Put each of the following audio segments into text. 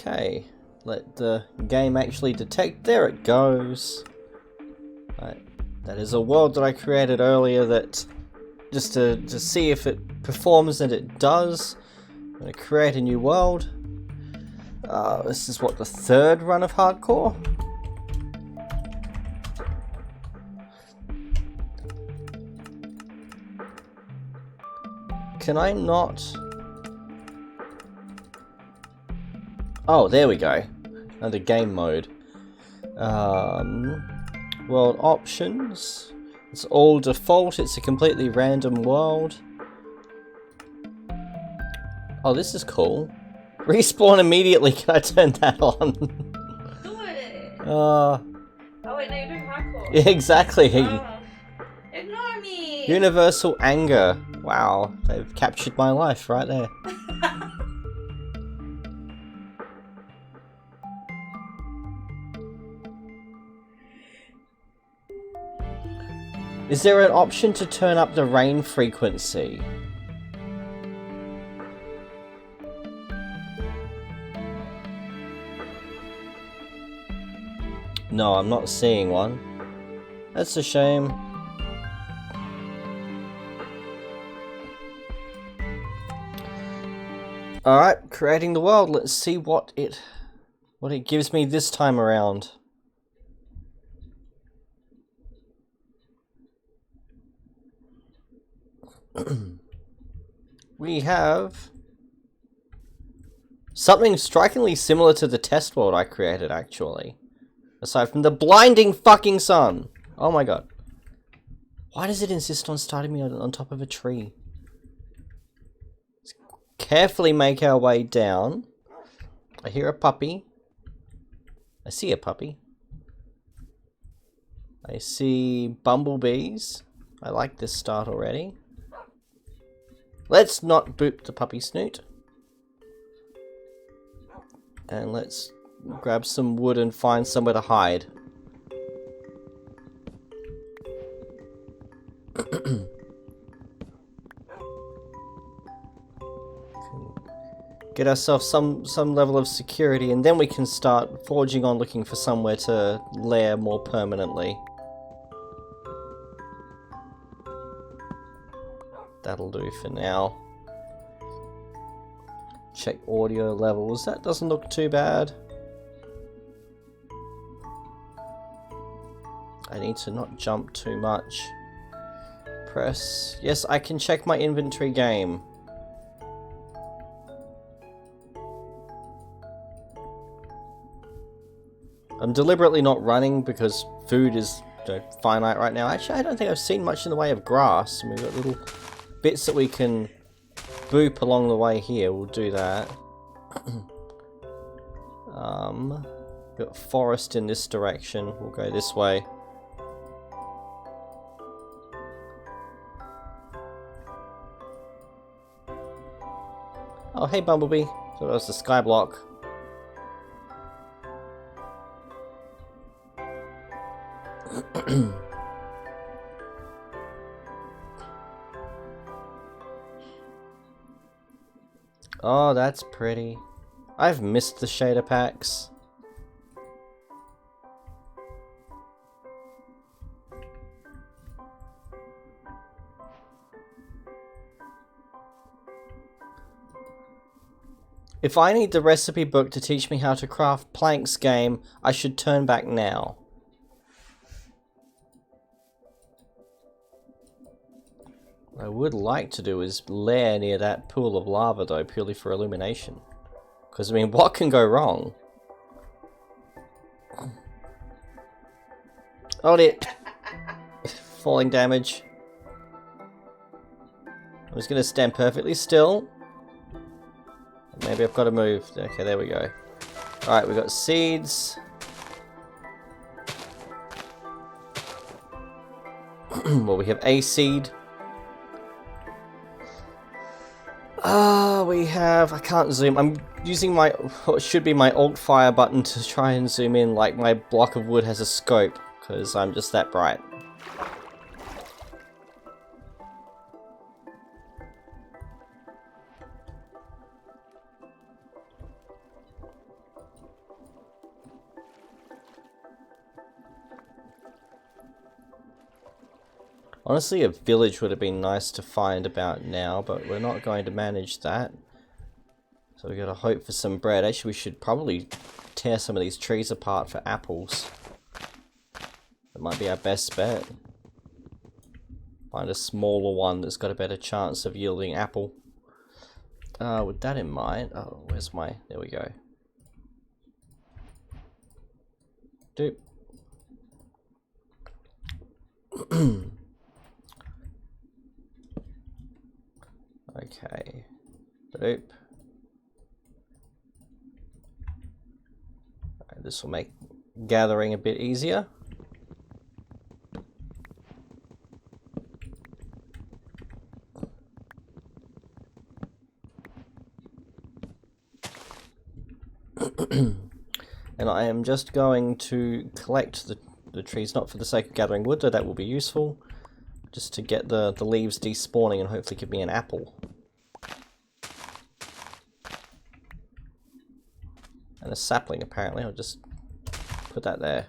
Okay, let the game actually detect. There it goes. Right. That is a world that I created earlier that just to see if it performs, and it does. I'm going to create a new world. This is what, the third run of Hardcore? Can I not? Oh, there we go. Under game mode. World options. It's all default. It's a completely random world. Oh, this is cool. Respawn immediately. Can I turn that on? Do it! Oh wait, no, you're doing hardcore. Yeah, exactly. Ignore me! Universal anger. Wow, they've captured my life right there. Is there an option to turn up the rain frequency? No, I'm not seeing one. That's a shame. Alright, creating the world. Let's see what it gives me this time around. We have something strikingly similar to the test world I created, actually. Aside from the blinding fucking sun. Oh my god. Why does it insist on starting me on top of a tree? Let's carefully make our way down. I hear a puppy. I see a puppy. I see bumblebees. I like this start already. Let's not boop the puppy snoot. And let's grab some wood and find somewhere to hide. Get ourselves some level of security, and then we can start forging on looking for somewhere to lair more permanently. That'll do for now. Check audio levels. That doesn't look too bad. I need to not jump too much. Press. Yes, I can check my inventory game. I'm deliberately not running because food is finite right now. Actually, I don't think I've seen much in the way of grass. We've got little bits that we can boop along the way here. We'll do that. Got forest in this direction. We'll go this way. Oh, hey, Bumblebee. So that was the sky block. Oh, that's pretty. I've missed the shader packs. If I need the recipe book to teach me how to craft planks, game, I should turn back now. What I would like to do is lair near that pool of lava, though, purely for illumination. Because, I mean, what can go wrong? Oh, it. Falling damage. I'm just going to stand perfectly still. Maybe I've got to move. Okay, there we go. Alright, we've got seeds. Well, we have a seed. We have... I can't zoom. I'm using my... what should be my Alt Fire button to try and zoom in like my block of wood has a scope. Because I'm just that bright. Honestly, a village would have been nice to find about now, but we're not going to manage that. So we gotta hope for some bread. Actually, we should probably tear some of these trees apart for apples. That might be our best bet. Find a smaller one that's got a better chance of yielding apple. With that in mind, oh, where's my, there we go. Doop. Okay. Doop. Right, this will make gathering a bit easier. And I am just going to collect the trees, not for the sake of gathering wood, though that will be useful, just to get the leaves despawning and hopefully give me an apple. And a sapling, apparently. I'll just put that there.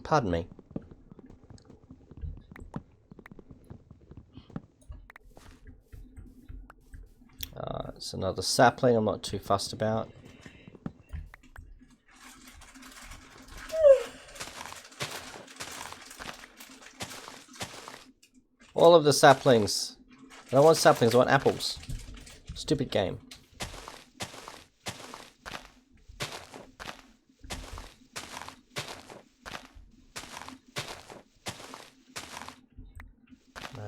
Pardon me. It's another sapling I'm not too fussed about. All of the saplings. I don't want saplings, I want apples. Stupid game.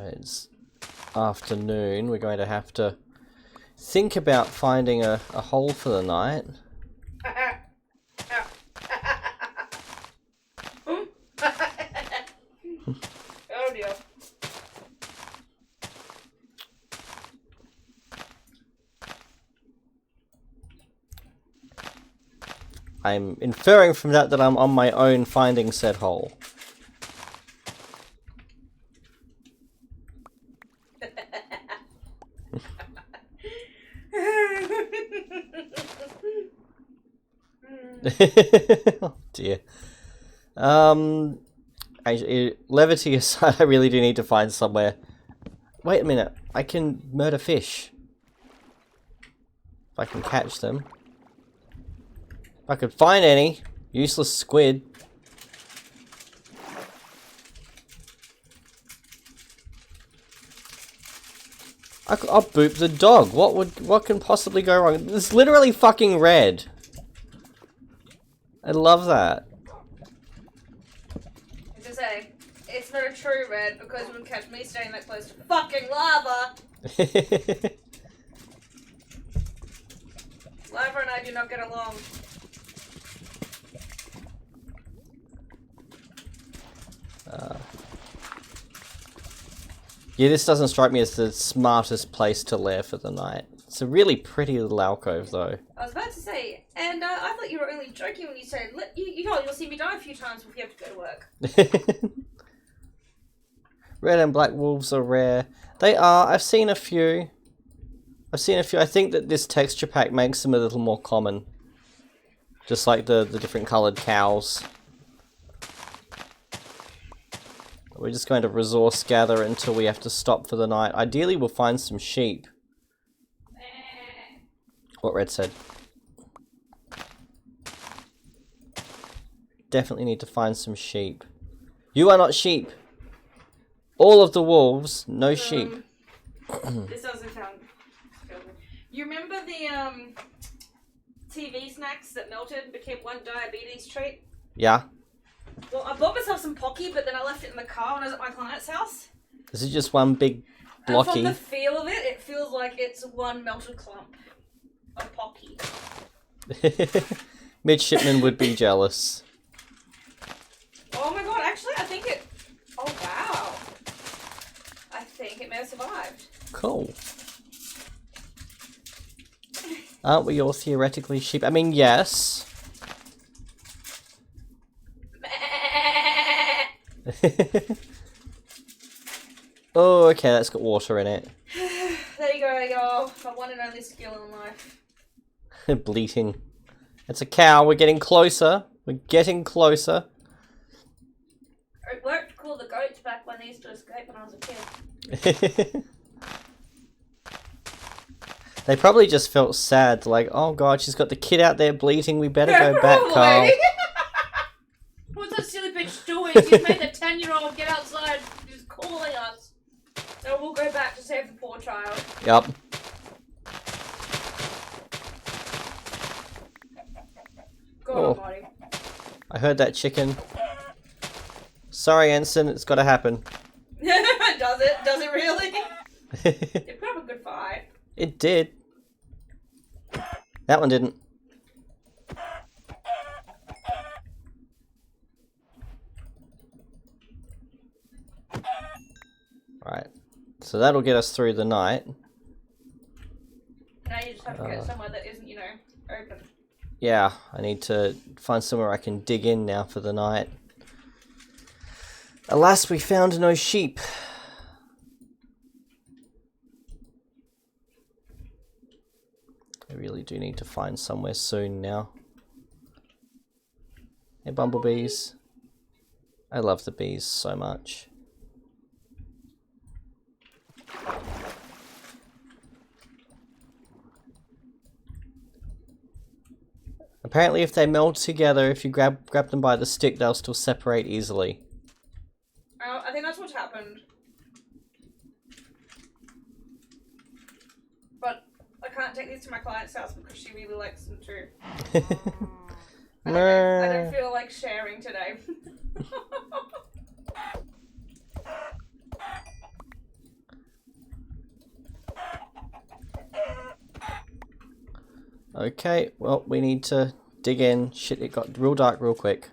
It's afternoon. We're going to have to think about finding a hole for the night. Oh dear. I'm inferring from that that I'm on my own finding said hole. Oh dear. Actually, levity aside, I really do need to find somewhere. Wait a minute, I can murder fish. If I can catch them. If I could find any. Useless squid. I'll boop the dog. What can possibly go wrong? It's literally fucking red. I love that. As I say, it's not a true red because you wouldn't catch me staying that close to fucking lava. Lava and I do not get along. Yeah, this doesn't strike me as the smartest place to lair for the night. It's a really pretty little alcove, though. I was about to say, and I thought you were only joking when you said, you'll see me die a few times before you have to go to work. Red and black wolves are rare. They are. I've seen a few. I think that this texture pack makes them a little more common. Just like the different coloured cows. We're just going to resource gather until we have to stop for the night. Ideally, we'll find some sheep. What Red said. Definitely need to find some sheep. You are not sheep. All of the wolves, no sheep. This doesn't sound good. You remember the TV snacks that melted and became one diabetes treat? Yeah. Well, I bought myself some Pocky, but then I left it in the car when I was at my client's house. Is it just one big blocky? And from the feel of it, it feels like it's one melted clump of Pocky. Midshipman would be jealous. Oh my god, actually, I think it... Oh, wow. I think it may have survived. Cool. Aren't we all theoretically sheep? I mean, yes. Oh, okay, that's got water in it. There you go, y'all. My one and only skill in life. Bleating. It's a cow. We're getting closer. We're getting closer. It worked to call the goats back when they used to escape when I was a kid. They probably just felt sad, like, oh god, she's got the kid out there bleating, we better go back, Carl. What's that silly bitch doing? She's made the 10-year-old get outside. She's calling us. So we'll go back to save the poor child. Yup. Go Oh. on, Marty. I heard that chicken. Sorry, Ensign, it's gotta happen. Does it? Does it really? It put up a good fight. It did. That one didn't. Right. So that'll get us through the night. Now you just have to get somewhere that isn't, you know, open. Yeah, I need to find somewhere I can dig in now for the night. Alas, we found no sheep. I really do need to find somewhere soon now. Hey, bumblebees. I love the bees so much. Apparently if they meld together, if you grab them by the stick, they'll still separate easily. Oh, I think that's what's happened. But I can't take these to my client's house because she really likes them too. I don't feel like sharing today. Okay, well, we need to dig in. Shit, it got real dark real quick.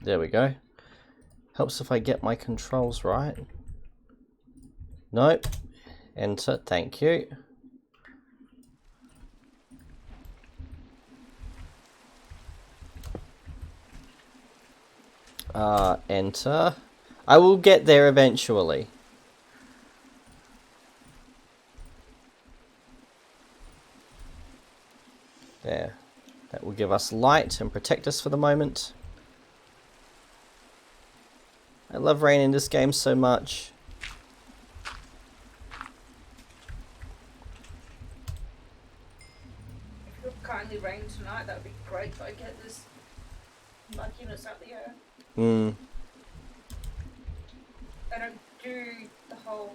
There we go. Helps if I get my controls right. Nope. Enter, thank you. Enter. I will get there eventually. There. That will give us light and protect us for the moment. I love rain in this game so much. If you could kindly rain tonight, that would be great so I get this mugginess out the air. I don't do the whole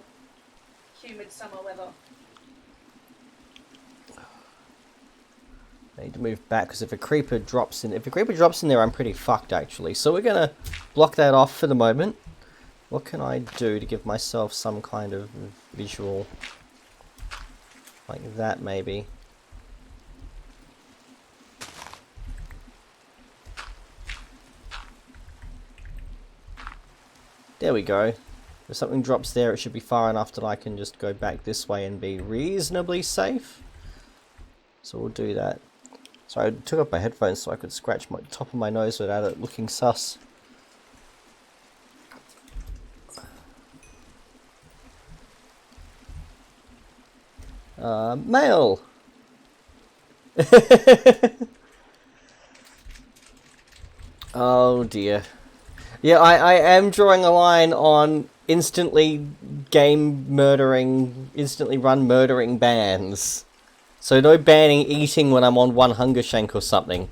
humid summer weather. I need to move back because if a creeper drops in there, I'm pretty fucked actually. So we're gonna block that off for the moment. What can I do to give myself some kind of visual? Like that maybe. There we go. If something drops there, it should be far enough that I can just go back this way and be reasonably safe. So we'll do that. So I took off my headphones so I could scratch my top of my nose without it looking sus. Mail! Oh dear. Yeah, I am drawing a line on instantly run murdering bans. So no banning eating when I'm on one hunger shank or something.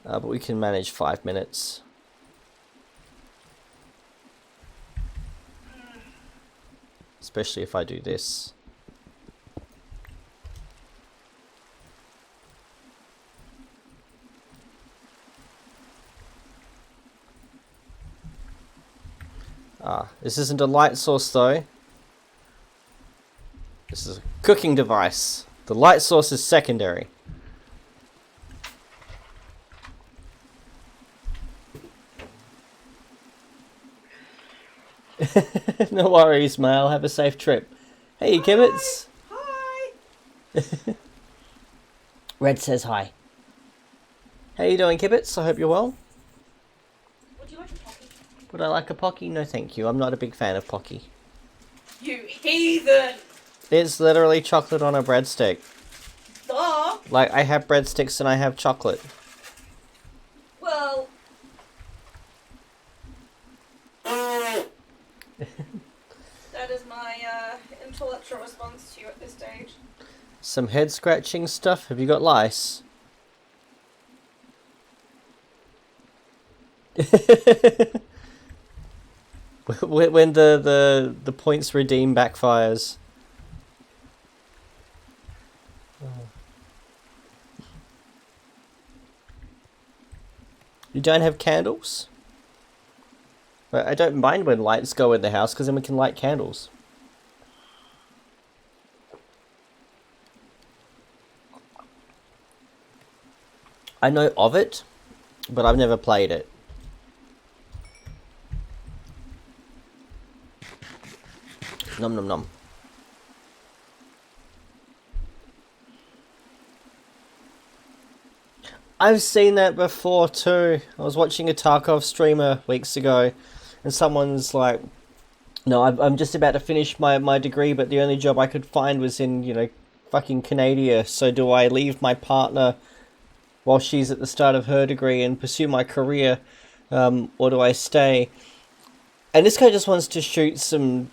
But we can manage 5 minutes. Especially if I do this. Ah, this isn't a light source though. This is a cooking device. The light source is secondary. No worries, Mal. Have a safe trip. Hey, Kibbits. Hi. Red says hi. How you doing, Kibbits? I hope you're well. Would you like a pocky? Would I like a Pocky? No, thank you. I'm not a big fan of Pocky. You heathen! It's literally chocolate on a breadstick. Duh! Like, I have breadsticks and I have chocolate. Well... that is my intellectual response to you at this stage. Some head scratching stuff. Have you got lice? When the points redeem backfires. You don't have candles? But I don't mind when lights go in the house because then we can light candles. I know of it, but I've never played it. Nom nom nom. I've seen that before too. I was watching a Tarkov streamer weeks ago, and someone's like, "No, I'm just about to finish my degree, but the only job I could find was in, you know, fucking Canada. So do I leave my partner while she's at the start of her degree and pursue my career, or do I stay?" And this guy just wants to shoot some,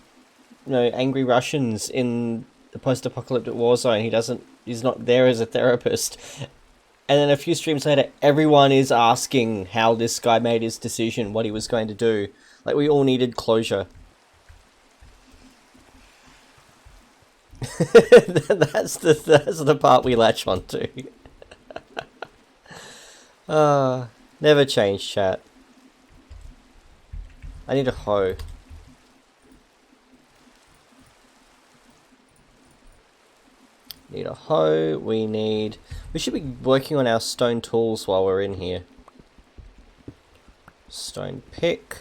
you know, angry Russians in the post-apocalyptic war zone. He's not there as a therapist. And then a few streams later, everyone is asking how this guy made his decision, what he was going to do. Like, we all needed closure. That's the part we latch onto. Never change, chat. I need a hoe. Need a hoe, we should be working on our stone tools while we're in here. Stone pick.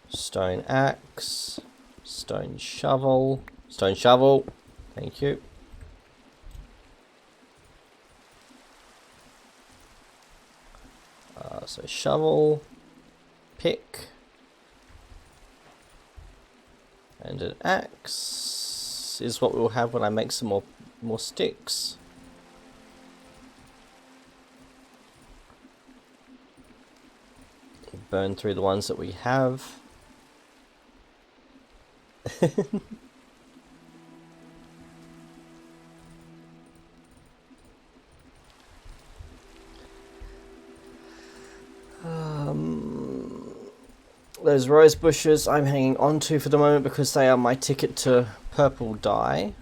Stone axe. Stone shovel. Stone shovel. Thank you. So shovel. Pick. And an axe is what we'll have when I make some more sticks. Burn through the ones that we have. Those rose bushes I'm hanging on to for the moment because they are my ticket to purple dye.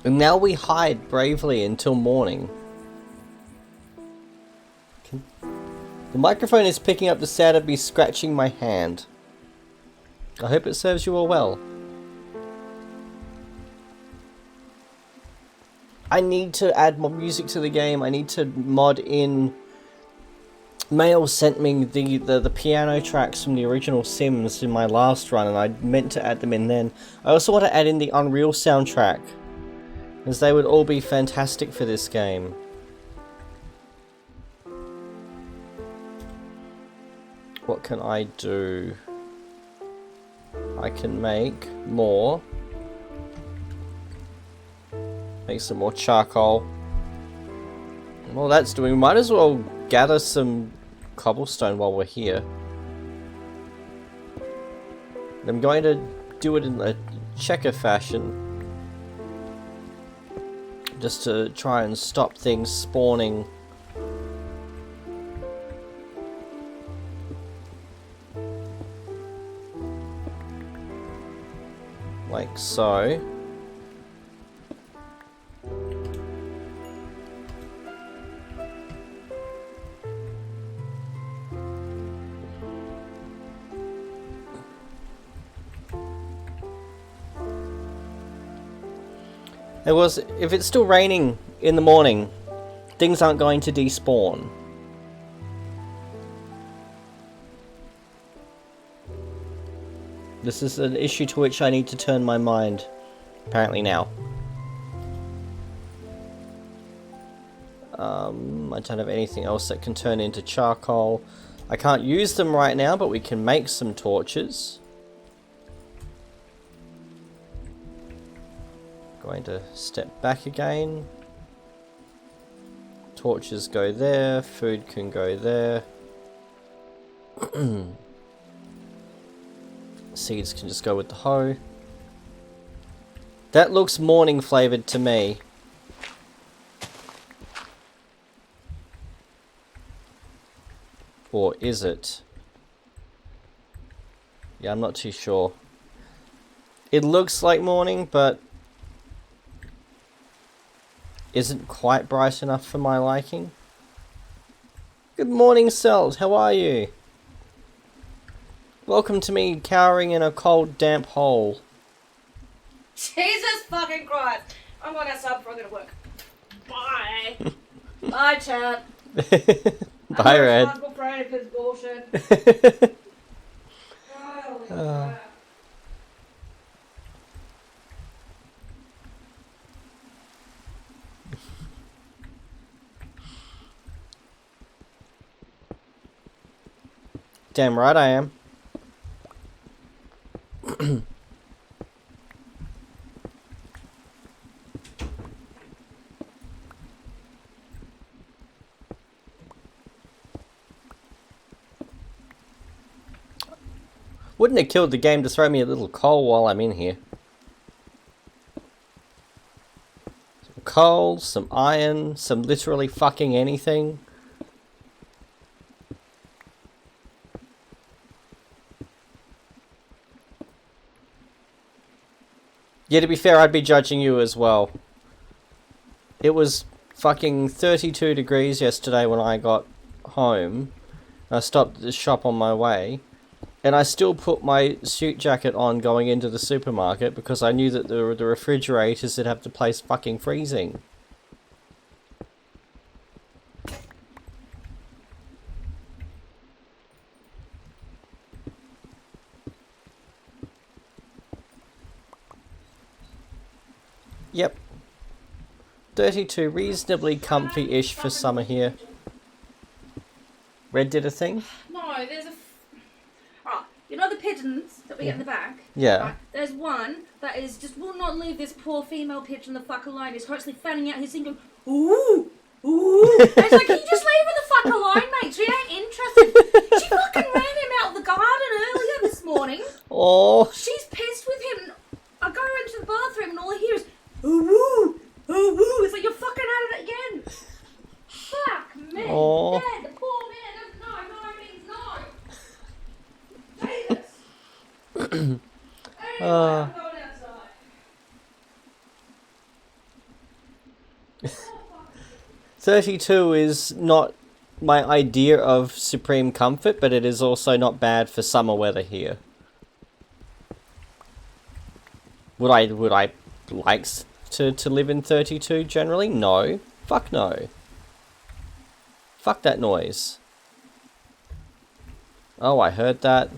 And now we hide bravely until morning. The microphone is picking up the sound of me scratching my hand. I hope it serves you all well. I need to add more music to the game. I need to mod in... Mail sent me the piano tracks from the original Sims in my last run, and I meant to add them in then. I also want to add in the Unreal soundtrack, as they would all be fantastic for this game. What can I do? I can make more. Make some more charcoal. Well, that's doing. We might as well gather some cobblestone while we're here. I'm going to do it in a checker fashion, just to try and stop things spawning like so. If it's still raining in the morning, things aren't going to despawn. This is an issue to which I need to turn my mind, apparently now. I don't have anything else that can turn into charcoal. I can't use them right now, but we can make some torches. Going to step back again. Torches go there, food can go there. Seeds can just go with the hoe. That looks morning flavored to me. Or is it? Yeah, I'm not too sure. It looks like morning, but isn't quite bright enough for my liking. Good morning, Cells. How are you? Welcome to me cowering in a cold, damp hole. Jesus fucking Christ! I'm going outside before I go to work. Bye. Bye, chat. Bye, Red. I'm responsible for any of his bullshit. Holy crap. Damn right I am. Wouldn't have killed the game to throw me a little coal while I'm in here. Some coal, some iron, some literally fucking anything. Yeah, to be fair, I'd be judging you as well. It was fucking 32 degrees yesterday when I got home. I stopped at the shop on my way. And I still put my suit jacket on going into the supermarket because I knew that the refrigerators would have the place fucking freezing. Yep. 32, reasonably comfy-ish for summer here. Red did a thing? No, there's a... Oh, you know the pigeons that we get in the back? Yeah. Right, there's one that is just will not leave this poor female pigeon the fuck alone. He's constantly fanning out his thing going, ooh, ooh. And it's like, can you just leave her the fuck alone, mate? She ain't interested. She fucking ran him out the garden earlier this morning. Oh. She's pissed with him. I go into the bathroom and all I hear is, ooh, ooh, ooh. It's like, you're fucking at it again. Fuck me. Oh. Dad, the poor man doesn't know. No means no. Jesus. Anyway, I'm going outside. 32 is not my idea of supreme comfort, but it is also not bad for summer weather here. Would I like to live in 32 generally? No. Fuck no. Fuck that noise. Oh, I heard that.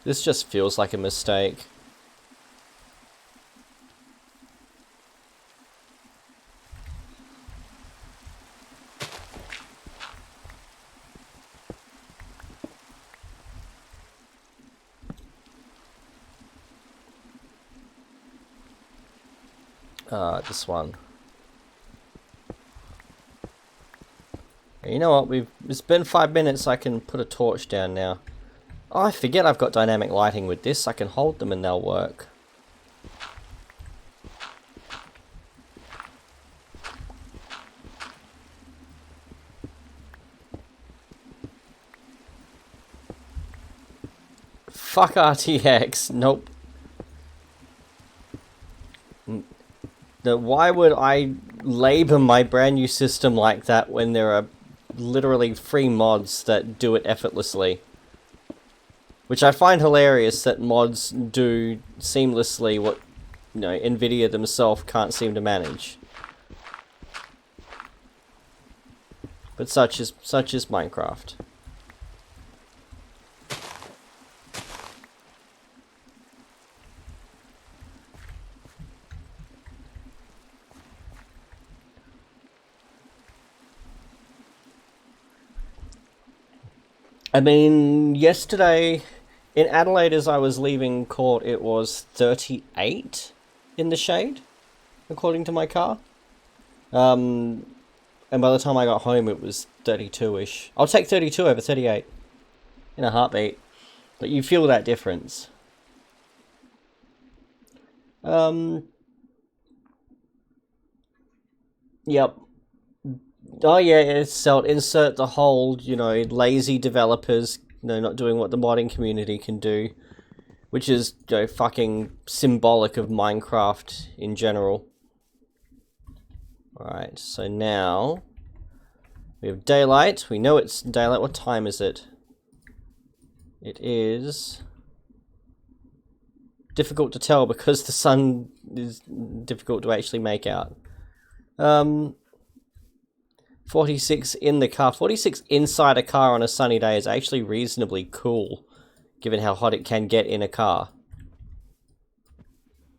This just feels like a mistake. This one. You know what? It's been 5 minutes. I can put a torch down now. Oh, I forget I've got dynamic lighting with this. I can hold them and they'll work. Fuck RTX. Nope. Why would I labor my brand new system like that when there are literally free mods that do it effortlessly? Which I find hilarious that mods do seamlessly what, you know, Nvidia themselves can't seem to manage. But such is Minecraft. I mean, yesterday in Adelaide as I was leaving court, it was 38 in the shade, according to my car. And by the time I got home, it was 32-ish. I'll take 32 over 38 in a heartbeat. But you feel that difference. Yep. Oh yeah, insert the whole, you know, lazy developers, you know, not doing what the modding community can do. Which is, you know, fucking symbolic of Minecraft in general. Alright, so now we have daylight. We know it's daylight. What time is it? It is difficult to tell because the sun is difficult to actually make out. 46 in the car. 46 inside a car on a sunny day is actually reasonably cool, given how hot it can get in a car.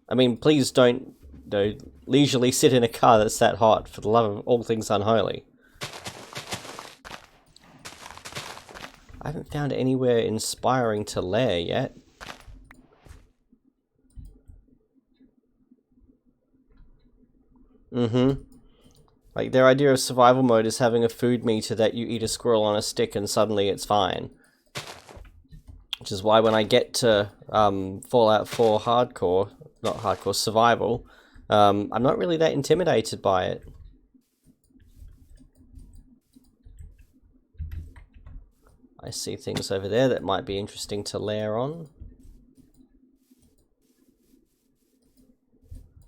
I mean, please don't, you know, leisurely sit in a car that's that hot, for the love of all things unholy. I haven't found anywhere inspiring to lair yet. Like, their idea of survival mode is having a food meter that you eat a squirrel on a stick and suddenly it's fine. Which is why when I get to Fallout 4 hardcore, not hardcore, survival, I'm not really that intimidated by it. I see things over there that might be interesting to lair on.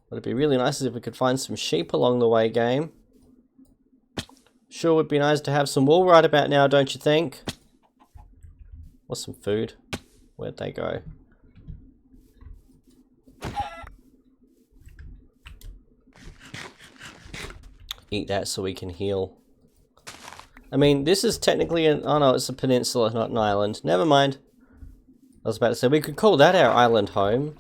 What would be really nice is if we could find some sheep along the way, game. Sure would be nice to have some wool right about now, don't you think? Or some food. Where'd they go? Eat that so we can heal. I mean, this is technically an... Oh no, it's a peninsula, not an island. Never mind. I was about to say, we could call that our island home.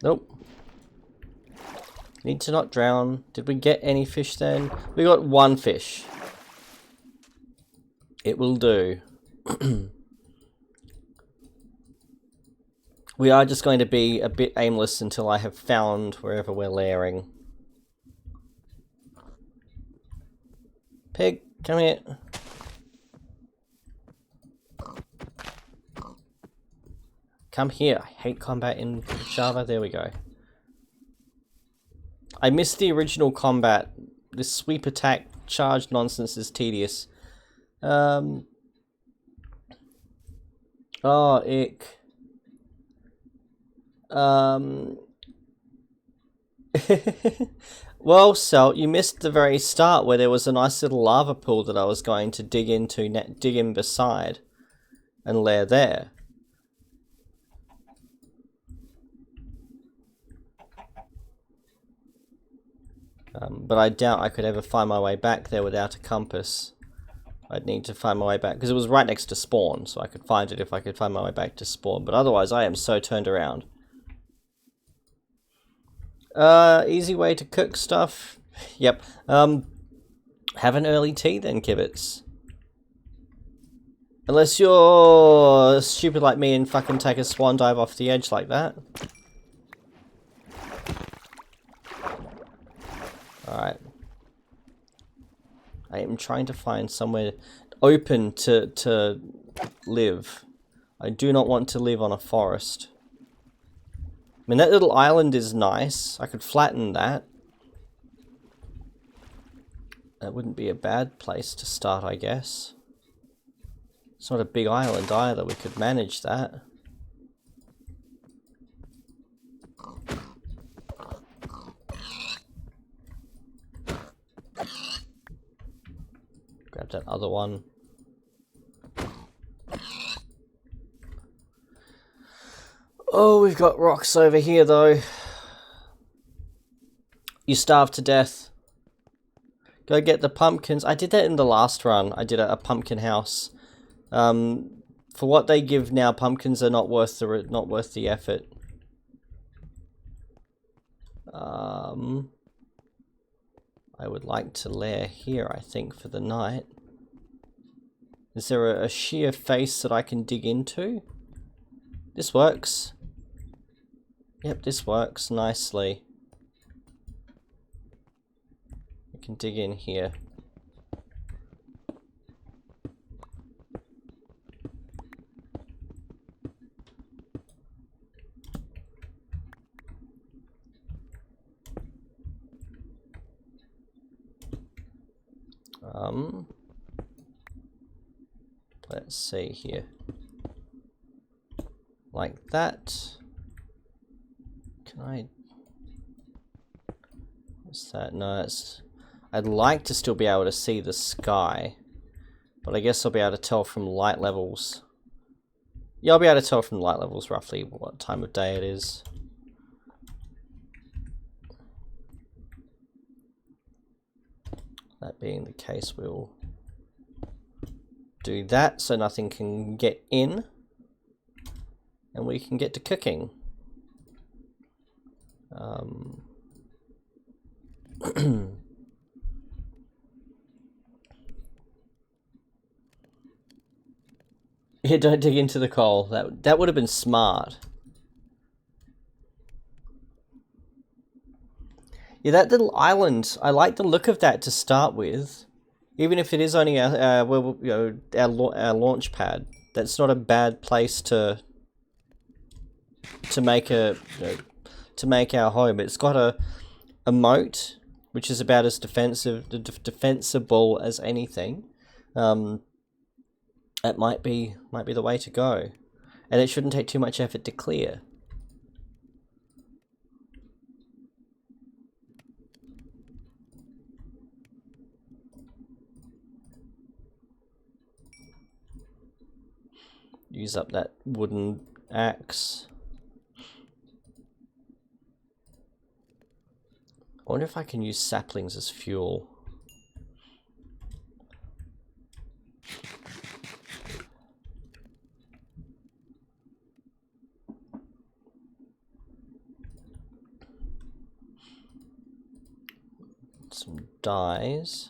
Nope. Need to not drown. Did we get any fish then? We got one fish. It will do. We are just going to be a bit aimless until I have found wherever we're lairing. Pig, come here. Come here. I hate combat in Java. There we go. I missed the original combat. This sweep attack charge nonsense is tedious. Oh, ick. Well, Salt, you missed the very start where there was a nice little lava pool that I was going to dig into, dig in beside, and lair there. But I doubt I could ever find my way back there without a compass. I'd need to find my way back, because it was right next to spawn, so I could find it if I could find my way back to spawn. But otherwise, I am so turned around. Easy way to cook stuff. Yep. Have an early tea then, Kibitz. Unless you're stupid like me and fucking take a swan dive off the edge like that. Alright. I am trying to find somewhere open to live. I do not want to live on a forest. mean, that little island is nice. I could flatten that. That wouldn't be a bad place to start, I guess. It's not a big island either. We could manage that. Grab that other one. Oh, we've got rocks over here, though. You starved to death. Go get the pumpkins. I did that in the last run. I did a pumpkin house. For what they give now, pumpkins are not worth the effort. I would like to lair here, I think, for the night. Is there a sheer face that I can dig into? This works. Yep, this works nicely. We can dig in here. Let's see here. Like that. Can I... What's that? No, it's... I'd like to still be able to see the sky. But I guess I'll be able to tell from light levels. Yeah, I'll be able to tell from light levels roughly what time of day it is. That being the case, we'll do that so nothing can get in. And we can get to cooking. Yeah, don't dig into the coal. That would have been smart. Yeah, that little island, I like the look of that to start with. Even if it is only our launch pad, that's not a bad place to make to make our home. It's got a moat, which is about as defensible as anything. That might be the way to go, and it shouldn't take too much effort to clear. Use up that wooden axe. I wonder if I can use saplings as fuel. Some dyes.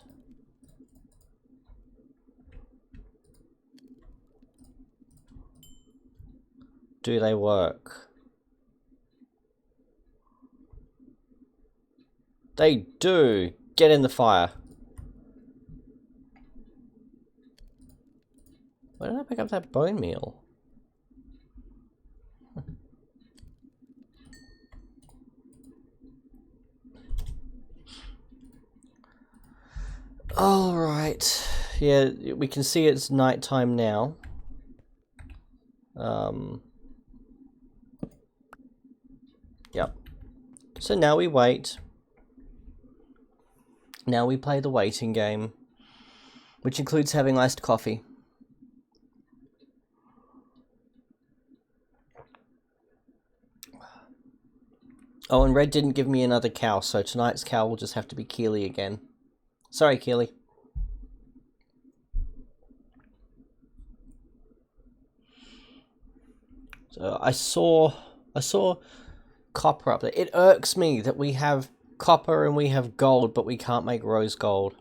Do they work? They do! Get in the fire. Where did I pick up that bone meal? Alright. Yeah, we can see it's nighttime now. Yep. So now we wait. Now we play the waiting game, which includes having iced coffee. Oh, and Red didn't give me another cow, so tonight's cow will just have to be Keely again. Sorry, Keely. So I saw copper up there. It irks me that we have copper and we have gold, but we can't make rose gold.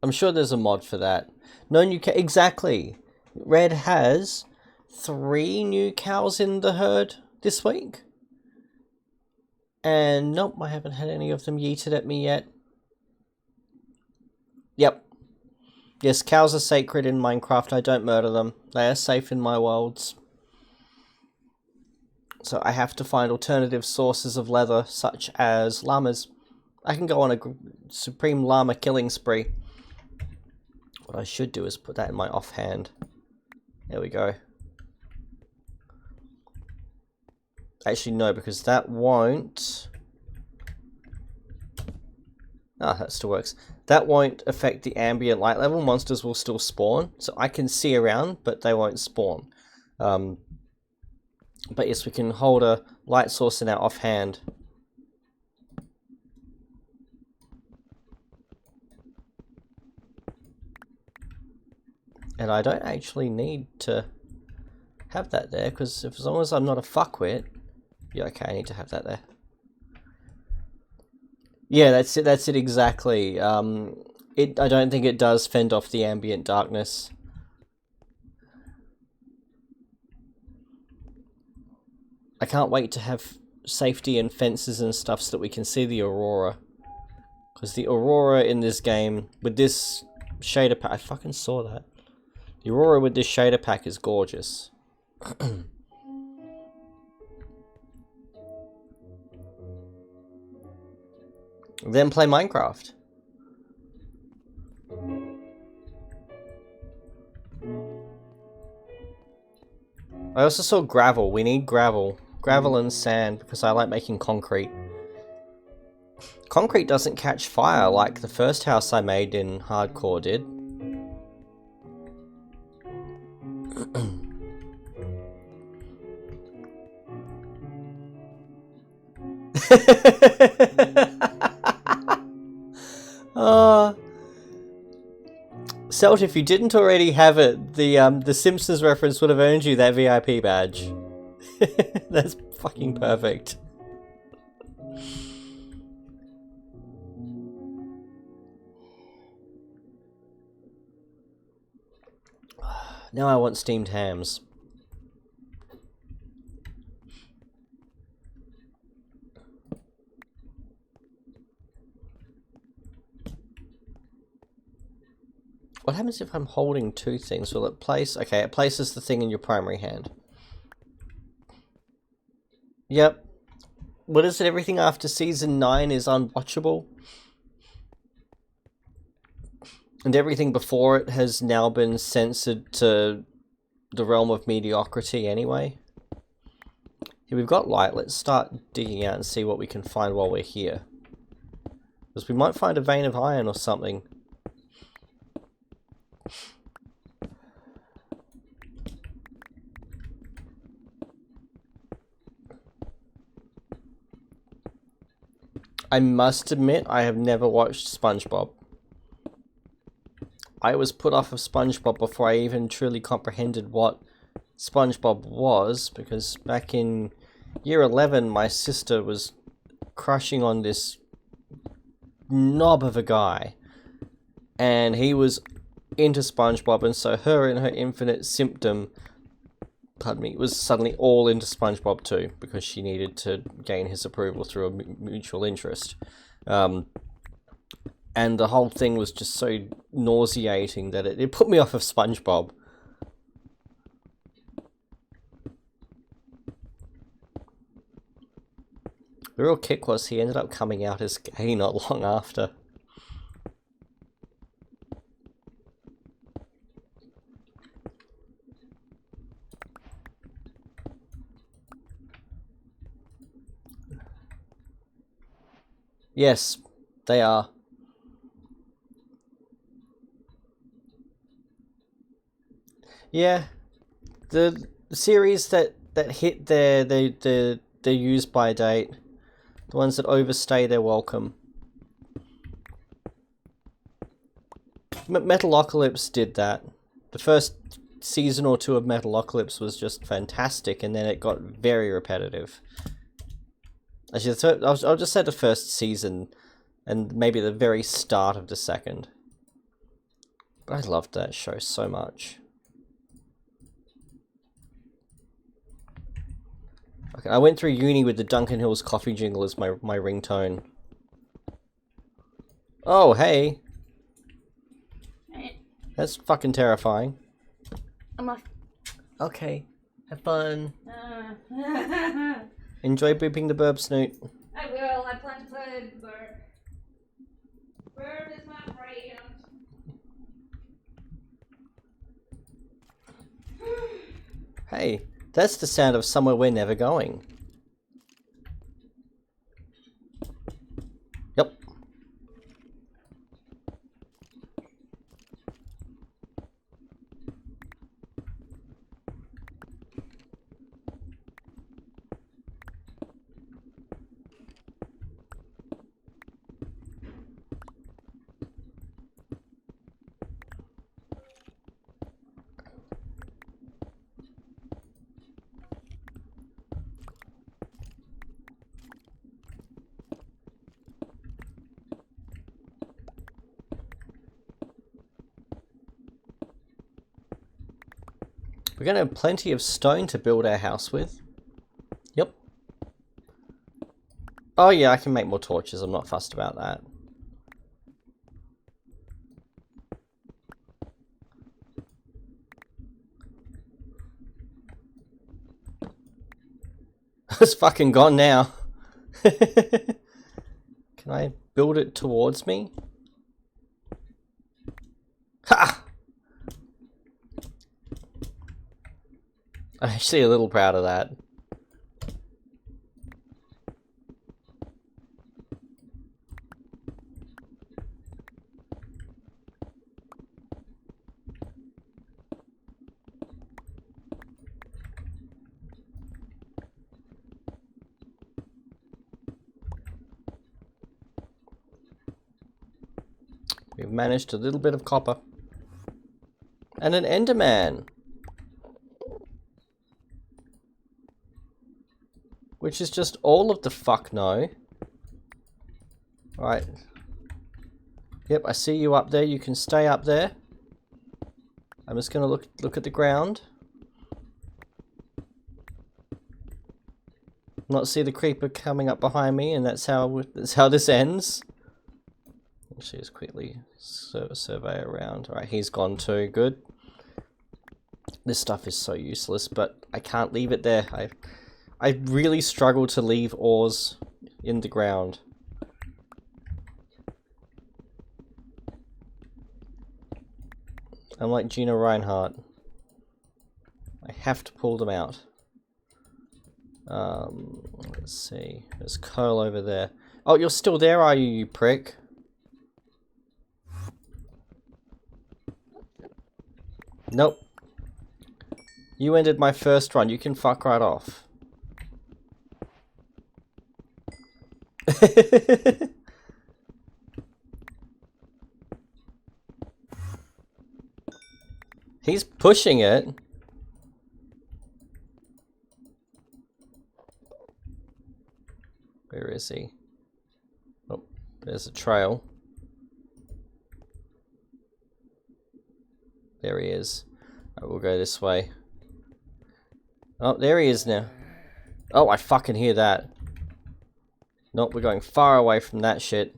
I'm sure there's a mod for that. No new cow. Exactly. Red has 3 new cows in the herd this week. And nope, I haven't had any of them yeeted at me yet. Yep. Yes, cows are sacred in Minecraft. I don't murder them. They are safe in my worlds. So I have to find alternative sources of leather, such as llamas. I can go on a supreme llama killing spree. What I should do is put that in my offhand. There we go. Actually, no, because that won't... Ah, that still works. That won't affect the ambient light level. Monsters will still spawn. So I can see around, but they won't spawn. But yes, we can hold a light source in our offhand. And I don't actually need to have that there, because as long as I'm not a fuckwit... Yeah, okay, I need to have that there. Yeah, that's it exactly. I don't think it does fend off the ambient darkness. I can't wait to have safety and fences and stuff so that we can see the aurora. Because the aurora in this game, with this shader pack... I fucking saw that. The aurora with this shader pack is gorgeous. Then play Minecraft. I also saw gravel. We need gravel. Gravel and sand, because I like making concrete. Concrete doesn't catch fire like the first house I made in Hardcore did. Celt, if you didn't already have it, the Simpsons reference would have earned you that VIP badge. That's fucking perfect. Now I want steamed hams. What happens if I'm holding two things? Will it place... Okay, it places the thing in your primary hand. Yep. What is it? Everything after Season 9 is unwatchable? And everything before it has now been censored to the realm of mediocrity anyway? Here, we've got light. Let's start digging out and see what we can find while we're here. Because we might find a vein of iron or something. I must admit, I have never watched SpongeBob. I was put off of SpongeBob before I even truly comprehended what SpongeBob was, because back in year 11, my sister was crushing on this knob of a guy, and he was into SpongeBob, and so her and her infinite symptom, pardon me, was suddenly all into SpongeBob too, because she needed to gain his approval through a mutual interest. And the whole thing was just so nauseating that it put me off of SpongeBob. The real kick was he ended up coming out as gay not long after. Yes, they are. Yeah, the series that hit their use by date, the ones that overstay their welcome. Metalocalypse did that. The first season or two of Metalocalypse was just fantastic, and then it got very repetitive. Actually, I'll just say the first season, and maybe the very start of the second. But I loved that show so much. Okay, I went through uni with the Duncan Hills coffee jingle as my ringtone. Oh, hey! That's fucking terrifying. I'm off. Okay. Have fun. I Enjoy booping the burb snoot. will. I plan to play Bird. Bird is my friend. Hey, that's the sound of somewhere we're never going. Yep. We're going to have plenty of stone to build our house with. Yep. Oh yeah, I can make more torches. I'm not fussed about that. It's fucking gone now. Can I build it towards me? Ha! I'm actually a little proud of that. We've managed a little bit of copper. And an Enderman. Which is just all of the fuck no. Right. Yep, I see you up there. You can stay up there. I'm just gonna look at the ground. Not see the creeper coming up behind me, and that's how this ends. Actually, just quickly survey around. Alright, he's gone too. Good. This stuff is so useless, but I can't leave it there. I really struggle to leave ores in the ground. I'm like Gina Reinhardt. I have to pull them out. Let's see. There's coal over there. Oh, you're still there, are you, you prick? Nope. You ended my first run. You can fuck right off. He's pushing it. Where is he? Oh, there's a trail. There he is. Right, we'll go this way. Oh, there he is now. Oh, I fucking hear that. Nope, we're going far away from that shit.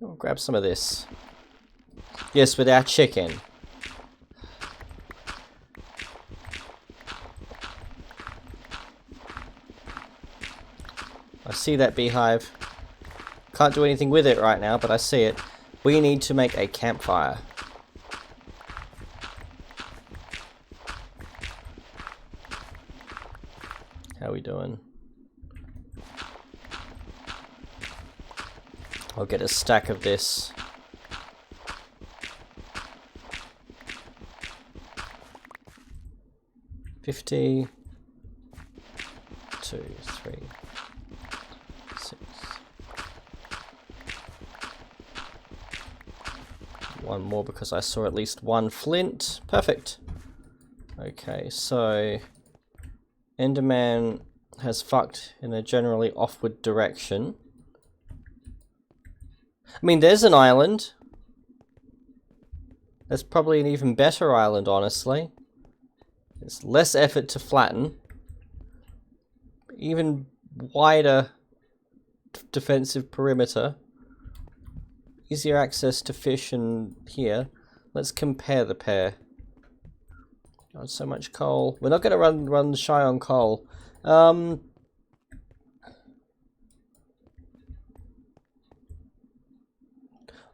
Oh, grab some of this. Yes, with our chicken. I see that beehive. Can't do anything with it right now, but I see it. We need to make a campfire. How are we doing? I'll get a stack of this. $50, 2, 3, 6. One more because I saw at least one flint. Perfect. Okay, so Enderman has fucked in a generally offward direction. I mean, there's an island. That's probably an even better island, honestly. It's less effort to flatten. Even wider defensive perimeter. Easier access to fish and here. Let's compare the pair. Not so much coal. We're not going to run shy on coal. Oh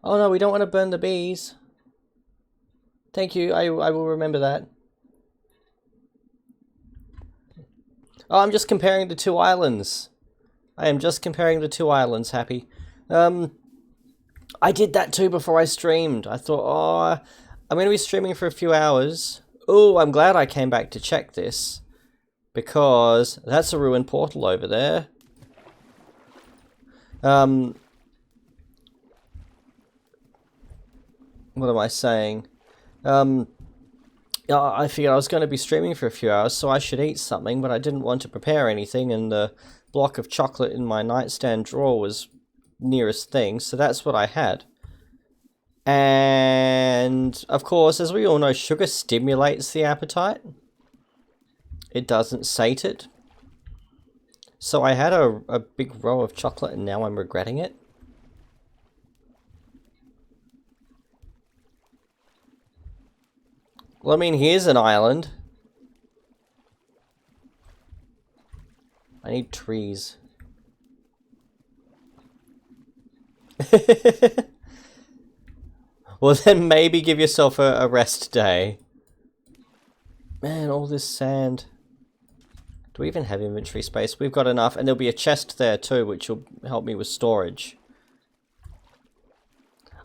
no, we don't want to burn the bees. Thank you, I will remember that. Oh, I'm just comparing the two islands. I am just comparing the two islands, Happy. I did that too before I streamed. I thought, oh, I'm going to be streaming for a few hours. Oh, I'm glad I came back to check this. Because that's a ruined portal over there. What am I saying? I figured I was going to be streaming for a few hours, so I should eat something, but I didn't want to prepare anything, and the block of chocolate in my nightstand drawer was nearest thing, so that's what I had. And, of course, as we all know, sugar stimulates the appetite. It doesn't sate it. So I had a big row of chocolate, and now I'm regretting it. Well, I mean, here's an island. I need trees. Well, then maybe give yourself a rest day. Man, all this sand. Do we even have inventory space? We've got enough, and there'll be a chest there too, which will help me with storage.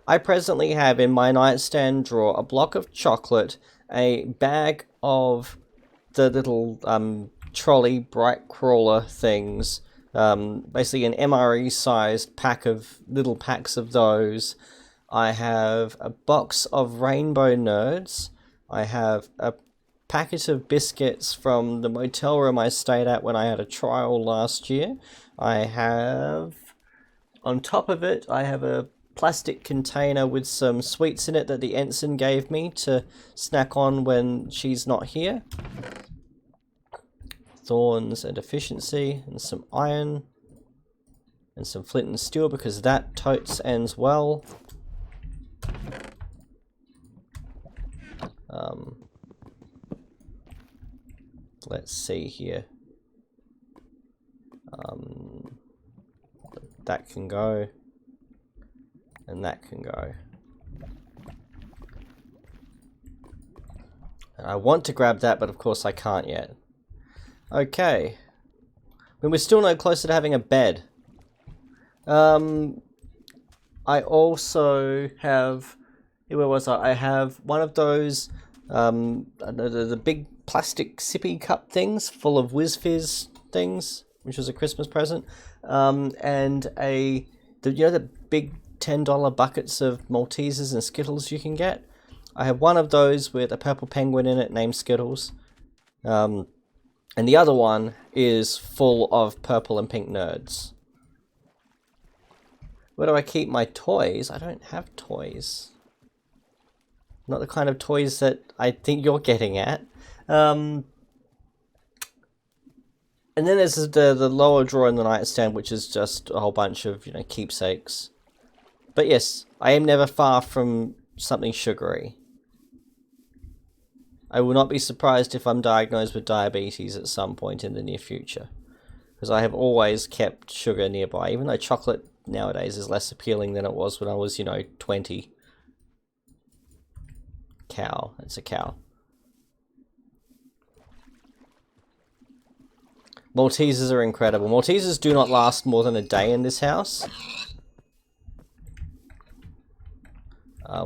I presently have in my nightstand drawer a block of chocolate, a bag of the little trolley bright crawler things, basically an MRE sized pack of little packs of those. I have a box of Rainbow Nerds. I have a packet of biscuits from the motel room I stayed at when I had a trial last year. I have, on top of it, I have a plastic container with some sweets in it that the ensign gave me to snack on when she's not here. Thorns and efficiency, and some iron, and some flint and steel because that totes ends well. Let's see here. That can go. And that can go. And I want to grab that, but of course I can't yet. Okay. I mean, we're still no closer to having a bed. I also have... Where was I? I have one of those... the big plastic sippy cup things full of Whiz Fizz things, which was a Christmas present. And you know the big $10 buckets of Maltesers and Skittles you can get? I have one of those with a purple penguin in it named Skittles. And the other one is full of purple and pink nerds. Where do I keep my toys? I don't have toys. Not the kind of toys that I think you're getting at. And then there's the lower drawer in the nightstand, which is just a whole bunch of, you know, keepsakes. But yes, I am never far from something sugary. I will not be surprised if I'm diagnosed with diabetes at some point in the near future. Because I have always kept sugar nearby, even though chocolate nowadays is less appealing than it was when I was, you know, 20. Cow. It's a cow. Maltesers are incredible. Maltesers do not last more than a day in this house.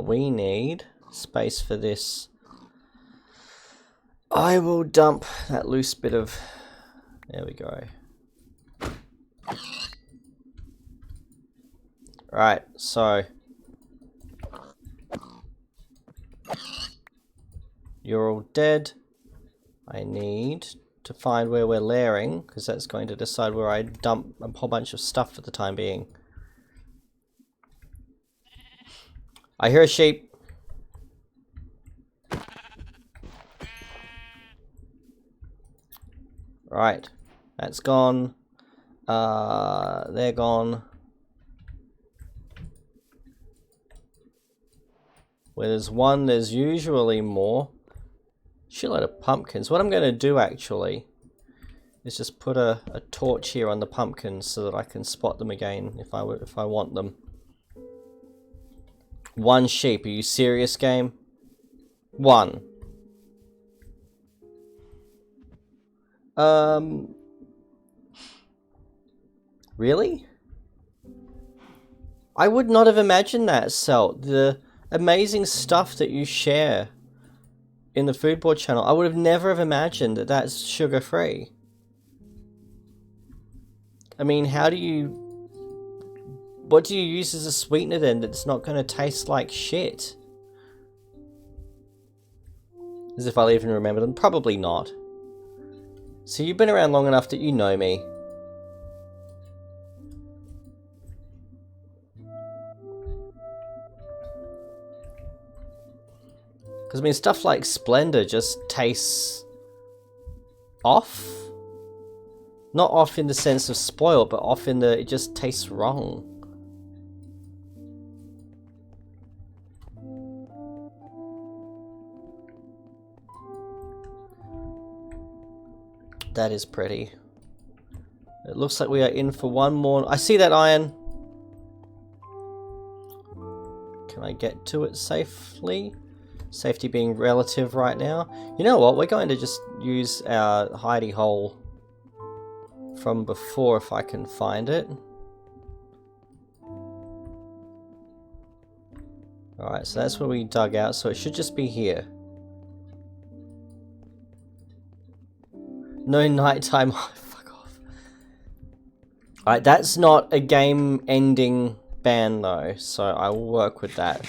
We need space for this. I will dump that loose bit of... There we go. Right, so... You're all dead. I need to find where we're layering, because that's going to decide where I dump a whole bunch of stuff for the time being. I hear a sheep. Right, that's gone. They're gone. Where there's one, there's usually more. Shitload of pumpkins. What I'm going to do actually is just put a torch here on the pumpkins so that I can spot them again if I want them. One sheep. Are you serious, game? One. Really? I would not have imagined that, Celt. The amazing stuff that you share in the Food Board channel, I would have never have imagined that that's sugar-free. I mean, what do you use as a sweetener then that's not going to taste like shit? As if I'll even remember them. Probably not. So you've been around long enough that you know me. Because, I mean, stuff like Splendor just tastes off. Not off in the sense of spoiled, but off in the, it just tastes wrong. That is pretty. It looks like we are in for one more. I see that iron. Can I get to it safely? Safety being relative right now. You know what? We're going to just use our hidey hole from before if I can find it. Alright, so that's where we dug out, so it should just be here. No nighttime. Fuck off. Alright, that's not a game ending ban though, so I will work with that.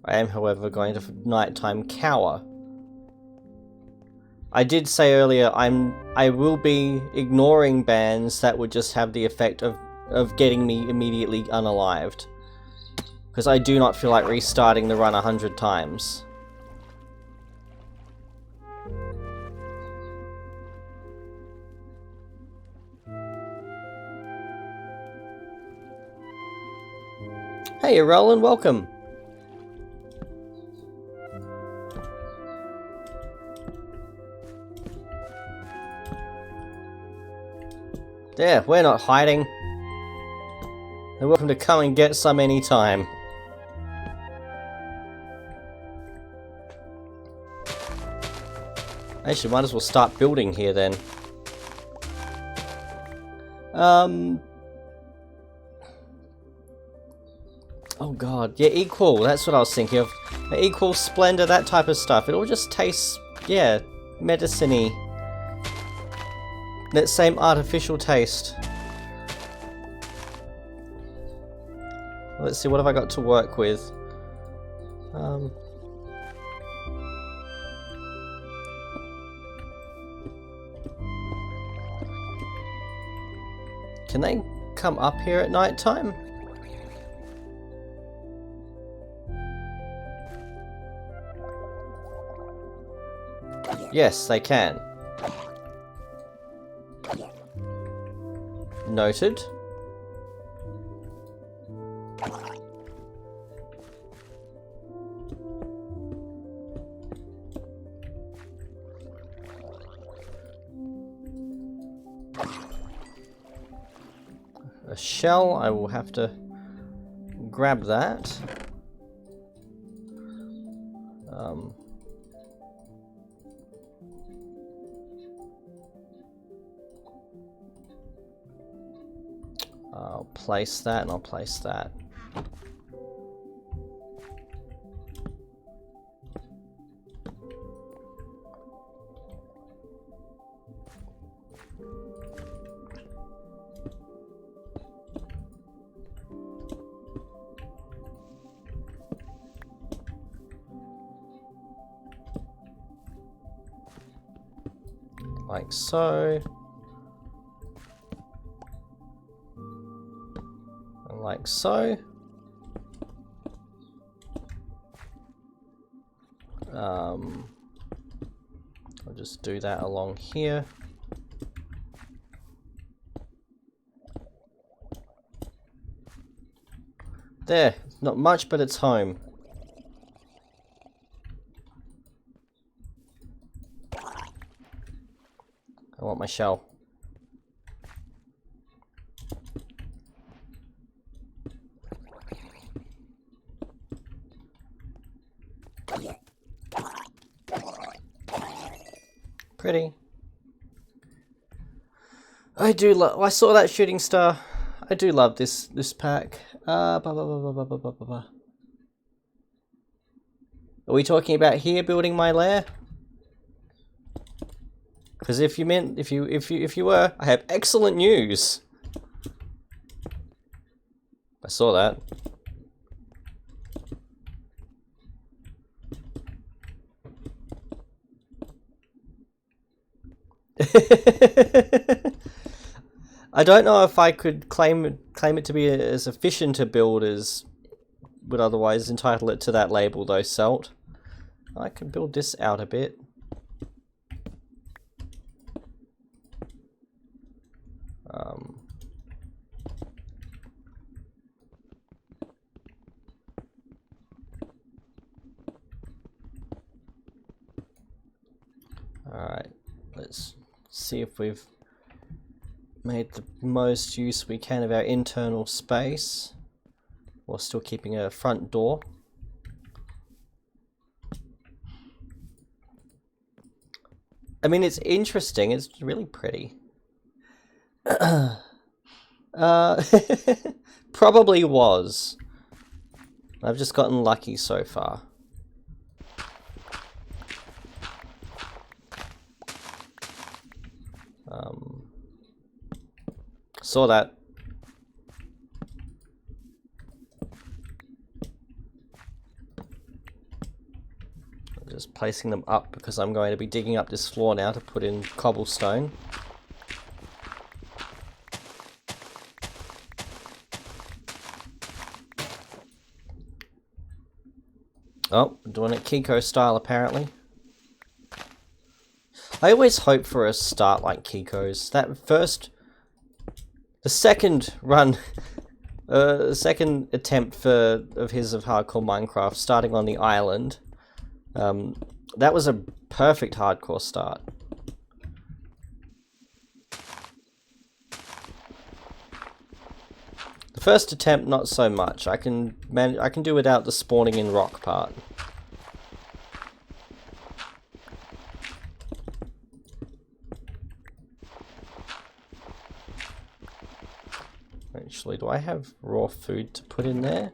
I am, however, going to nighttime cower. I did say earlier I will be ignoring bans that would just have the effect of getting me immediately unalived. Because I do not feel like restarting the run 100 times. Hey, Roland, welcome. There, we're not hiding. You're welcome to come and get some anytime. Actually, might as well start building here then. Oh god, yeah, equal, that's what I was thinking of. Equal, Splendor, that type of stuff. It all just tastes, yeah, medicine-y. That same artificial taste. Let's see, what have I got to work with? Can they come up here at night time? Yes, they can. Noted. A shell, I will have to grab that. I'll place that and I'll place that. Like so. And like so. I'll just do that along here. There, not much, but it's home. I want my shell. Pretty. I do love. I saw that shooting star. I do love this pack. Are we talking about here building my lair? Because if you were, I have excellent news. I saw that. I don't know if I could claim it to be as efficient a build as would otherwise entitle it to that label, though, Salt. I could build this out a bit. Alright, let's see if we've made the most use we can of our internal space while still keeping a front door. I mean, it's interesting, it's really pretty. Probably was. I've just gotten lucky so far. Saw that. I'm just placing them up because I'm going to be digging up this floor now to put in cobblestone. Oh, doing it Kiko style apparently. I always hope for a start like Kiko's. The second run, second attempt of Hardcore Minecraft, starting on the island, that was a perfect hardcore start. The first attempt, not so much. I can do without the spawning in rock part. Actually, do I have raw food to put in there?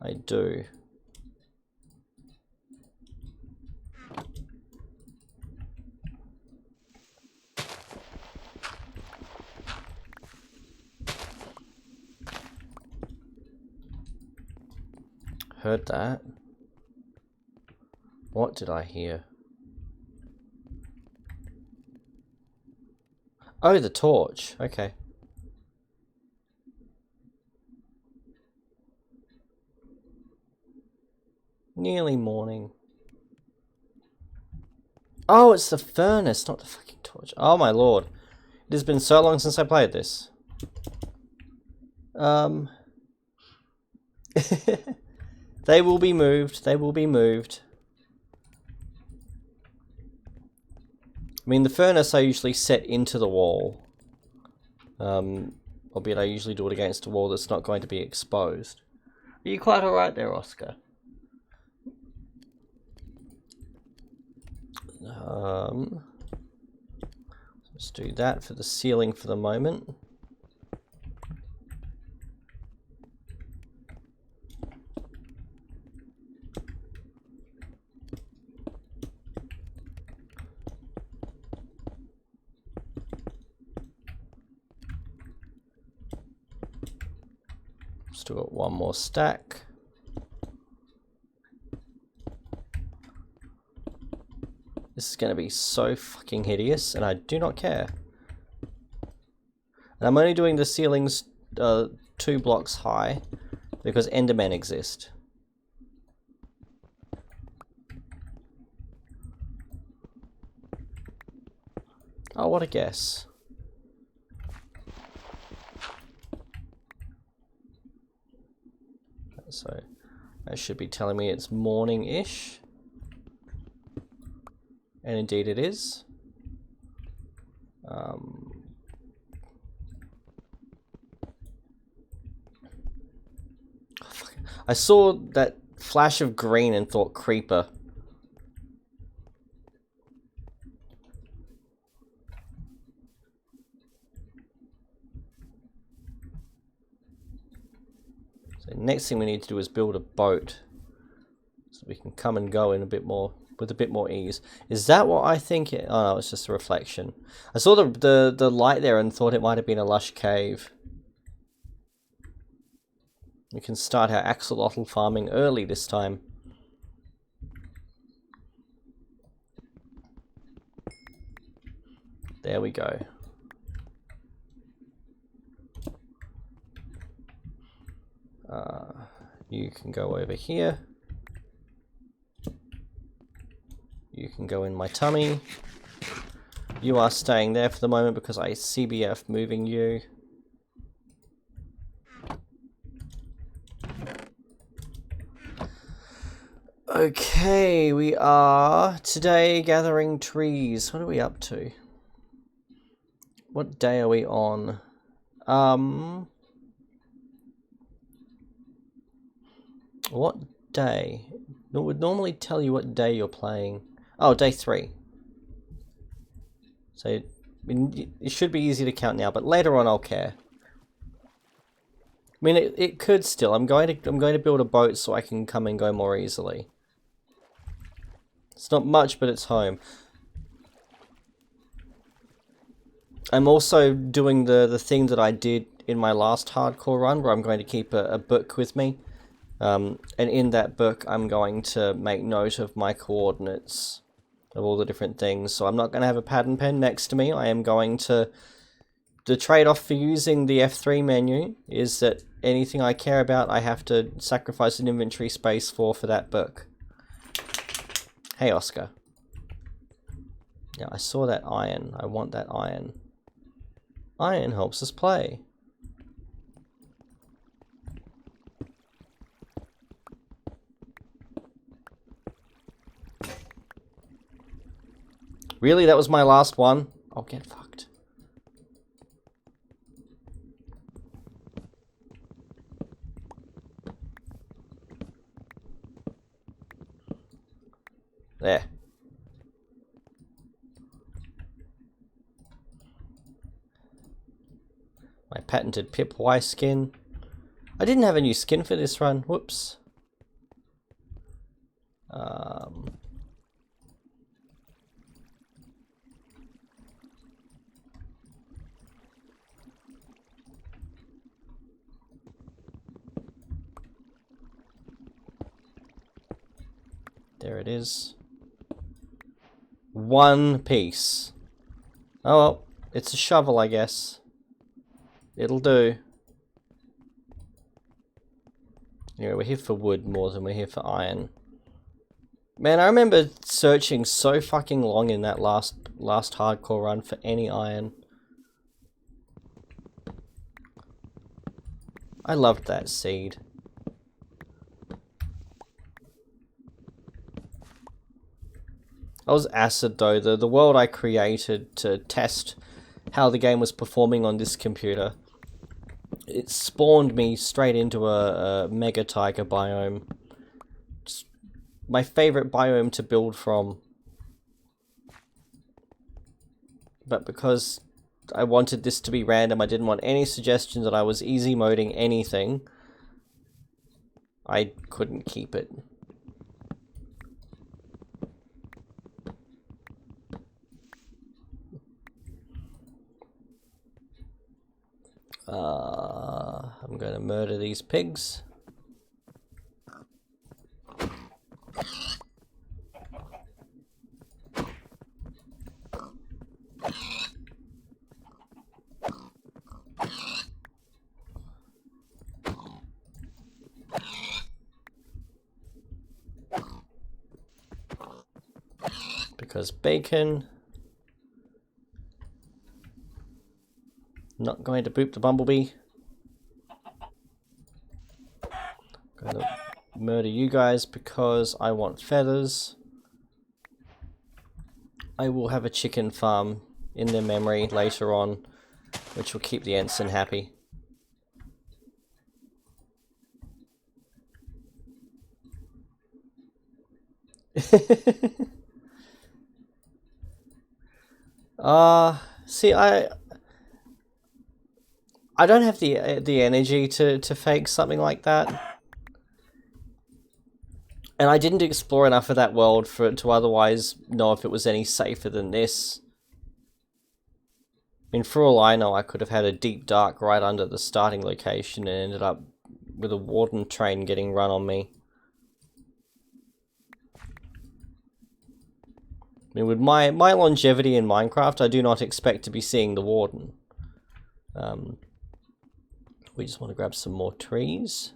I do. Heard that. What did I hear? Oh, the torch. Okay. Nearly morning. Oh, it's the furnace, not the fucking torch. Oh my lord. It has been so long since I played this. They will be moved. They will be moved. I mean, the furnace I usually set into the wall. Albeit I usually do it against a wall that's not going to be exposed. Are you quite alright there, Oscar? Let's do that for the ceiling for the moment. Still got one more stack. This is going to be so fucking hideous, and I do not care. And I'm only doing the ceilings 2 blocks high, because Endermen exist. Oh, what a guess. That should be telling me it's morning-ish. And indeed it is. I saw that flash of green and thought creeper. So next thing we need to do is build a boat. So we can come and go in a bit more, with a bit more ease. Is that what I think it... Oh no, it's just a reflection. I saw the light there and thought it might have been a lush cave. We can start our axolotl farming early this time. There we go. You can go over here. You can go in my tummy. You are staying there for the moment because I CBF moving you. Okay, we are today gathering trees. What are we up to? What day are we on? What day? It would normally tell you what day you're playing. Oh, day 3. So it should be easy to count now, but later on I'll care. I mean, it could still. I'm going to build a boat so I can come and go more easily. It's not much, but it's home. I'm also doing the thing that I did in my last hardcore run, where I'm going to keep a book with me. And in that book, I'm going to make note of my coordinates of all the different things. So I'm not going to have a pad and pen next to me. I am going to... The trade-off for using the F3 menu is that anything I care about, I have to sacrifice an inventory space for that book. Hey, Oscar. Yeah, I saw that iron. I want that iron. Iron helps us play. Really? That was my last one? I'll get fucked. There. My patented Pip Y skin. I didn't have a new skin for this run. Whoops. There it is. One piece. Oh well, it's a shovel, I guess. It'll do. Yeah, we're here for wood more than we're here for iron. Man, I remember searching so fucking long in that last hardcore run for any iron. I loved that seed. I was acid though. The world I created to test how the game was performing on this computer, it spawned me straight into a mega taiga biome. It's my favorite biome to build from. But because I wanted this to be random, I didn't want any suggestions that I was easy moding anything, I couldn't keep it. I'm going to murder these pigs. Because bacon. Not going to boop the bumblebee. Going to murder you guys because I want feathers. I will have a chicken farm in their memory later on, which will keep the ensign happy. See, I don't have the energy to fake something like that. And I didn't explore enough of that world for it to otherwise know if it was any safer than this. I mean, for all I know, I could have had a deep dark right under the starting location and ended up with a warden train getting run on me. I mean, with my longevity in Minecraft, I do not expect to be seeing the warden. We just want to grab some more trees.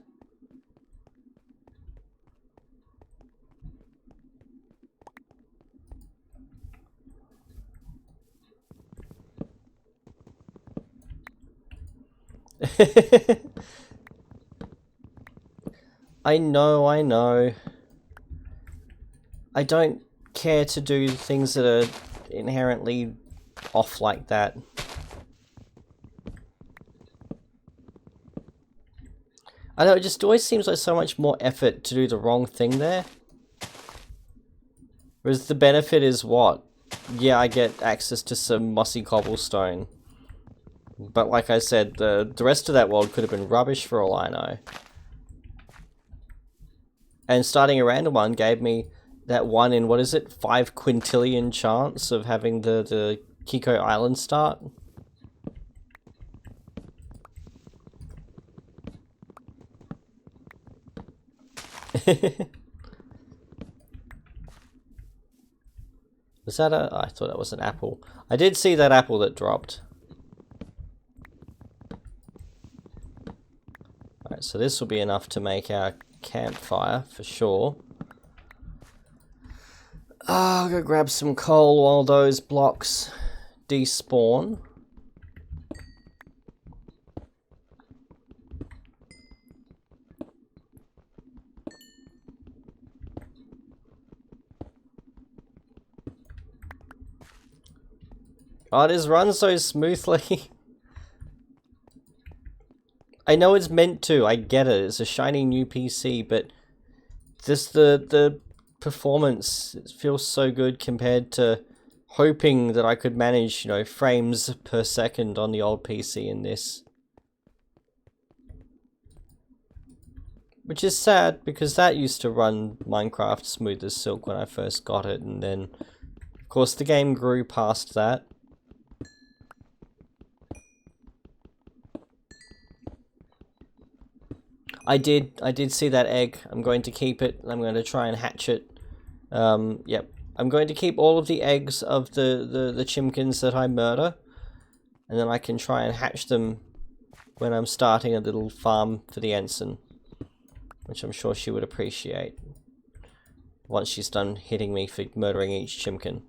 I know. I don't care to do things that are inherently off like that. I know, it just always seems like so much more effort to do the wrong thing there. Whereas the benefit is what? Yeah, I get access to some mossy cobblestone. But like I said, the rest of that world could have been rubbish for all I know. And starting a random one gave me that 1 in, what is it, 5 quintillion chance of having the Kiko Island start. Was that a... I thought that was an apple. I did see that apple that dropped. Alright, so this will be enough to make our campfire for sure. I'll go grab some coal while those blocks despawn. Oh, it just runs so smoothly. I know it's meant to, I get it, it's a shiny new PC, but just the performance feels so good compared to hoping that I could manage, you know, frames per second on the old PC in this. Which is sad, because that used to run Minecraft smooth as silk when I first got it, and then, of course, the game grew past that. I did see that egg. I'm going to keep it. I'm going to try and hatch it. Yep. I'm going to keep all of the eggs of the chimkins that I murder. And then I can try and hatch them when I'm starting a little farm for the ensign. Which I'm sure she would appreciate. Once she's done hitting me for murdering each chimkin.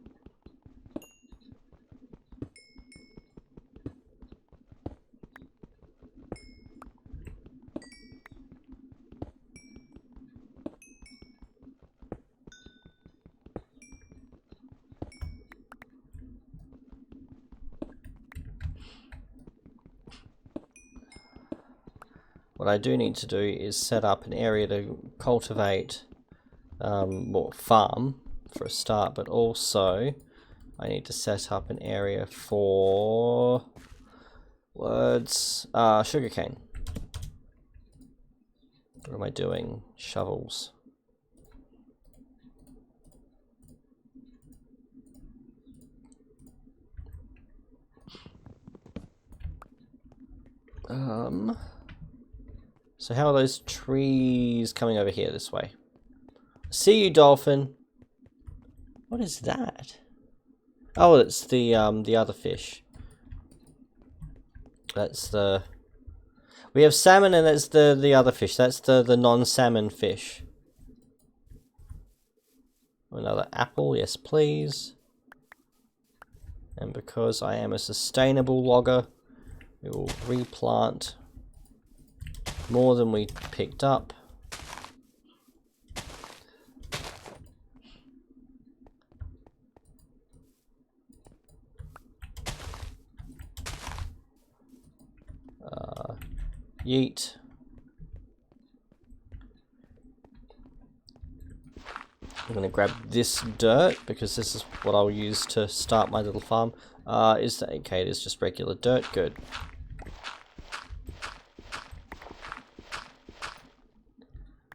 What I do need to do is set up an area to cultivate, well, farm for a start, but also I need to set up an area for sugarcane. What am I doing? Shovels. So how are those trees coming over here this way? See you, dolphin. What is that? Oh, it's the other fish. That's the... We have salmon and that's the other fish. That's the non-salmon fish. Another apple, yes please. And because I am a sustainable logger, we will replant more than we picked up. Yeet. I'm gonna grab this dirt because this is what I'll use to start my little farm. Is that okay? It is just regular dirt. Good.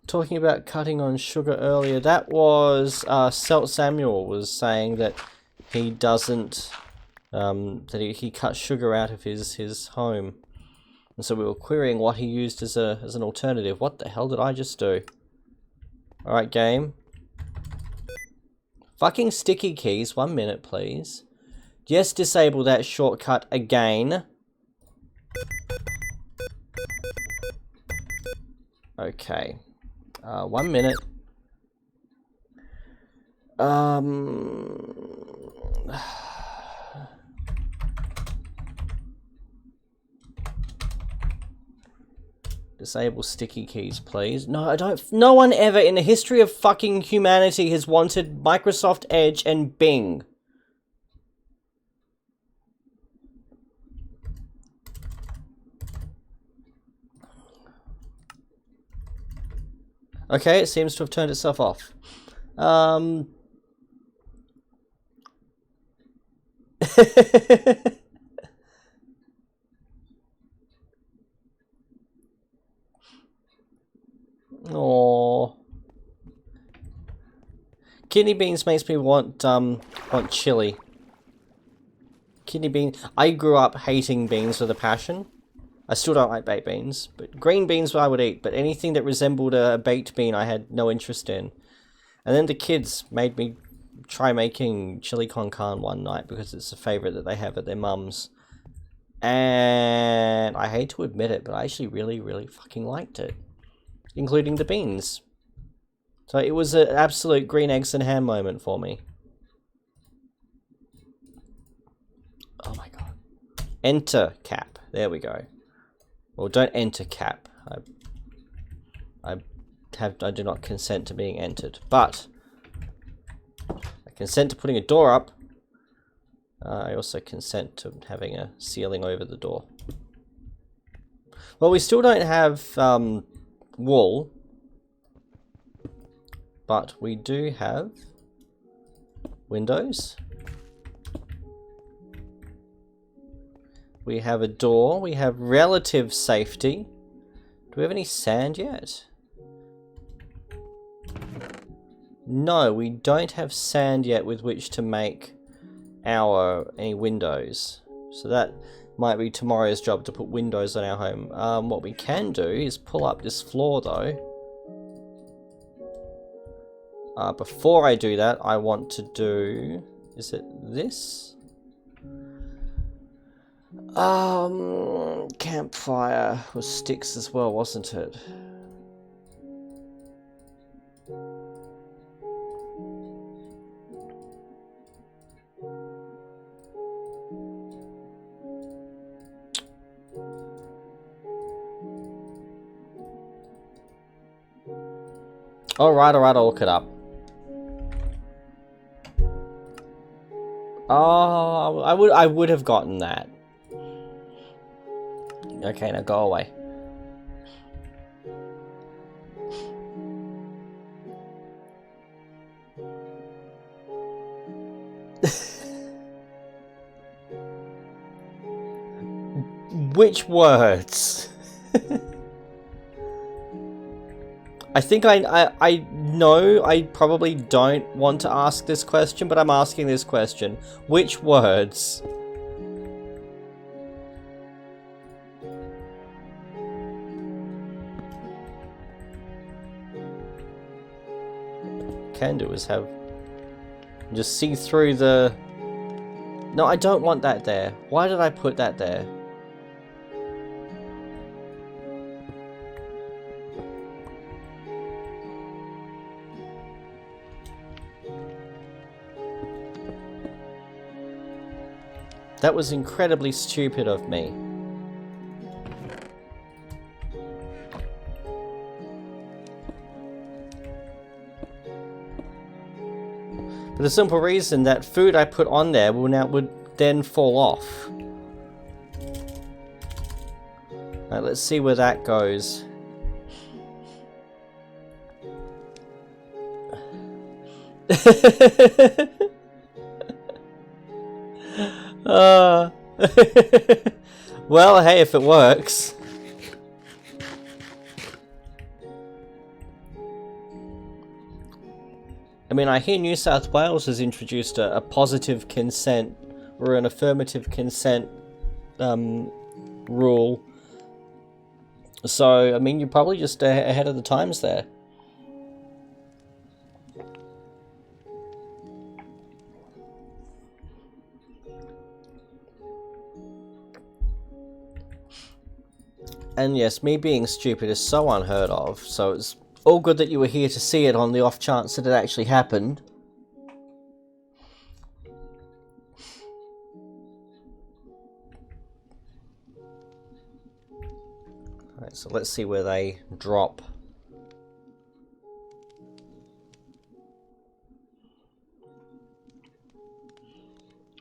Talking about cutting on sugar earlier, that was Selt Samuel was saying that he doesn't that he cut sugar out of his home, and so we were querying what he used as an alternative. What the hell did I just do? All right, game. Fucking sticky keys. 1 minute, please. Yes, disable that shortcut again. Okay. 1 minute. Disable sticky keys, please. No, I don't. No one ever in the history of fucking humanity has wanted Microsoft Edge and Bing. Okay, it seems to have turned itself off. Oh, kidney beans makes me want chili. Kidney beans. I grew up hating beans with a passion. I still don't like baked beans, but green beans I would eat. But anything that resembled a baked bean, I had no interest in. And then the kids made me try making chili con carne one night because it's a favorite that they have at their mum's. And I hate to admit it, but I actually really, really fucking liked it. Including the beans. So it was an absolute green eggs and ham moment for me. Oh my god. Enter cap. There we go. Well, don't enter cap. I do not consent to being entered. But I consent to putting a door up. I also consent to having a ceiling over the door. Well, we still don't have wool, but we do have windows. We have a door. We have relative safety. Do we have any sand yet? No, we don't have sand yet with which to make any windows. So that might be tomorrow's job to put windows on our home. What we can do is pull up this floor though. Before I do that, I want to do... Is it this? Campfire was sticks as well, wasn't it? Alright, I'll look it up. Oh, I would have gotten that. Okay, now go away. Which words? I think I know I probably don't want to ask this question, but I'm asking this question. Which words? Can do is have just see through the... No, I don't want that there. Why did I put that there? That was incredibly stupid of me. For the simple reason that food I put on there would then fall off. Alright, let's see where that goes. uh, well, hey, if it works. I mean, I hear New South Wales has introduced a positive consent or an affirmative consent rule. So, I mean, you're probably just ahead of the times there. And yes, me being stupid is so unheard of, so it's all good that you were here to see it on the off chance that it actually happened. Alright, so let's see where they drop.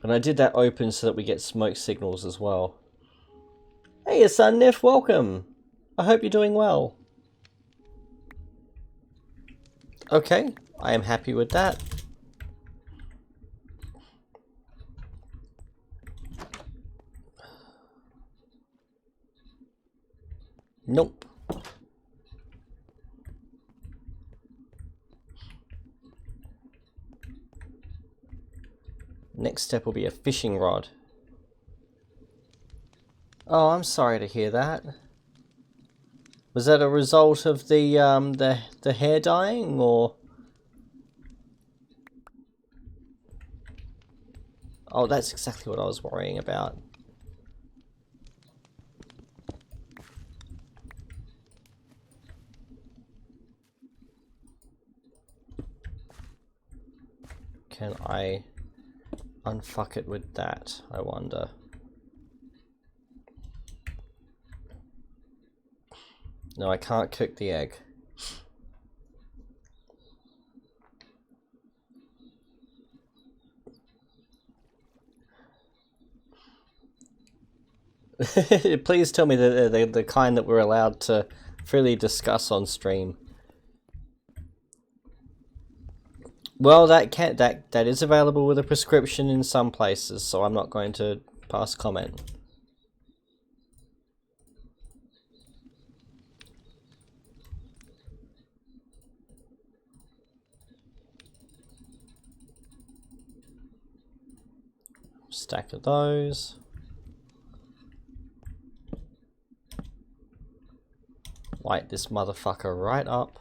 And I did that open so that we get smoke signals as well. Hey, son Niff, welcome! I hope you're doing well. Okay, I am happy with that. Nope. Next step will be a fishing rod. Oh, I'm sorry to hear that. Was that a result of the hair dyeing, or? Oh, that's exactly what I was worrying about. Can I unfuck it with that, I wonder? No, I can't cook the egg. Please tell me that they're the kind that we're allowed to freely discuss on stream. Well, that is available with a prescription in some places, so I'm not going to pass comment. Stack of those. Light this motherfucker right up.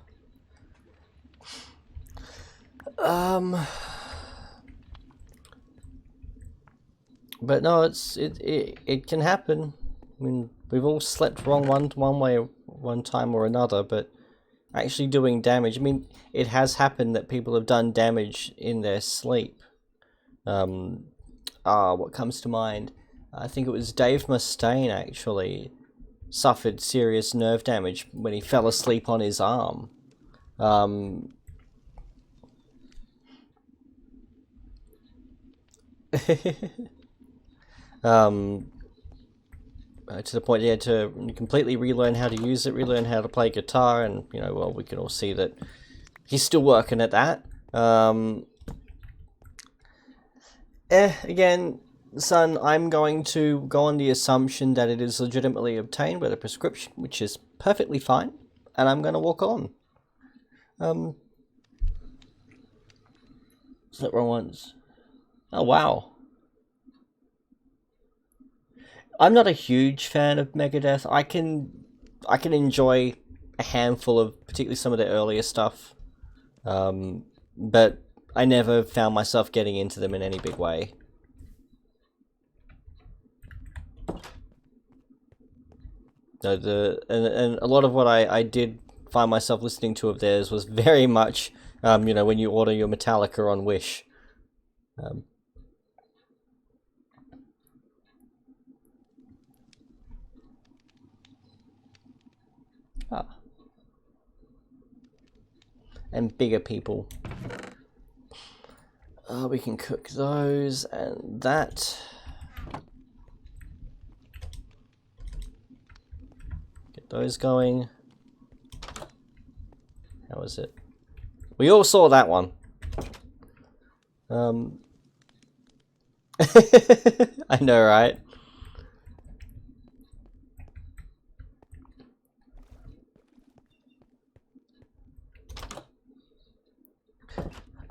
But no, it can happen. I mean, we've all slept wrong one way, one time or another, but actually doing damage. I mean, it has happened that people have done damage in their sleep. What comes to mind? I think it was Dave Mustaine actually suffered serious nerve damage when he fell asleep on his arm. To the point he had to completely relearn how to use it, relearn how to play guitar, and you know, well, we can all see that he's still working at that. Again, son, I'm going to go on the assumption that it is legitimately obtained with a prescription, which is perfectly fine, and I'm going to walk on. Is that wrong ones? Oh, wow. I'm not a huge fan of Megadeth. I can enjoy a handful of, particularly some of the earlier stuff, but I never found myself getting into them in any big way. No, and a lot of what I did find myself listening to of theirs was very much, you know, when you order your Metallica on Wish. And bigger people. We can cook those and that. those going. How was it? We all saw that one. I know, right?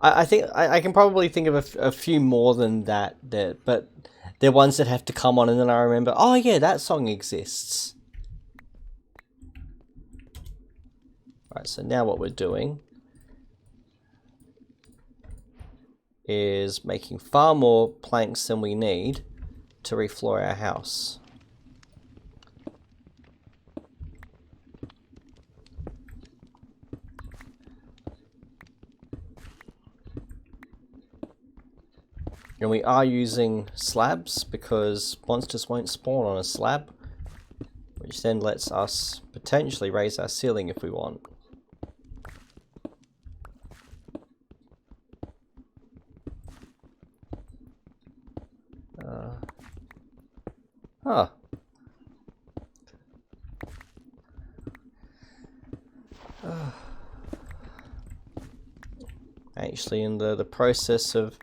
I think I can probably think of a few more than that, but they're ones that have to come on and then I remember, oh yeah, that song exists. Right, so now what we're doing is making far more planks than we need to refloor our house. And we are using slabs because monsters won't spawn on a slab, which then lets us potentially raise our ceiling if we want. Huh. Actually, in the process of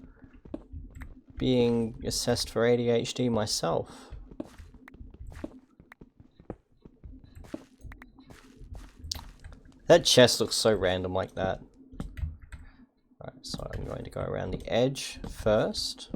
being assessed for ADHD myself. That chest looks so random like that. Right, so I'm going to go around the edge first.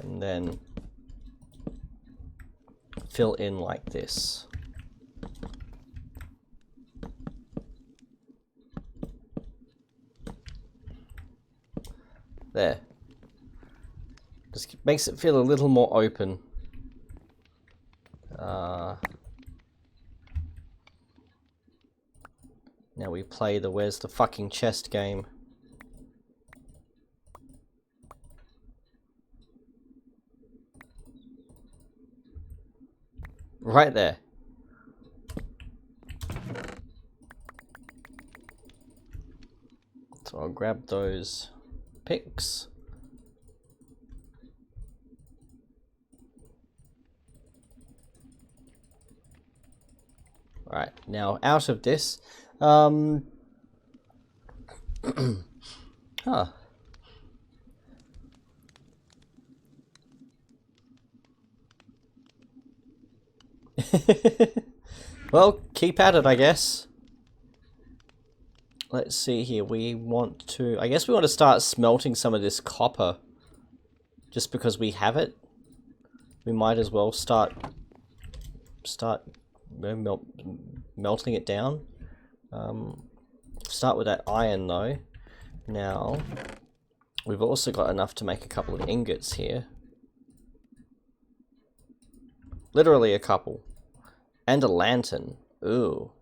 And then fill in like this. There. Just makes it feel a little more open. Now we play the where's the fucking chest game. Right there. So I'll grab those picks. Right, now out of this, huh. Well, keep at it, I guess. Let's see here, we want to, I guess we want to start smelting some of this copper. Just because we have it. We might as well start melting it down. Start with that iron though. Now, we've also got enough to make a couple of ingots here. Literally a couple. And a lantern. Ooh.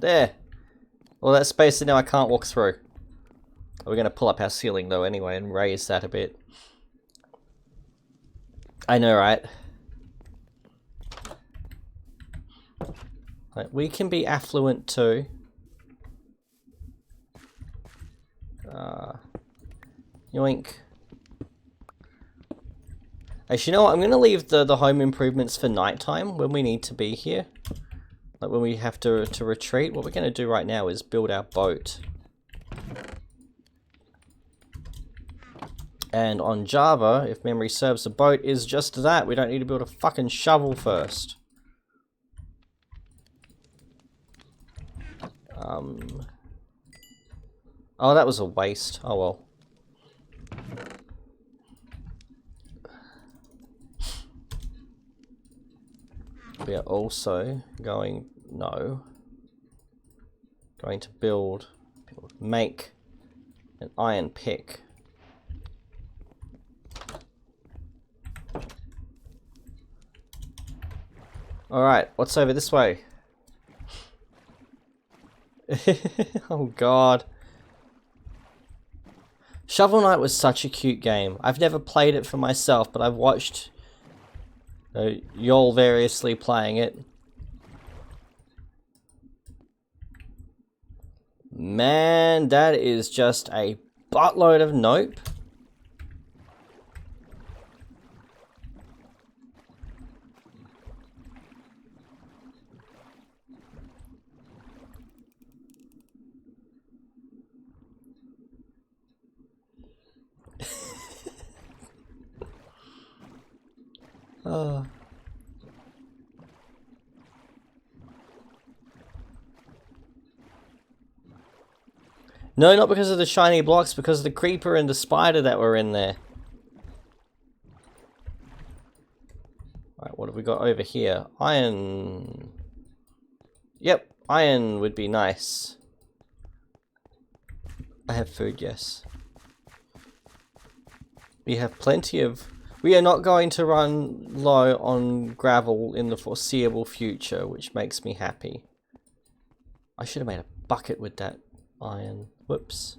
There. Well, that space now I can't walk through. We're going to pull up our ceiling though anyway and raise that a bit. I know, right? Like, we can be affluent too. Yoink. Actually, you know what? I'm going to leave the home improvements for nighttime when we need to be here. Like when we have to retreat. What we're going to do right now is build our boat. And on Java, if memory serves, a boat is just that. We don't need to build a fucking shovel first. Oh, that was a waste. Oh well. We are also going to make an iron pick. Alright, what's over this way? Oh god. Shovel Knight was such a cute game. I've never played it for myself, but I've watched y'all variously playing it. Man, that is just a buttload of nope. Oh. No, not because of the shiny blocks, because of the creeper and the spider that were in there. Alright, what have we got over here? Iron. Yep, iron would be nice. I have food, yes. We have plenty of... We are not going to run low on gravel in the foreseeable future, which makes me happy. I should have made a bucket with that iron. Whoops.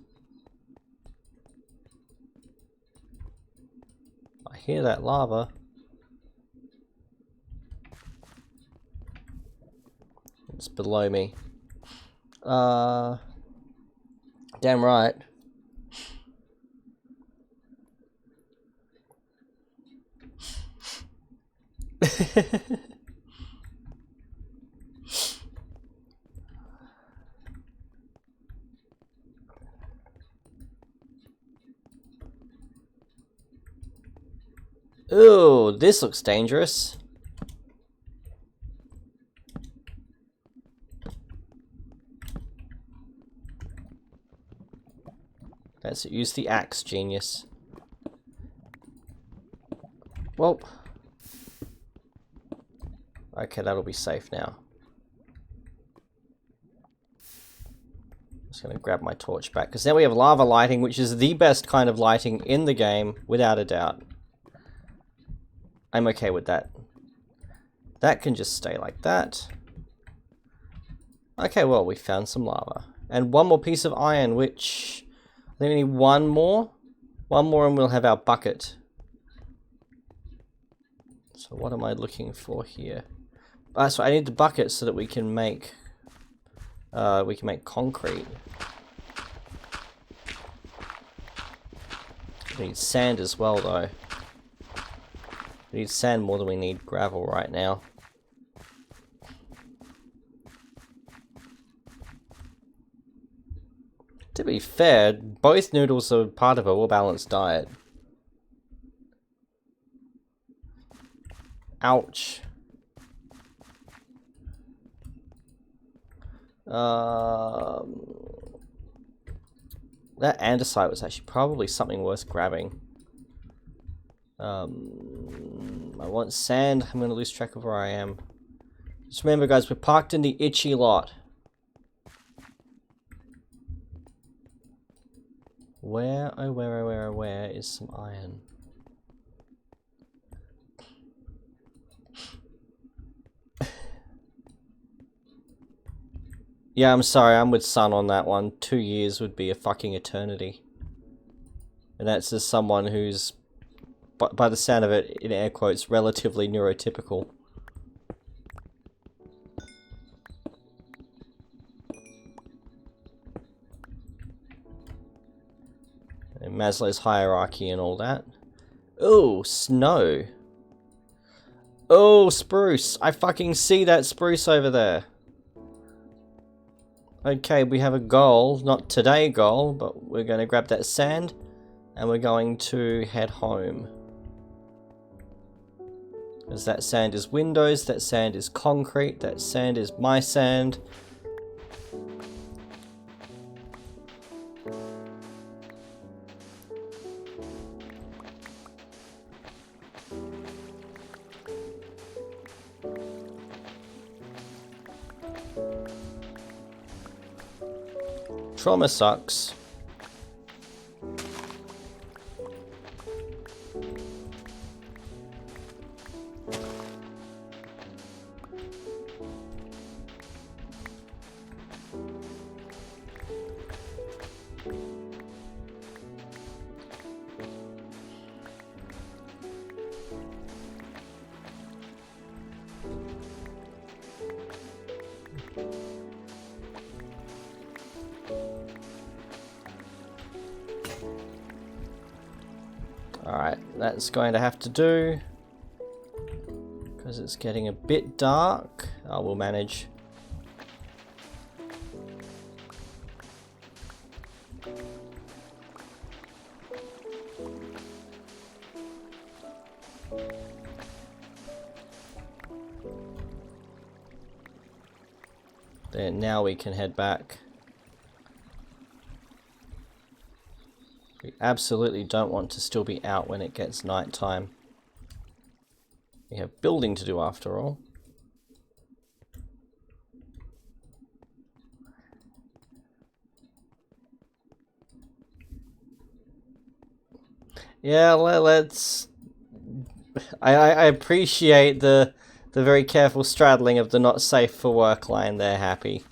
I hear that lava. It's below me. Damn right. Ooh, this looks dangerous. That's it. Use the axe, genius. Well. Okay, that'll be safe now. Just gonna grab my torch back, because now we have lava lighting, which is the best kind of lighting in the game, without a doubt. I'm okay with that. That can just stay like that. Okay, well, we found some lava. And one more piece of iron, which... I think we need one more. One more and we'll have our bucket. So what am I looking for here? So I need the bucket so that we can make concrete. We need sand as well, though. We need sand more than we need gravel right now. To be fair, both noodles are part of a well-balanced diet. Ouch. That andesite was actually probably something worth grabbing. I want sand. I'm going to lose track of where I am. Just remember, guys, we're parked in the itchy lot. Where is some iron? Yeah, I'm sorry, I'm with Sun on that one. 2 years would be a fucking eternity. And that's just someone who's, by the sound of it, in air quotes, relatively neurotypical. And Maslow's hierarchy and all that. Oh, snow. Oh, spruce. I fucking see that spruce over there. Okay, we have a goal. Not today goal, but we're going to grab that sand. And we're going to head home. Because that sand is windows, that sand is concrete, that sand is my sand. Trauma sucks. Alright, that's going to have to do. Because it's getting a bit dark. I will manage. There, now we can head back. We absolutely don't want to still be out when it gets night time. We have building to do after all. Yeah, let's... I appreciate the very careful straddling of the not safe for work line there, Happy.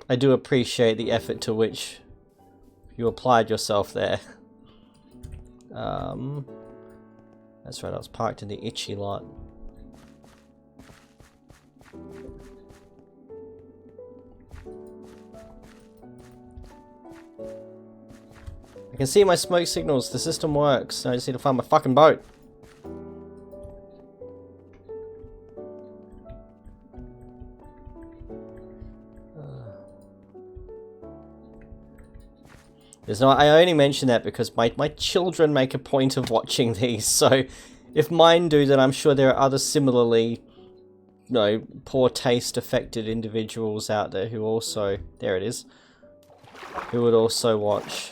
I do appreciate the effort to which you applied yourself there. That's right, I was parked in the itchy lot. I can see my smoke signals, the system works. I just need to find my fucking boat. There's no, I only mention that because my children make a point of watching these, so if mine do, then I'm sure there are other similarly, you know, poor taste affected individuals out there who also, there it is, who would also watch.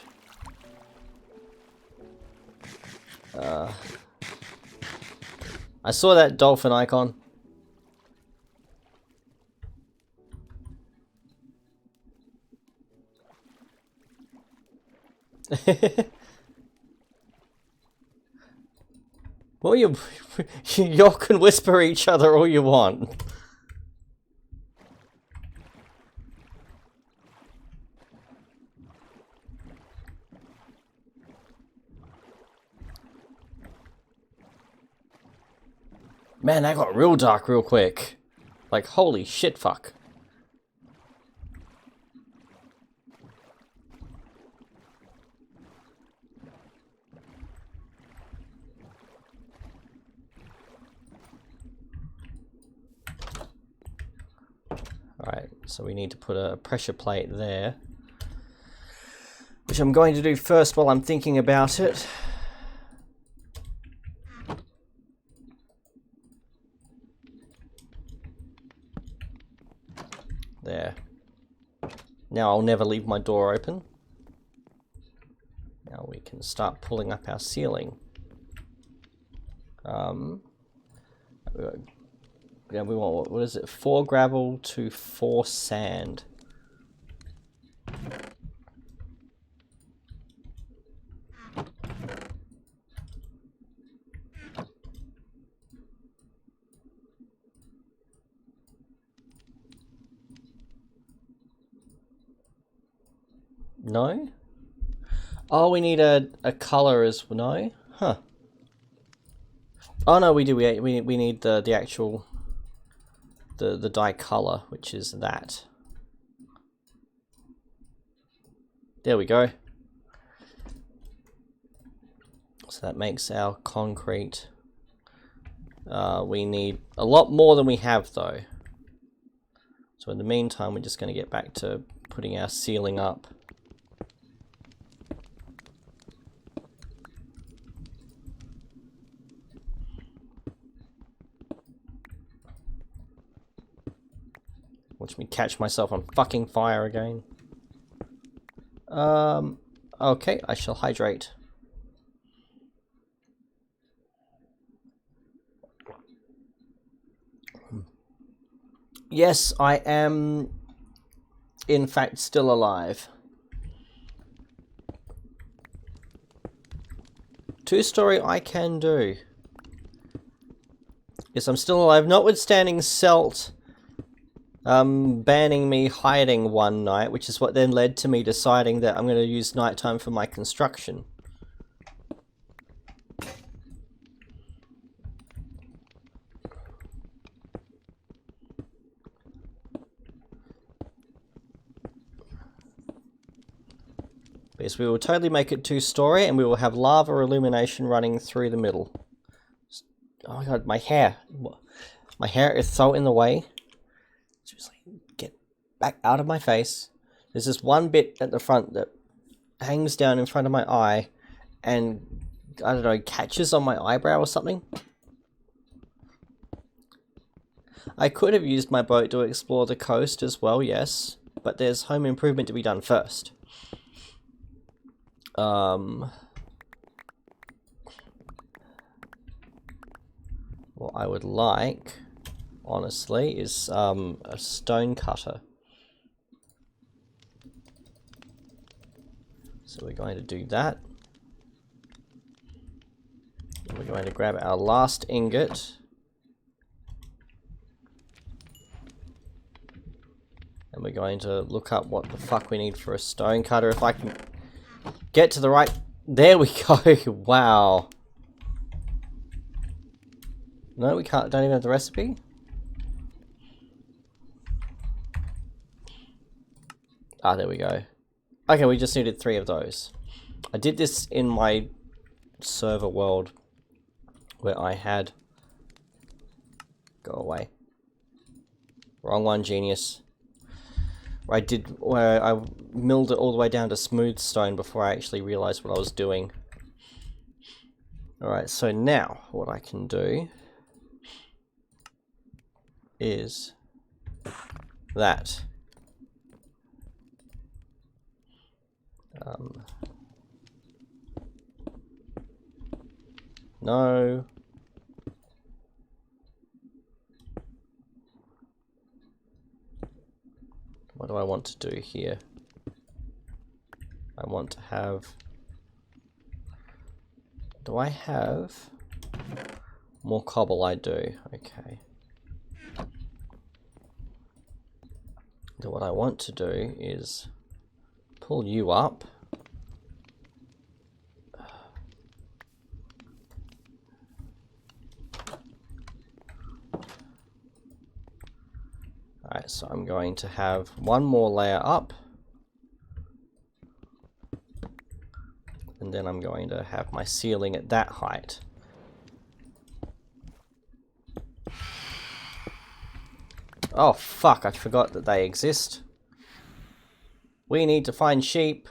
I saw that dolphin icon. Well, you can whisper each other all you want. Man, that got real dark real quick. Like, holy shit, fuck. Alright, so we need to put a pressure plate there. Which I'm going to do first while I'm thinking about it. There. Now I'll never leave my door open. Now we can start pulling up our ceiling. Yeah, we want, what is it? 4 gravel to 4 sand. No? Oh, we need a color as well. No? Huh. Oh no, we do. We need the actual the dye color, which is that. There we go. So that makes our concrete. We need a lot more than we have though. So in the meantime, we're just going to get back to putting our ceiling up. Watch me catch myself on fucking fire again. Okay, I shall hydrate. Yes, I am, in fact, still alive. 2-story I can do. Yes, I'm still alive, notwithstanding Celt banning me hiding one night, which is what then led to me deciding that I'm going to use nighttime for my construction. Because we will totally make it 2-story, and we will have lava illumination running through the middle. Oh my god, my hair. My hair is so in the way. Seriously, get back out of my face. There's this one bit at the front that hangs down in front of my eye, and, I don't know, catches on my eyebrow or something. I could have used my boat to explore the coast as well, yes. But there's home improvement to be done first. What I would like, honestly, is a stone cutter. So we're going to do that. And we're going to grab our last ingot. And we're going to look up what the fuck we need for a stone cutter. If I can get to the right... There we go! Wow. No, we can't. Don't even have the recipe? Ah, there we go. Okay, we just needed 3 of those. I did this in my server world where I had... Go away. Wrong one, genius. Where I milled it all the way down to smooth stone before I actually realized what I was doing. Alright, so now what I can do is that. No. What do I want to do here? I want to have... Do I have more cobble? I do. Okay. So what I want to do is pull you up. Alright, so I'm going to have one more layer up. And then I'm going to have my ceiling at that height. Oh fuck, I forgot that they exist. We need to find sheep.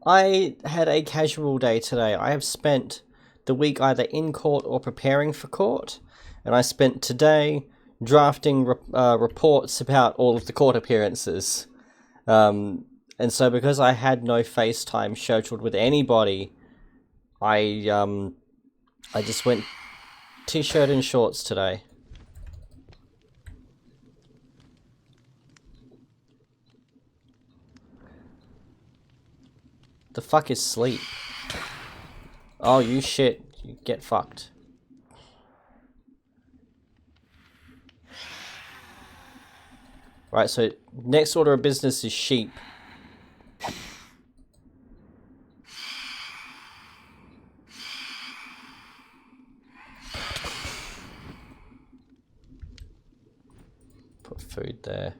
I had a casual day today. I have spent the week either in court or preparing for court, and I spent today drafting reports about all of the court appearances. And so because I had no FaceTime scheduled with anybody, I just went t-shirt and shorts today. The fuck is sleep? Oh, you shit. You get fucked. Right, so next order of business is sheep. Put food there.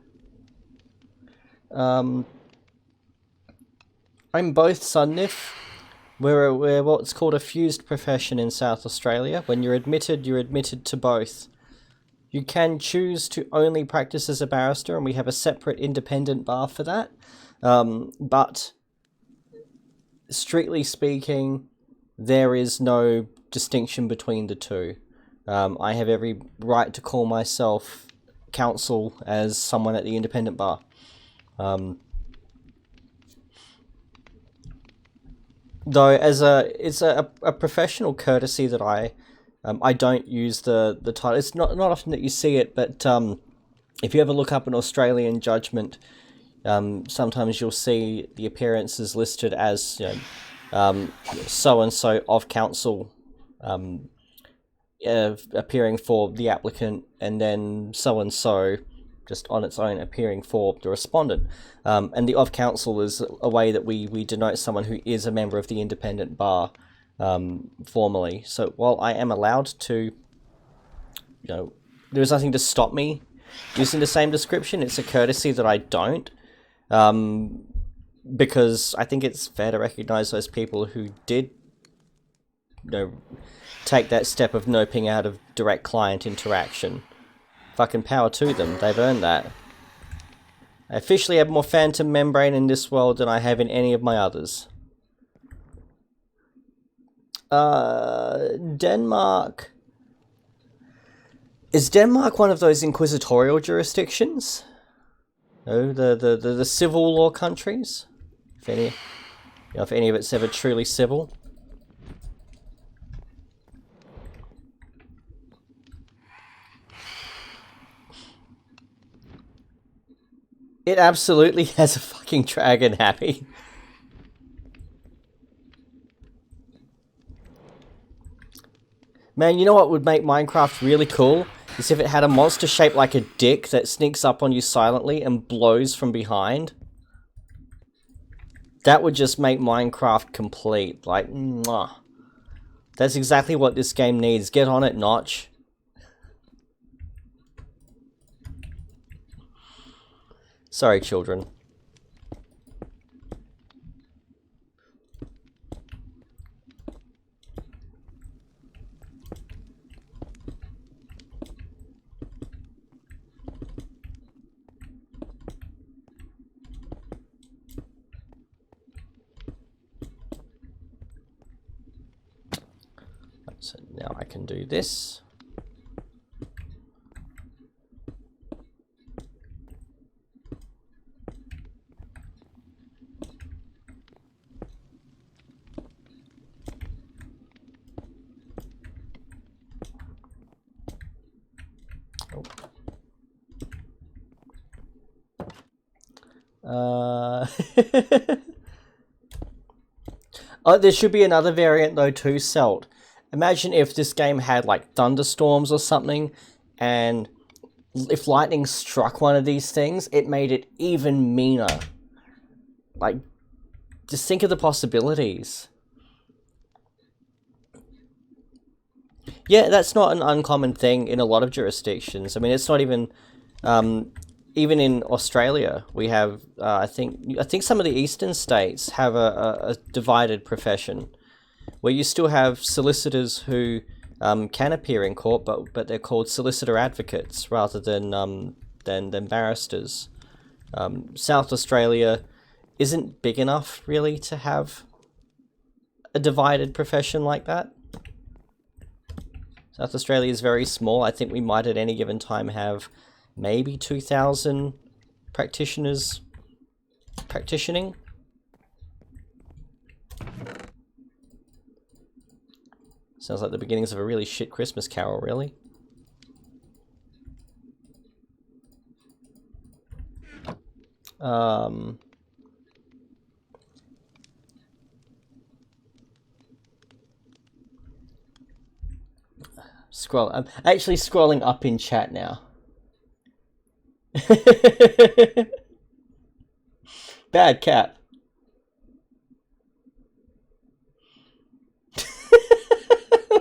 I'm both Sunnif. We're what's called a fused profession in South Australia. When you're admitted to both. You can choose to only practice as a barrister, and we have a separate independent bar for that. But strictly speaking, there is no distinction between the two. I have every right to call myself counsel as someone at the independent bar. Though it's a professional courtesy that I don't use the title. It's not often that you see it, but if you ever look up an Australian judgment, sometimes you'll see the appearances listed as so and so of counsel appearing for the applicant, and then so and so just on its own appearing for the respondent. And the of counsel is a way that we denote someone who is a member of the independent bar formally. So while I am allowed to, there's nothing to stop me using the same description. It's a courtesy that I don't, because I think it's fair to recognize those people who did, take that step of noping out of direct client interaction. Fucking power to them. They've earned that. I officially have more phantom membrane in this world than I have in any of my others. Denmark. Is Denmark one of those inquisitorial jurisdictions? No, the civil law countries? If any of it's ever truly civil. It absolutely has a fucking dragon, Happy. Man, you know what would make Minecraft really cool? Is if it had a monster shaped like a dick that sneaks up on you silently and blows from behind. That would just make Minecraft complete. Like, mwah. That's exactly what this game needs. Get on it, Notch. Sorry, children. So now I can do this. Oh, there should be another variant though too, Celt. Imagine if this game had like thunderstorms or something, and if lightning struck one of these things, it made it even meaner. Like, just think of the possibilities. Yeah, that's not an uncommon thing in a lot of jurisdictions. I mean, it's not even... even in Australia, we have, I think some of the eastern states have a divided profession, where you still have solicitors who can appear in court, but they're called solicitor advocates rather than barristers. South Australia isn't big enough, really, to have a divided profession like that. South Australia is very small. I think we might at any given time have maybe 2,000 practitioners practitioning. Sounds like the beginnings of a really shit Christmas carol, really. I'm actually scrolling up in chat now. Bad cap.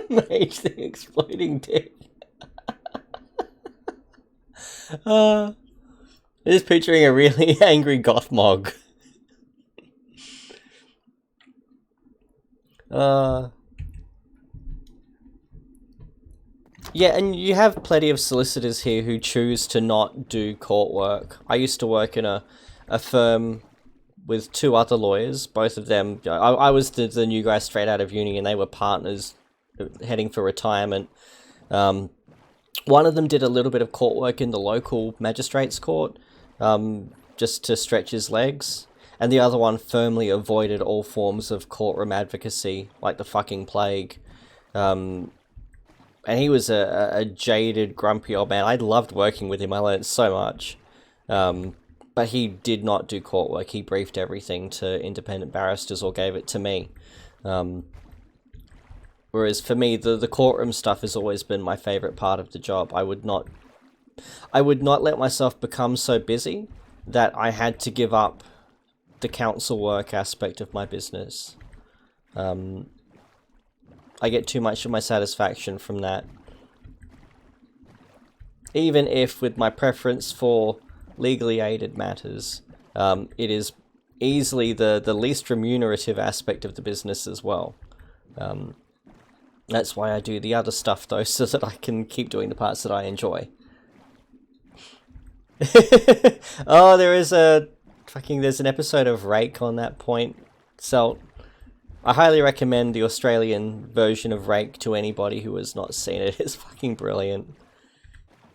Mage the exploding dick. Just picturing a really angry goth mog. Yeah, and you have plenty of solicitors here who choose to not do court work. I used to work in a firm with two other lawyers, both of them. I was the new guy straight out of uni, and they were partners heading for retirement. One of them did a little bit of court work in the local magistrate's court, just to stretch his legs, and the other one firmly avoided all forms of courtroom advocacy, like the fucking plague. And he was a jaded, grumpy old man. I loved working with him. I learned so much. But he did not do court work. He briefed everything to independent barristers or gave it to me. Whereas for me, the courtroom stuff has always been my favourite part of the job. I would not I would not let myself become so busy that I had to give up the council work aspect of my business. I get too much of my satisfaction from that. Even if, with my preference for legally aided matters, it is easily the least remunerative aspect of the business as well. That's why I do the other stuff, though, so that I can keep doing the parts that I enjoy. Oh, there's an episode of Rake on that point, Celt. I highly recommend the Australian version of Rake to anybody who has not seen it. It's fucking brilliant.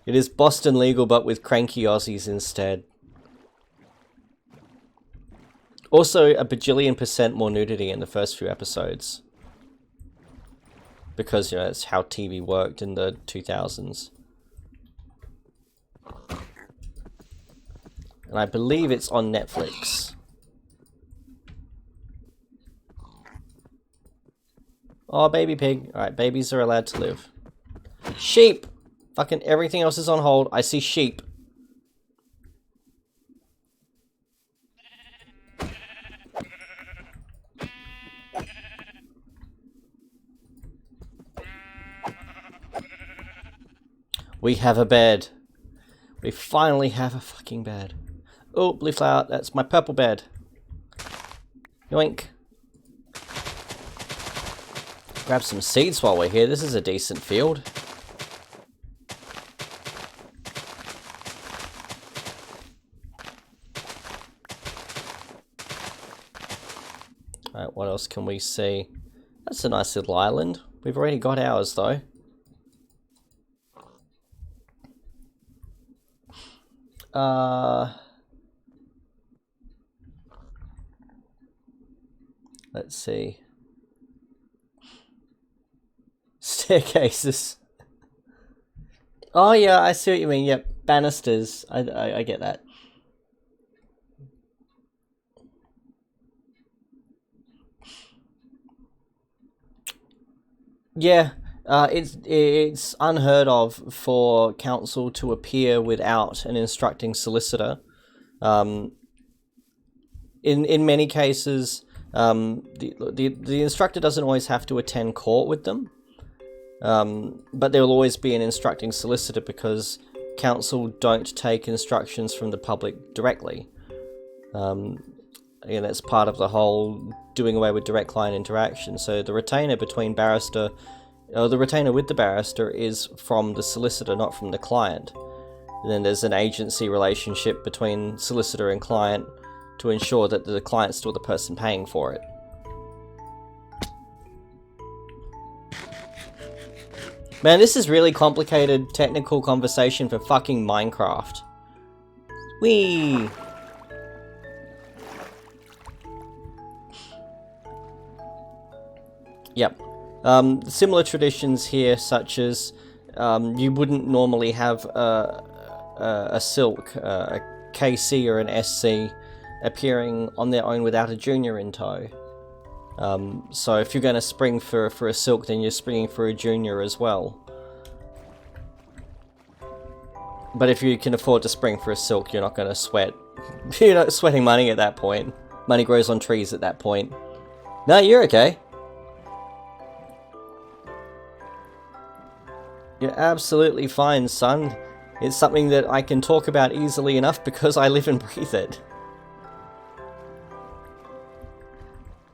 It is Boston Legal, but with cranky Aussies instead. Also, a bajillion% more nudity in the first few episodes. Because, you know, that's how TV worked in the 2000s. And I believe it's on Netflix. Oh, baby pig. Alright, babies are allowed to live. Sheep! Fucking everything else is on hold. I see sheep. We have a bed. We finally have a fucking bed. Oh, blue flower. That's my purple bed. Yoink. Grab some seeds while we're here. This is a decent field. Alright, what else can we see? That's a nice little island. We've already got ours, though. Let's see. Staircases. Oh yeah, I see what you mean. Yep, banisters. I get that. Yeah, it's unheard of for council to appear without an instructing solicitor. In many cases, the instructor doesn't always have to attend court with them, but there will always be an instructing solicitor because council don't take instructions from the public directly. Again, that's part of the whole doing away with direct client interaction. So the retainer between barrister, or the retainer with the barrister, is from the solicitor, not from the client. And then there's an agency relationship between solicitor and client to ensure that the client's still the person paying for it. Man, this is really complicated technical conversation for fucking Minecraft. Whee! Yep. Similar traditions here, such as you wouldn't normally have a Silk, a KC or an SC appearing on their own without a junior in tow. So if you're going to spring for a Silk, then you're springing for a junior as well. But if you can afford to spring for a Silk, you're not going to sweat. You're not sweating money at that point. Money grows on trees at that point. No, you're okay. You're absolutely fine, son. It's something that I can talk about easily enough because I live and breathe it.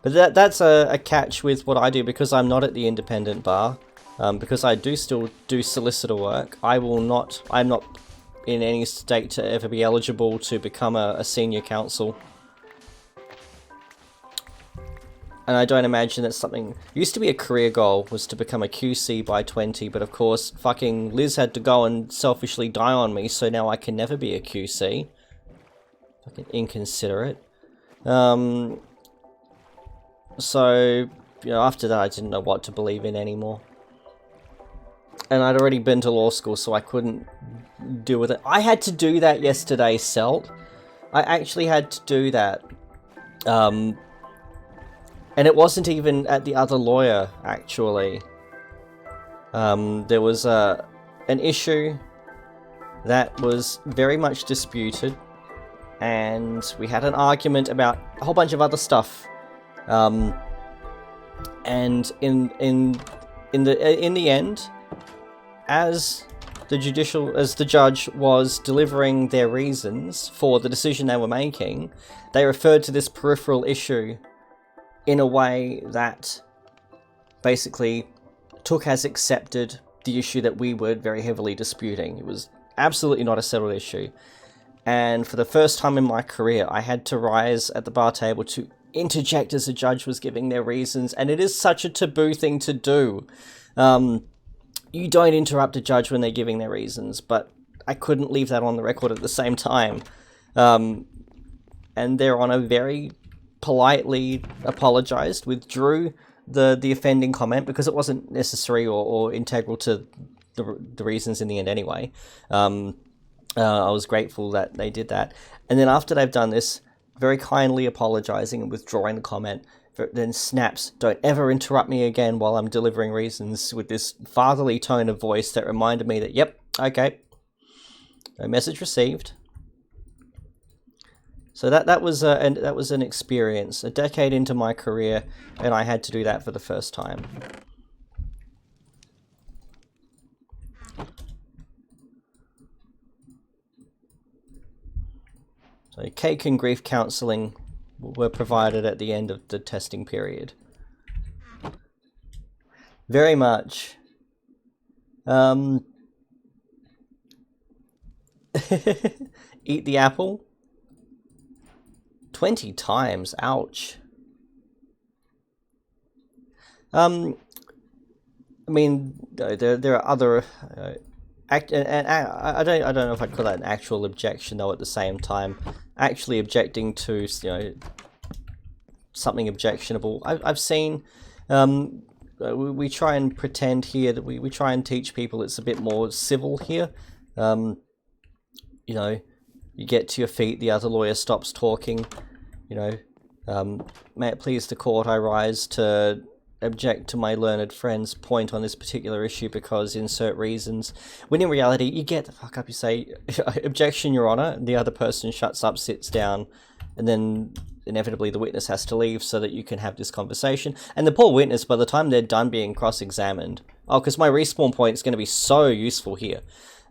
But that's a catch with what I do, because I'm not at the independent bar. Because I do still do solicitor work. I'm not in any state to ever be eligible to become a senior counsel. And I don't imagine that's something... Used to be a career goal, was to become a QC by 20, but of course, fucking Liz had to go and selfishly die on me, so now I can never be a QC. Fucking inconsiderate. So, you know, after that I didn't know what to believe in anymore. And I'd already been to law school, so I couldn't deal with it. I had to do that yesterday, Celt. I actually had to do that. And it wasn't even at the other lawyer, actually. There was an issue that was very much disputed, and we had an argument about a whole bunch of other stuff. And in the end, as the judge was delivering their reasons for the decision they were making, they referred to this peripheral issue in a way that basically took as accepted the issue that we were very heavily disputing. It was absolutely not a settled issue. And for the first time in my career, I had to rise at the bar table to interject as the judge was giving their reasons, and it is such a taboo thing to do. You don't interrupt a judge when they're giving their reasons, but I couldn't leave that on the record at the same time. And their Honour very politely apologised, withdrew the offending comment because it wasn't necessary or integral to the reasons in the end anyway. I was grateful that they did that. And then after they've done this, very kindly apologising and withdrawing the comment, then snaps, "Don't ever interrupt me again while I'm delivering reasons," with this fatherly tone of voice that reminded me that, yep, okay, no message received. So that was an experience, a decade into my career, and I had to do that for the first time. So cake and grief counselling were provided at the end of the testing period. Very much. Eat the apple? 20 times, ouch. I mean, there are other I don't know if I'd call that an actual objection though. At the same time, actually objecting to something objectionable. I've seen. We try and pretend here that we try and teach people it's a bit more civil here. You get to your feet, the other lawyer stops talking. May it please the court, I rise to object to my learned friend's point on this particular issue because insert reasons. When in reality, you get the fuck up, you say, "Objection, Your Honour," and the other person shuts up, sits down, and then inevitably the witness has to leave so that you can have this conversation. And the poor witness, by the time they're done being cross-examined, because my respawn point is going to be so useful here.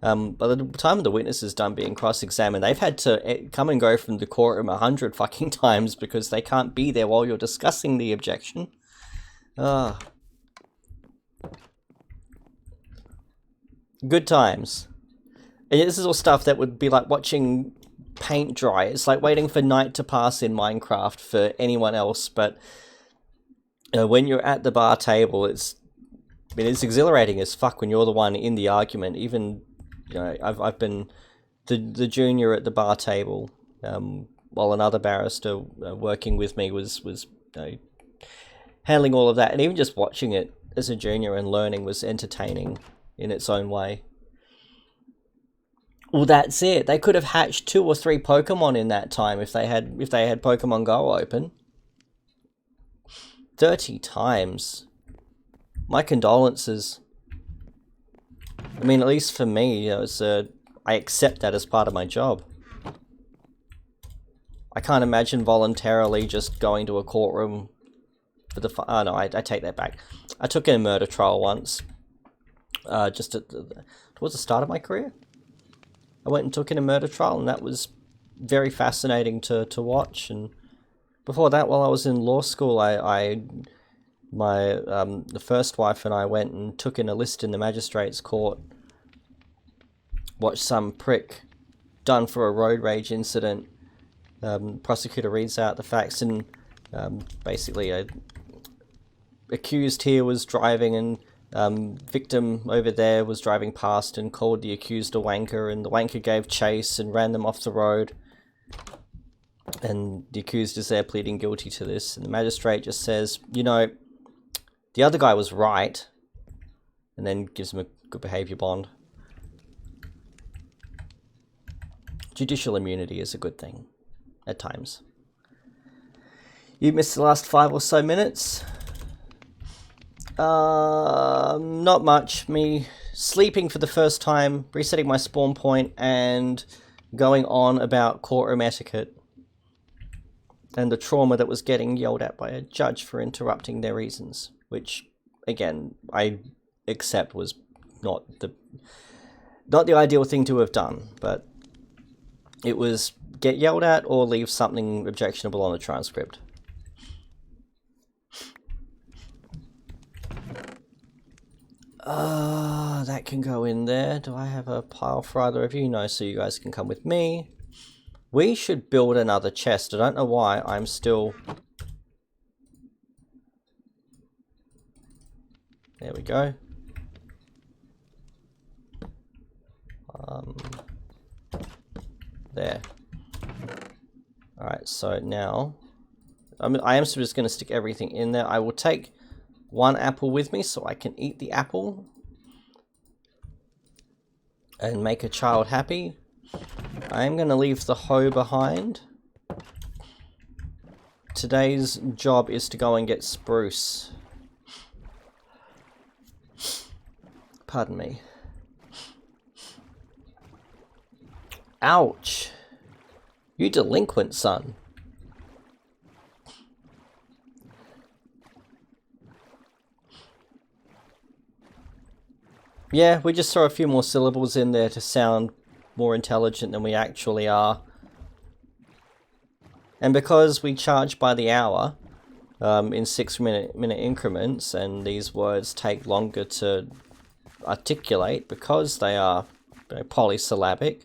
By the time the witness is done being cross-examined, they've had to come and go from the courtroom 100 fucking times because they can't be there while you're discussing the objection. Good times. And this is all stuff that would be like watching paint dry. It's like waiting for night to pass in Minecraft for anyone else, but when you're at the bar table, it's exhilarating as fuck when you're the one in the argument. Even I've been the junior at the bar table, while another barrister working with me was handling all of that, and even just watching it as a junior and learning was entertaining in its own way. Well, that's it. They could have hatched 2 or 3 Pokemon in that time if they had Pokemon Go open. 30 times. My condolences. I mean, at least for me, I accept that as part of my job. I can't imagine voluntarily just going to a courtroom for the oh no, I take that back. I took in a murder trial once, just towards the start of my career. I went and took in a murder trial, and that was very fascinating to watch. And before that, while I was in law school, the first wife and I went and took in a list in the magistrate's court. Watched some prick done for a road rage incident. Prosecutor reads out the facts, and basically a accused here was driving, and victim over there was driving past and called the accused a wanker, and the wanker gave chase and ran them off the road. And the accused is there pleading guilty to this, and the magistrate just says, the other guy was right, and then gives him a good behaviour bond. Judicial immunity is a good thing, at times. You missed the last 5 or so minutes. Not much. Me sleeping for the first time, resetting my spawn point, and going on about courtroom etiquette and the trauma that was getting yelled at by a judge for interrupting their reasons, which, again, I accept was not the ideal thing to have done, but it was get yelled at or leave something objectionable on the transcript. That can go in there. Do I have a pile for either of you? No, so you guys can come with me. We should build another chest. I don't know why I'm still... There we go. There. Alright, so now... I am just going to stick everything in there. I will take one apple with me so I can eat the apple and make a child happy. I am going to leave the hoe behind. Today's job is to go and get spruce. Pardon me. Ouch. You delinquent son. Yeah, we just throw a few more syllables in there to sound more intelligent than we actually are. And because we charge by the hour, in 6-minute increments, and these words take longer to articulate because they are polysyllabic,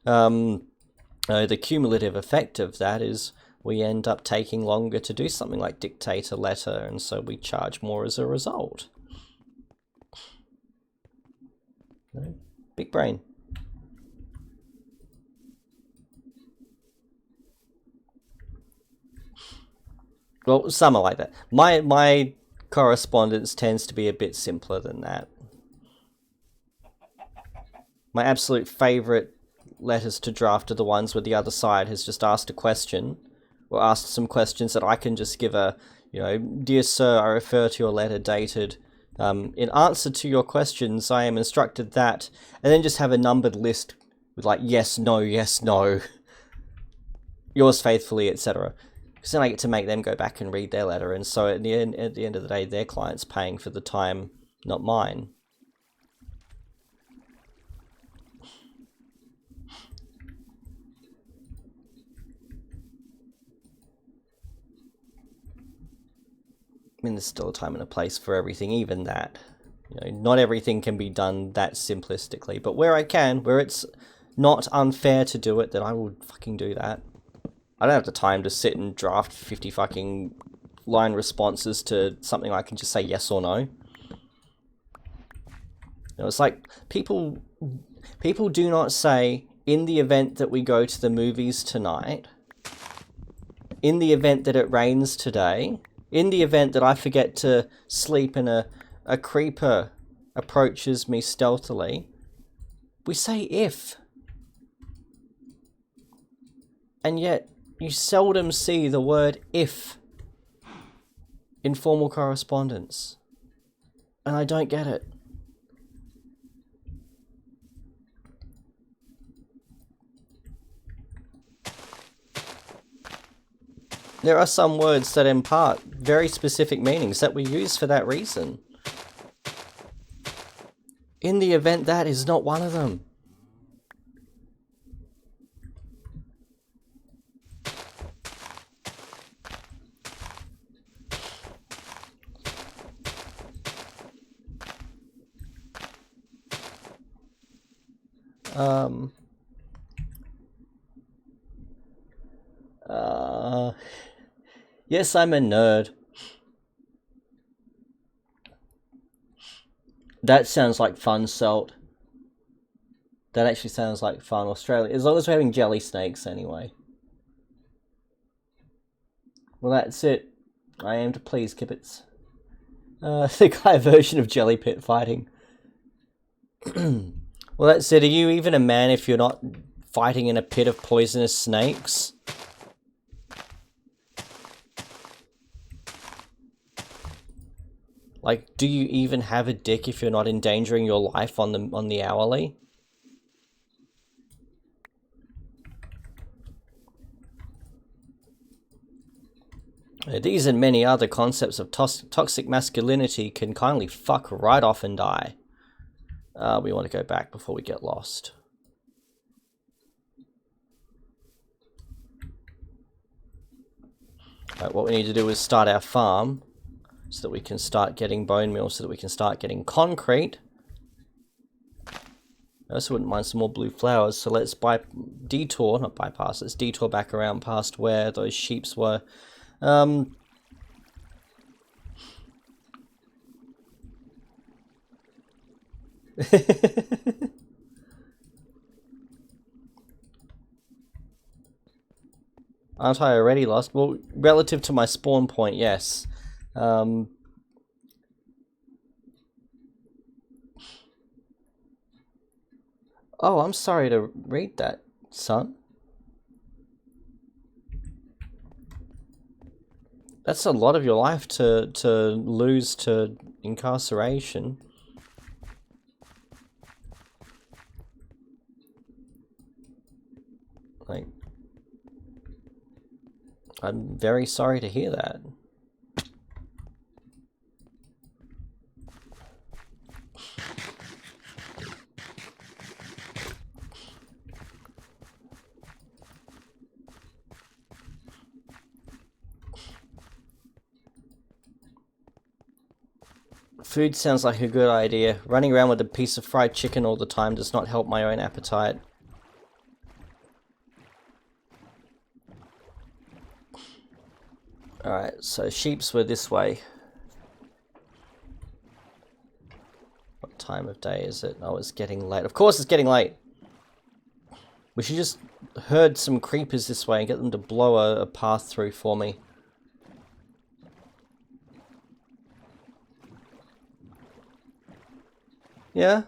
the cumulative effect of that is we end up taking longer to do something like dictate a letter, and so we charge more as a result. Big brain. Well, some are like that. My correspondence tends to be a bit simpler than that. My absolute favourite letters to draft are the ones where the other side has just asked a question, or asked some questions that I can just give a, dear sir, I refer to your letter dated, in answer to your questions, I am instructed that, and then just have a numbered list with like, yes, no, yours faithfully, etc. Because then I get to make them go back and read their letter, and so at the end of the day, their client's paying for the time, not mine. I mean, there's still a time and a place for everything, even that. Not everything can be done that simplistically, but where I can, where it's not unfair to do it, then I will fucking do that. I don't have the time to sit and draft 50 fucking line responses to something I can just say yes or no. It's like, people do not say, in the event that we go to the movies tonight, in the event that it rains today, in the event that I forget to sleep and a creeper approaches me stealthily, we say if. And yet, you seldom see the word if in formal correspondence. And I don't get it. There are some words that impart very specific meanings that we use for that reason. In the event that is not one of them. Yes, I'm a nerd. That sounds like fun, Salt. That actually sounds like fun. Australia, as long as we're having jelly snakes anyway. Well, that's it. I am to please, Kibbits. The guy version of jelly pit fighting. Well, that's it. Are you even a man if you're not fighting in a pit of poisonous snakes? Like, do you even have a dick if you're not endangering your life on the hourly? These and many other concepts of toxic masculinity can kindly fuck right off and die. We want to go back before we get lost. Right, what we need to do is start our farm so that we can start getting bone meal, so that we can start getting concrete. I also wouldn't mind some more blue flowers, so let's not bypass, let's detour back around past where those sheeps were. I'm Aren't I already lost? Well, relative to my spawn point, yes. Oh, I'm sorry to read that, son. That's a lot of your life to lose to incarceration. Like, I'm very sorry to hear that. Food sounds like a good idea. Running around with a piece of fried chicken all the time does not help my own appetite. Alright, so sheeps were this way. What time of day is it? Oh, it's getting late. Of course it's getting late! We should just herd some creepers this way and get them to blow a path through for me. Yeah?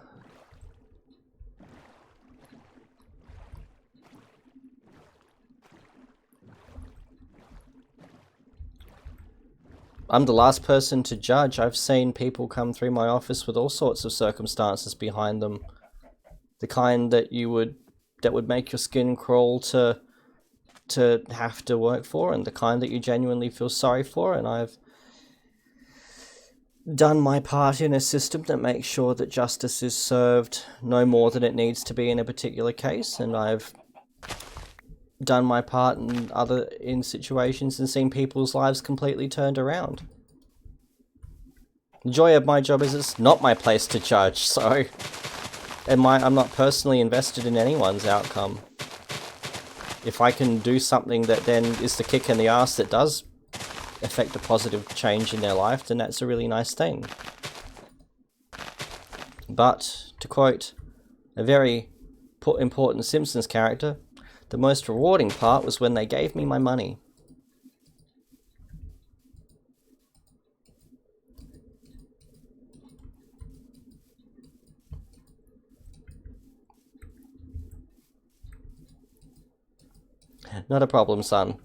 I'm the last person to judge. I've seen people come through my office with all sorts of circumstances behind them. The kind that would make your skin crawl to have to work for, and the kind that you genuinely feel sorry for, and I've done my part in a system that makes sure that justice is served no more than it needs to be in a particular case, and I've done my part in situations and seen people's lives completely turned around. The joy of my job is it's not my place to judge, so I'm not personally invested in anyone's outcome. If I can do something that then is the kick in the ass that does affect a positive change in their life, then that's a really nice thing. But, to quote a very important Simpsons character, the most rewarding part was when they gave me my money. Not a problem, son.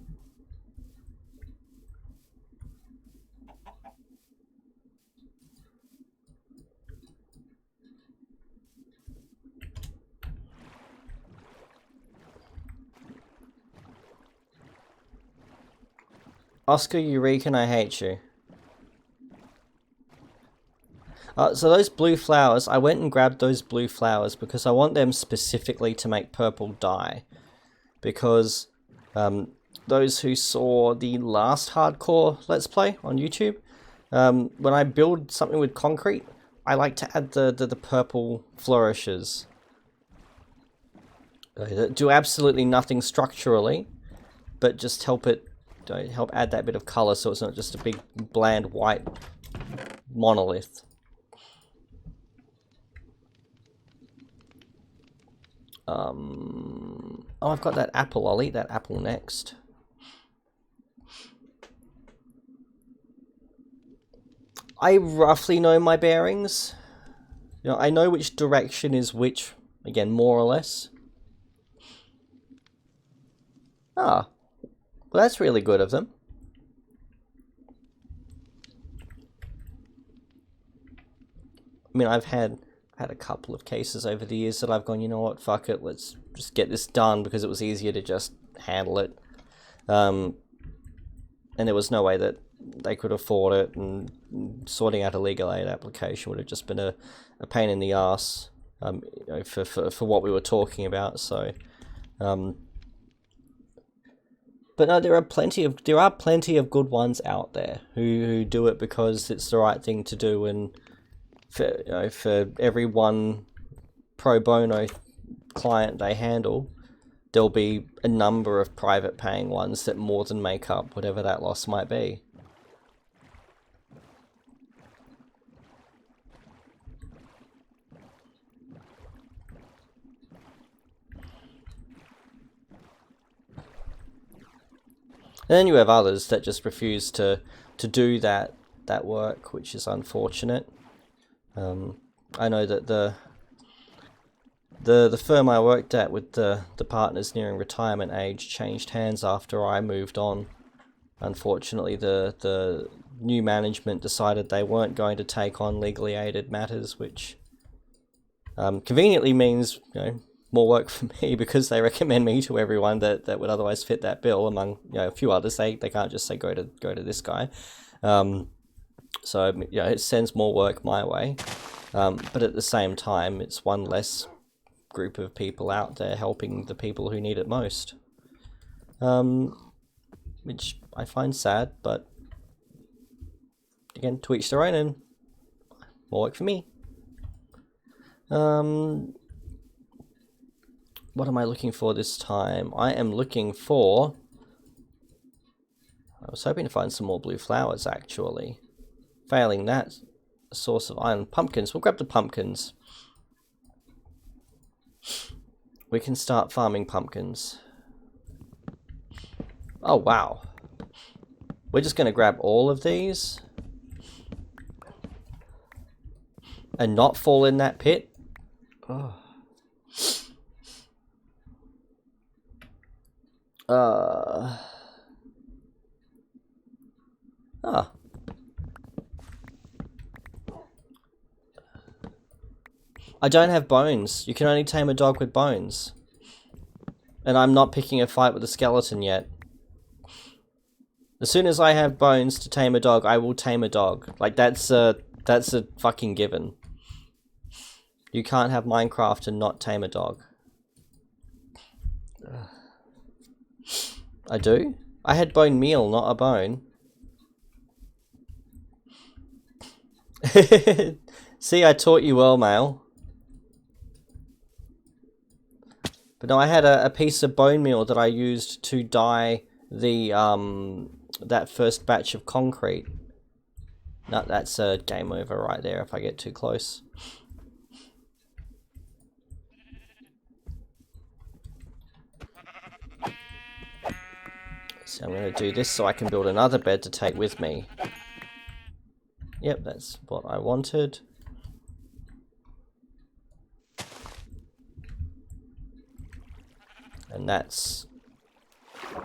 Oscar Eureka, I hate you. So those blue flowers, I went and grabbed those blue flowers because I want them specifically to make purple dye. Because those who saw the last hardcore Let's Play on YouTube, when I build something with concrete, I like to add the purple flourishes. That do absolutely nothing structurally, but just help add that bit of colour so it's not just a big bland white monolith. Oh, I've got that apple. I'll eat that apple next. I roughly know my bearings. You know, I know which direction is which, again, more or less. Ah, well, that's really good of them. I mean, I've had a couple of cases over the years that I've gone, you know what, fuck it, let's just get this done because it was easier to just handle it. And there was no way that they could afford it, and sorting out a legal aid application would have just been a pain in the ass, you know, for what we were talking about. So, but no, there are plenty of good ones out there who do it because it's the right thing to do, and for every one pro bono client they handle, there'll be a number of private paying ones that more than make up whatever that loss might be. And then you have others that just refuse to do that work, which is unfortunate. I know that the firm I worked at with the partners nearing retirement age changed hands after I moved on. Unfortunately, the new management decided they weren't going to take on legally aided matters, which conveniently means, you know, more work for me, because they recommend me to everyone that would otherwise fit that bill, among, you know, a few others. They can't just say go to this guy. So, you know, it sends more work my way. But at the same time, it's one less group of people out there helping the people who need it most. Which I find sad, but again, to each their own, and more work for me. What am I looking for this time? I am looking for... I was hoping to find some more blue flowers, actually. Failing that, a source of iron. Pumpkins. We'll grab the pumpkins. We can start farming pumpkins. Oh, wow. We're just going to grab all of these and not fall in that pit. Oh. I don't have bones. You can only tame a dog with bones. And I'm not picking a fight with a skeleton yet. As soon as I have bones to tame a dog, I will tame a dog. Like, that's a fucking given. You can't have Minecraft and not tame a dog. I do? I had bone meal, not a bone. See, I taught you well, Male. But no, I had a piece of bone meal that I used to dye the that first batch of concrete. No, that's a game over right there if I get too close. So I'm going to do this so I can build another bed to take with me. Yep, that's what I wanted. And that's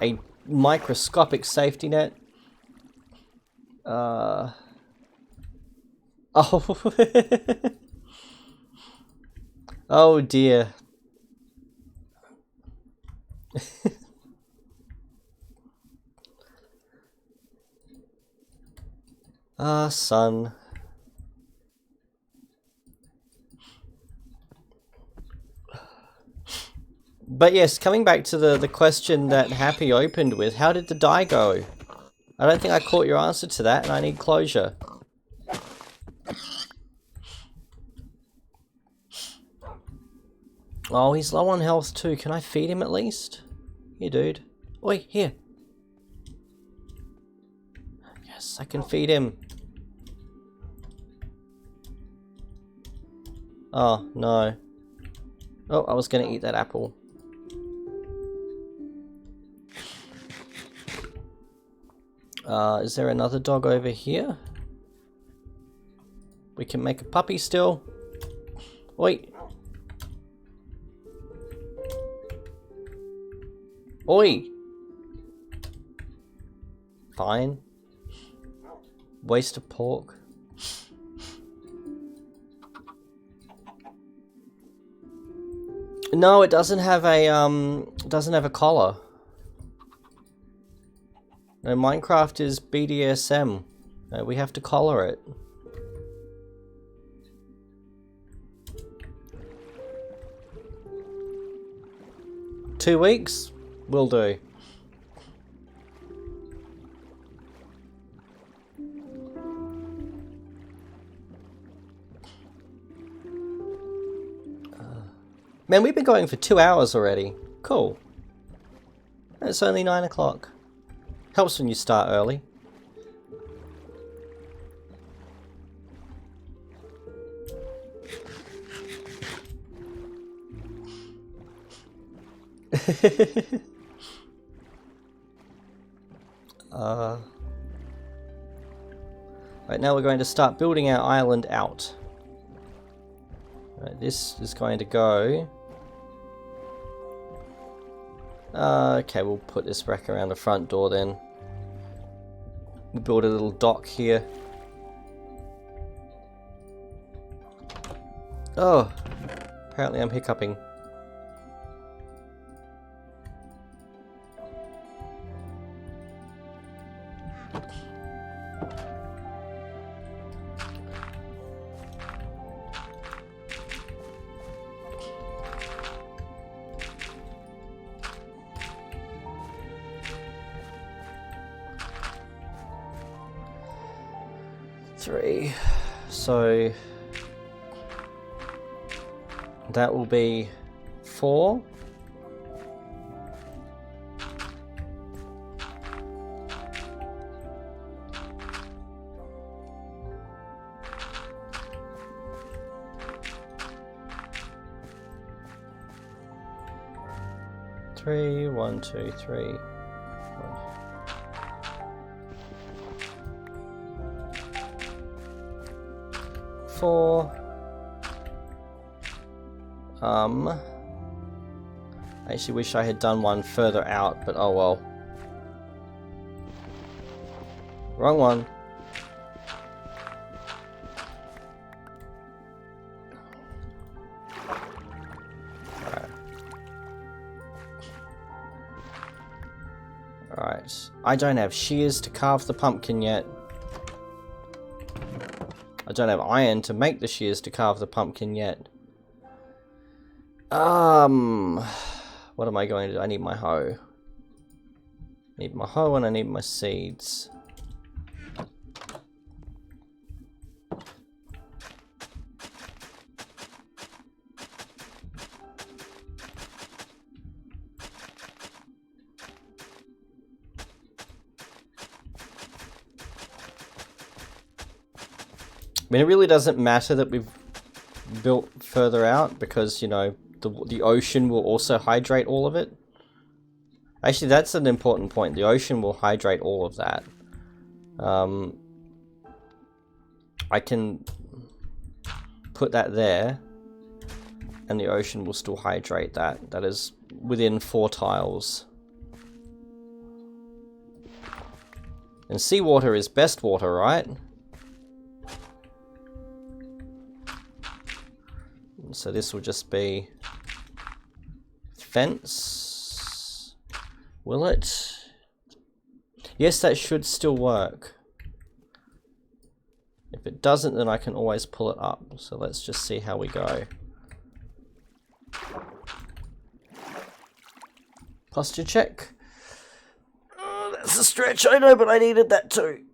a microscopic safety net. Oh. Oh dear. Ah, son. But yes, coming back to the question that Happy opened with, how did the dye go? I don't think I caught your answer to that, and I need closure. Oh, he's low on health too. Can I feed him at least? Here, dude. Oi, here. Yes, I can feed him. Oh, no. Oh, I was gonna eat that apple. Is there another dog over here? We can make a puppy still. Oi. Oi. Fine. Waste of pork. No, it doesn't have a collar. No, Minecraft is BDSM. No, we have to collar it. Two weeks? Will do. Man, we've been going for 2 hours already. Cool. It's only 9 o'clock. Helps when you start early. Right, now we're going to start building our island out. Right, this is going to go... okay, we'll put this rack around the front door then. We'll build a little dock here. Oh, apparently I'm hiccuping. Three, so that will be 4. Three, 1, 2, 3. 4. I actually wish I had done one further out, but oh well. Wrong one. Alright. I don't have shears to carve the pumpkin yet. I don't have iron to make the shears to carve the pumpkin yet. What am I going to do? I need my hoe. I need my hoe and I need my seeds. I mean, it really doesn't matter that we've built further out because, you know, the ocean will also hydrate all of it. Actually, that's an important point. The ocean will hydrate all of that. I can put that there, and the ocean will still hydrate that. That is within 4 tiles. And seawater is best water, right? So this will just be fence. Will it? Yes, that should still work. If it doesn't, then I can always pull it up. So let's just see how we go. Posture check. Oh, that's a stretch, I know, but I needed that too.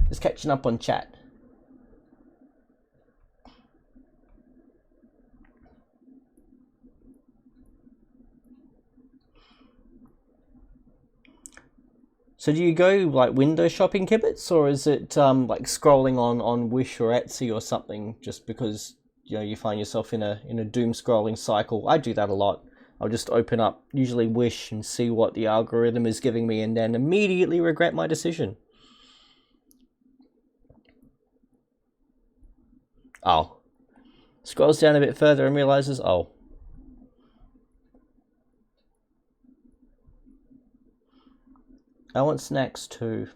Just catching up on chat. So do you go like window shopping, Kibbits, or is it like scrolling on Wish or Etsy or something just because you know you find yourself in a doom scrolling cycle? I do that a lot. I'll just open up usually Wish and see what the algorithm is giving me and then immediately regret my decision. Oh. Scrolls down a bit further and realizes, oh, I want snacks too.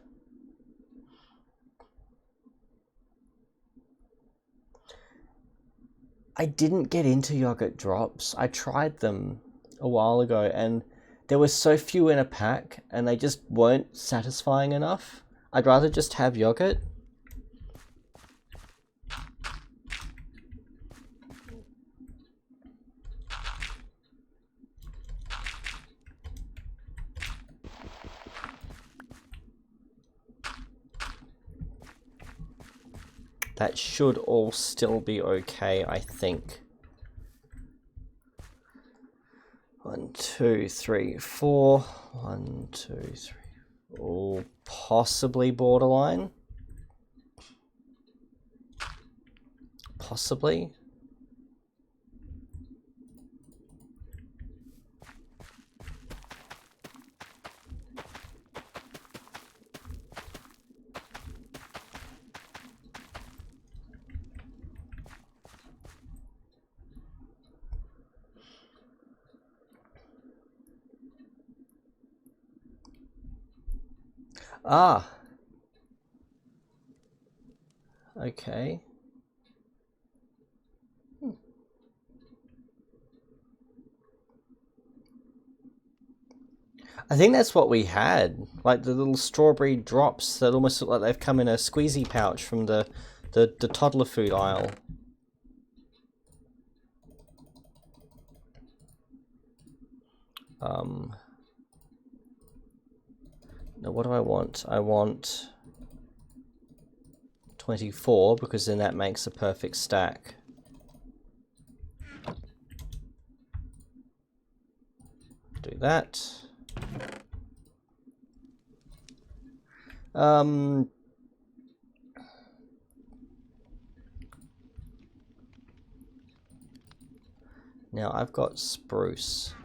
I didn't get into yogurt drops. I tried them a while ago and there were so few in a pack and they just weren't satisfying enough. I'd rather just have yogurt. That should all still be okay, I think. 1, 2, 3, 4. 1, 2, 3. Oh, possibly borderline. Possibly. Ah. Okay. I think that's what we had. Like the little strawberry drops that almost look like they've come in a squeezy pouch from the toddler food aisle. Now what do I want? I want 24 because then that makes a perfect stack. Do that. Now I've got spruce,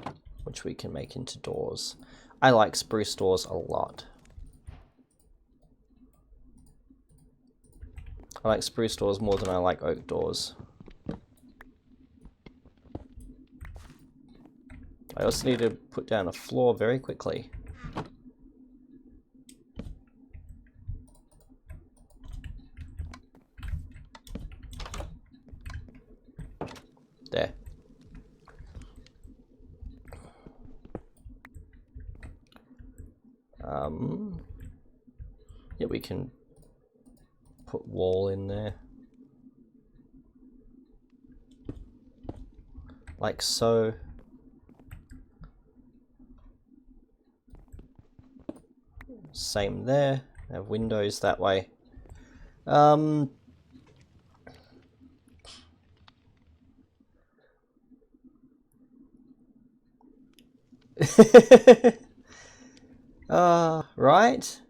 which we can make into doors. I like spruce doors a lot. I like spruce doors more than I like oak doors. I also need to put down a floor very quickly. There. Yeah, we can put wall in there. Like so. Same there. Have windows that way. Right?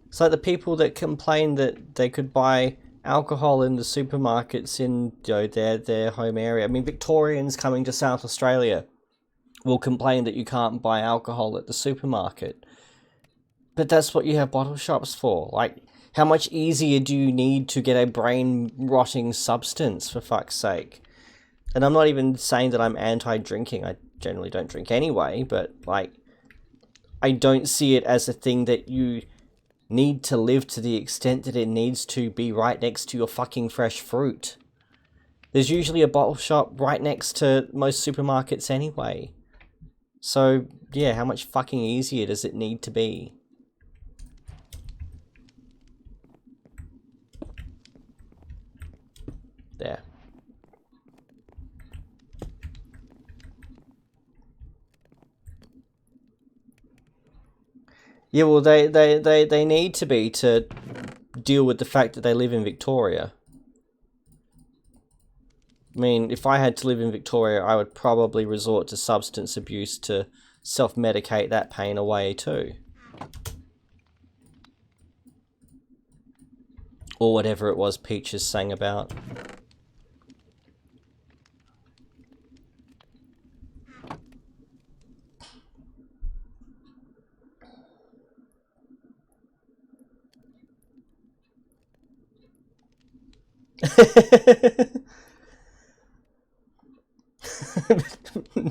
It's like the people that complain that they could buy alcohol in the supermarkets in, you know, their home area. I mean, Victorians coming to South Australia will complain that you can't buy alcohol at the supermarket. But that's what you have bottle shops for. Like, how much easier do you need to get a brain-rotting substance, for fuck's sake? And I'm not even saying that I'm anti-drinking. I generally don't drink anyway, but, like, I don't see it as a thing that you need to live to the extent that it needs to be right next to your fucking fresh fruit. There's usually a bottle shop right next to most supermarkets anyway. So, yeah, how much fucking easier does it need to be? There. Yeah, well, they need to be to deal with the fact that they live in Victoria. I mean, if I had to live in Victoria, I would probably resort to substance abuse to self-medicate that pain away too. Or whatever it was Peaches sang about.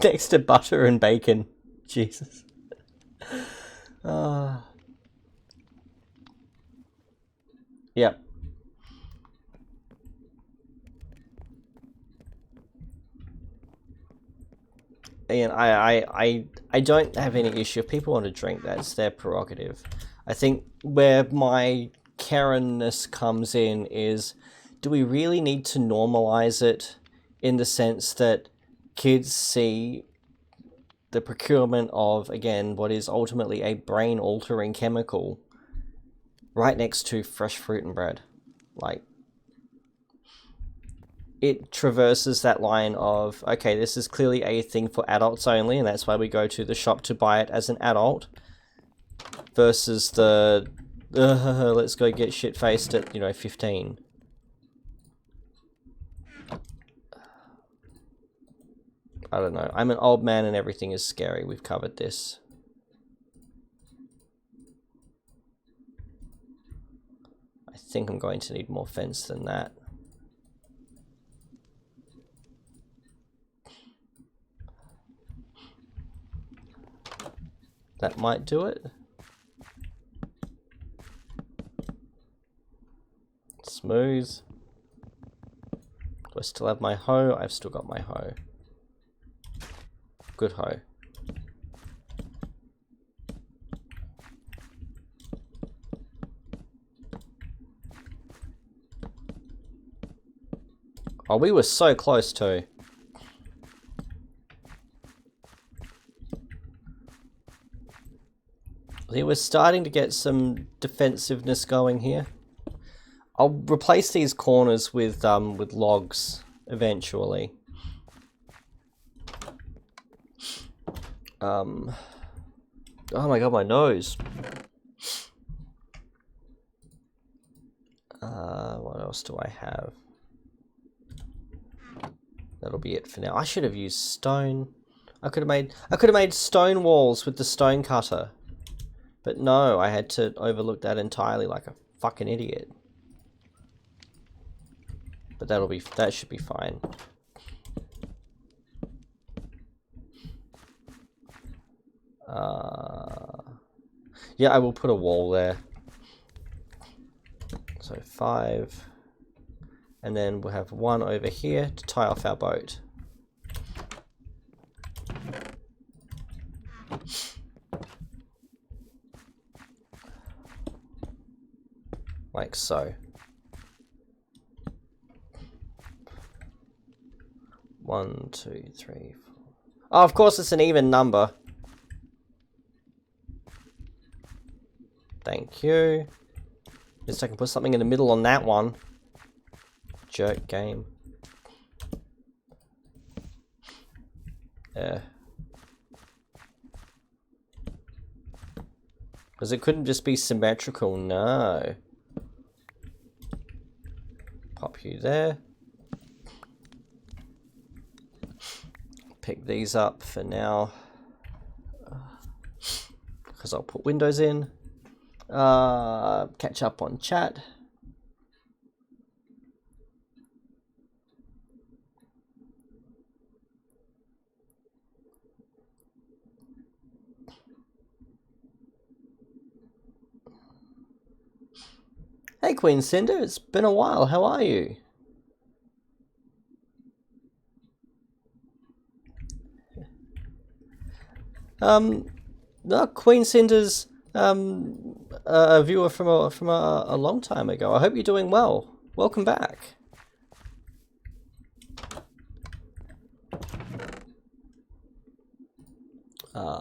Next to butter and bacon. Jesus. Yep. And I don't have any issue if people want to drink. That's their prerogative. I think where my Karen-ness comes in is, do we really need to normalize it in the sense that kids see the procurement of, again, what is ultimately a brain-altering chemical right next to fresh fruit and bread? Like, it traverses that line of, okay, this is clearly a thing for adults only, and that's why we go to the shop to buy it as an adult, versus the, let's go get shit-faced at, 15. I don't know. I'm an old man and everything is scary. We've covered this. I think I'm going to need more fence than that. That might do it. Smooth. Do I still have my hoe? I've still got my hoe. Good hoe. Oh, we were so close too. We were starting to get some defensiveness going here. I'll replace these corners with logs eventually. Oh my god, my nose. What else do I have? That'll be it for now. I should have used stone. I could have made stone walls with the stone cutter. But no, I had to overlook that entirely like a fucking idiot. But that should be fine. Yeah, I will put a wall there. So 5. And then we'll have 1 over here to tie off our boat. Like so. 1, 2, 3, 4. Oh, of course it's an even number. Thank you. Just so I can put something in the middle on that one. Jerk game. Yeah. Because it couldn't just be symmetrical, no. Pop you there. Pick these up for now. Because I'll put windows in. Catch up on chat. Hey Queen Cinder, it's been a while, how are you? No, Queen Cinder's a viewer from a long time ago. I hope you're doing well. Welcome back.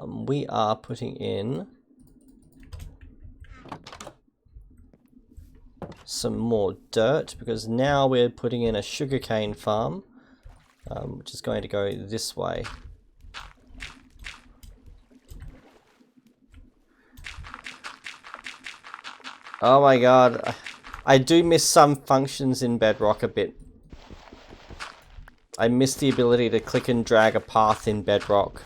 We are putting in some more dirt because now we're putting in a sugarcane farm, which is going to go this way. Oh my god, I do miss some functions in Bedrock a bit. I miss the ability to click and drag a path in Bedrock.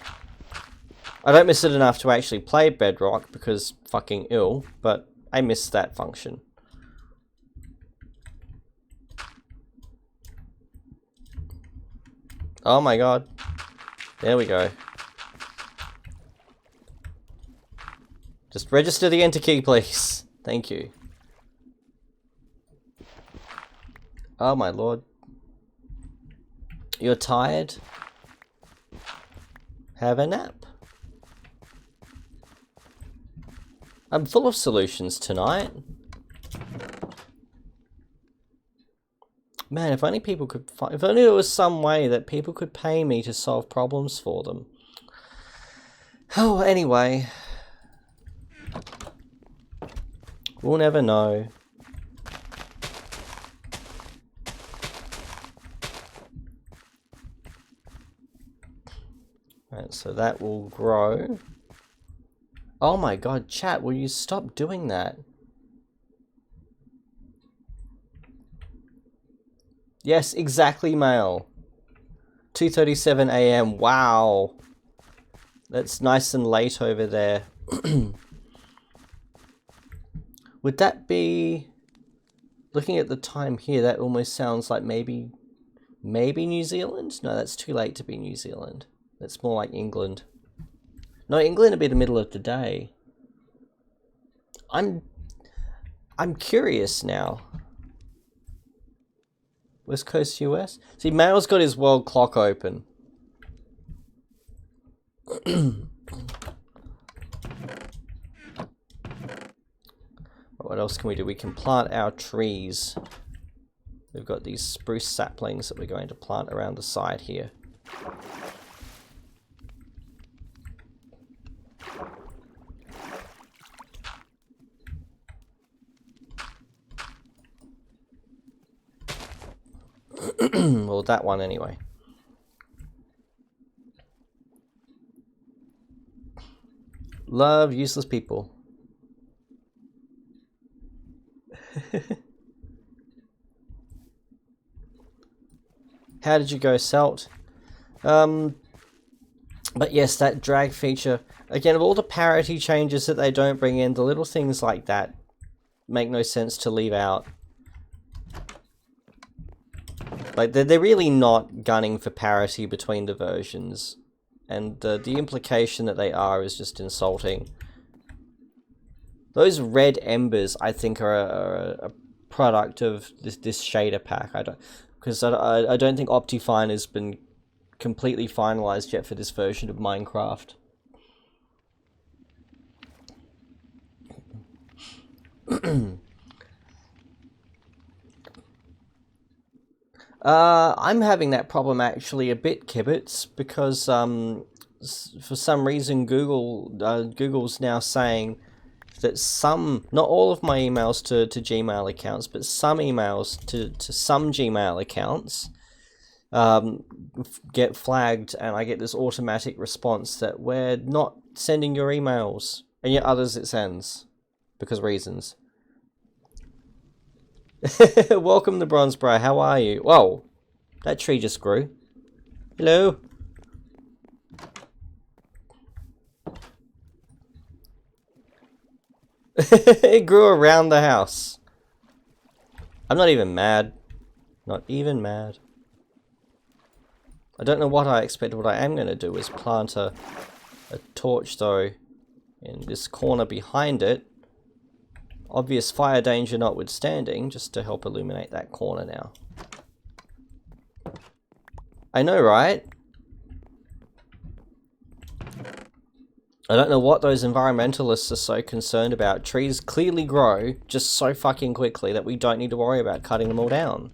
I don't miss it enough to actually play Bedrock because fucking ill, but I miss that function. Oh my god. There we go. Just register the enter key, please. Thank you. Oh my lord. You're tired? Have a nap. I'm full of solutions tonight. Man, if only people could find, if only there was some way that people could pay me to solve problems for them. Oh, anyway. We'll never know. Right, so that will grow. Oh my god, chat, will you stop doing that? Yes, exactly, male. 2:37 AM, wow. That's nice and late over there. Would that be... Looking at the time here, that almost sounds like maybe New Zealand? No, that's too late to be New Zealand. That's more like England. No, England would be the middle of the day. I'm curious now. West Coast US? See, Mail's got his world clock open. What else can we do? We can plant our trees. We've got these spruce saplings that we're going to plant around the side here. Well, that one anyway. Love useless people. How did you go, Selt? But yes, that drag feature, again, of all the parity changes that they don't bring in, the little things like that make no sense to leave out. Like, they're really not gunning for parity between the versions, and the implication that they are is just insulting. Those red embers, I think, are a product of this shader pack. I don't think Optifine has been completely finalized yet for this version of Minecraft. I'm having that problem actually a bit, Kibitz, because for some reason Google's now saying that not all of my emails to Gmail accounts, but some emails to some Gmail accounts get flagged, and I get this automatic response that we're not sending your emails, and yet others it sends because reasons. Welcome to Bronzeborough, how are you? Whoa, that tree just grew. Hello. It grew around the house. I'm not even mad. Not even mad. I don't know what I expected. What I am going to do is plant a torch, though, in this corner behind it. Obvious fire danger notwithstanding, just to help illuminate that corner now. I know, right? I don't know what those environmentalists are so concerned about. Trees clearly grow just so fucking quickly that we don't need to worry about cutting them all down.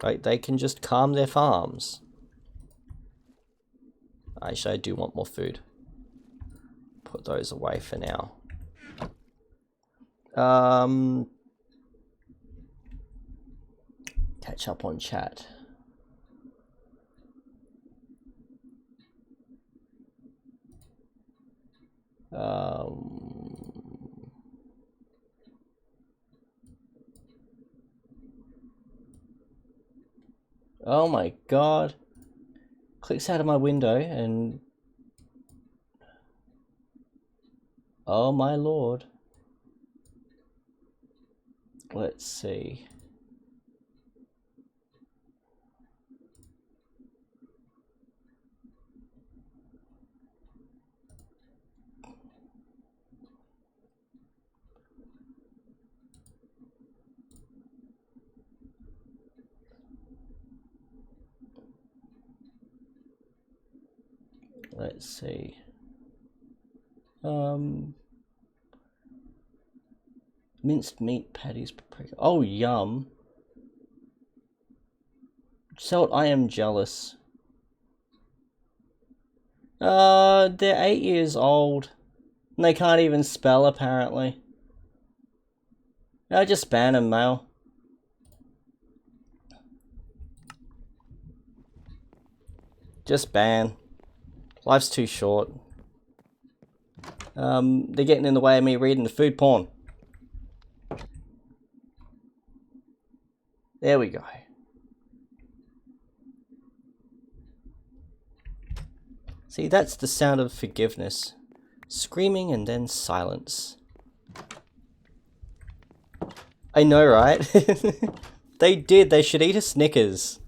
Like, they can just calm their farms. Actually, I do want more food. Put those away for now. Catch up on chat. Oh my god. Clicks out of my window and... Oh my lord. Let's see. Let's see. Minced meat patties. Oh, yum. Salt, I am jealous. They're 8 years old. And they can't even spell, apparently. No, just ban them, Male. Just ban. Life's too short. They're getting in the way of me reading the food porn. There we go. See, that's the sound of forgiveness. Screaming and then silence. I know, right? They did. They should eat a Snickers.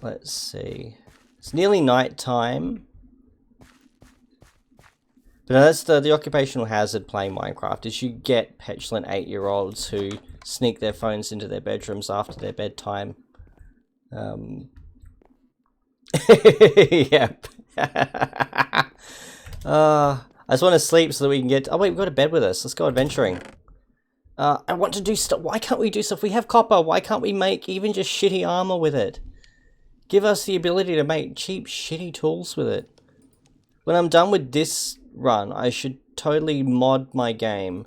Let's see. It's nearly night time. But no, that's the occupational hazard playing Minecraft, is you get petulant 8-year-olds who sneak their phones into their bedrooms after their bedtime. Yep. I just want to sleep so that we can get... Oh wait, we've got a bed with us. Let's go adventuring. I want to do stuff. Why can't we do stuff? We have copper. Why can't we make even just shitty armor with it? Give us the ability to make cheap, shitty tools with it. When I'm done with this run, I should totally mod my game.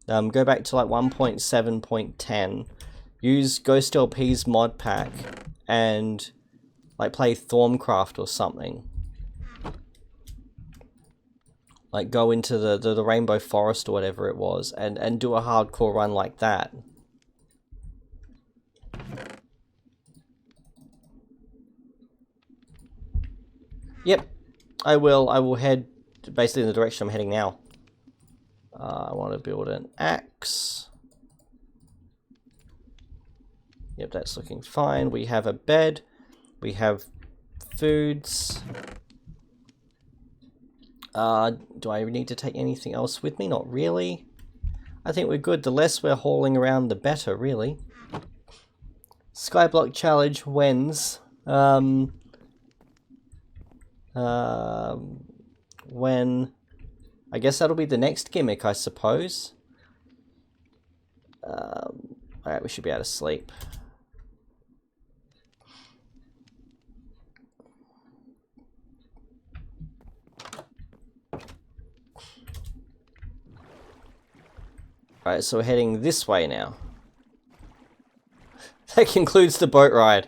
Go back to like 1.7.10. Use Ghost LP's mod pack and like play Thorncraft or something. Like go into the Rainbow Forest or whatever it was and do a hardcore run like that. Yep, I will. I will head basically in the direction I'm heading now. I want to build an axe. Yep, that's looking fine. We have a bed. We have foods. Do I need to take anything else with me? Not really. I think we're good. The less we're hauling around, the better, really. Skyblock challenge wins. When... I guess that'll be the next gimmick, I suppose. Alright, we should be able to sleep. Alright, so we're heading this way now. That concludes the boat ride.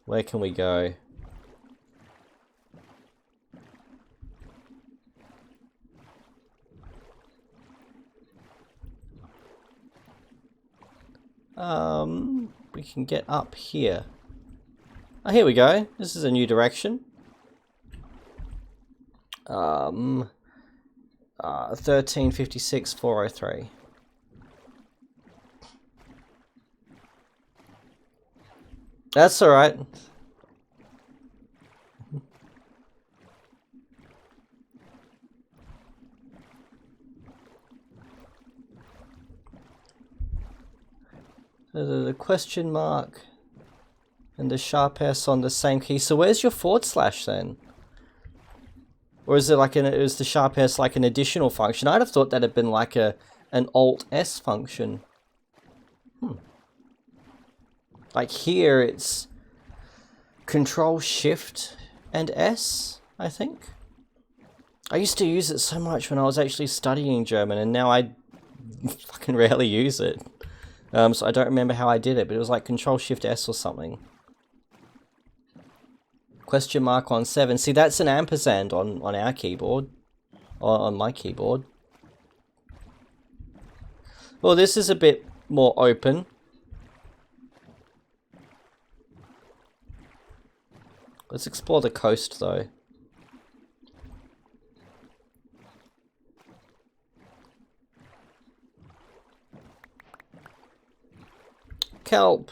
Where can we go? We can get up here. Oh, here we go. This is a new direction. 1356 403. That's all right. The question mark and the sharp S on the same key. So where's your / then? Or is it like is the sharp S like an additional function? I'd have thought that had been like an Alt S function. Like here it's Control Shift and S, I think. I used to use it so much when I was actually studying German, and now I fucking rarely use it. So I don't remember how I did it, but it was like Control Shift S or something. Question mark on 7. See, that's an ampersand on our keyboard. Or on my keyboard. Well, this is a bit more open. Let's explore the coast, though. Kelp.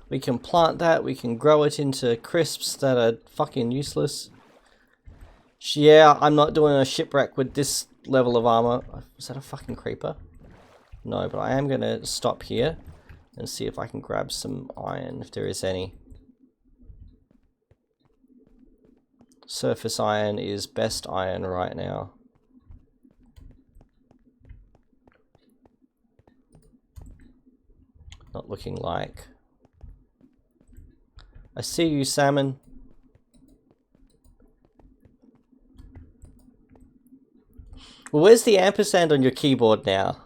We can plant that, we can grow it into crisps that are fucking useless. Yeah, I'm not doing a shipwreck with this level of armor. Is that a fucking creeper? No, but I am going to stop here and see if I can grab some iron, if there is any. Surface iron is best iron right now. Not looking like. I see you, salmon. Well, where's the ampersand on your keyboard now?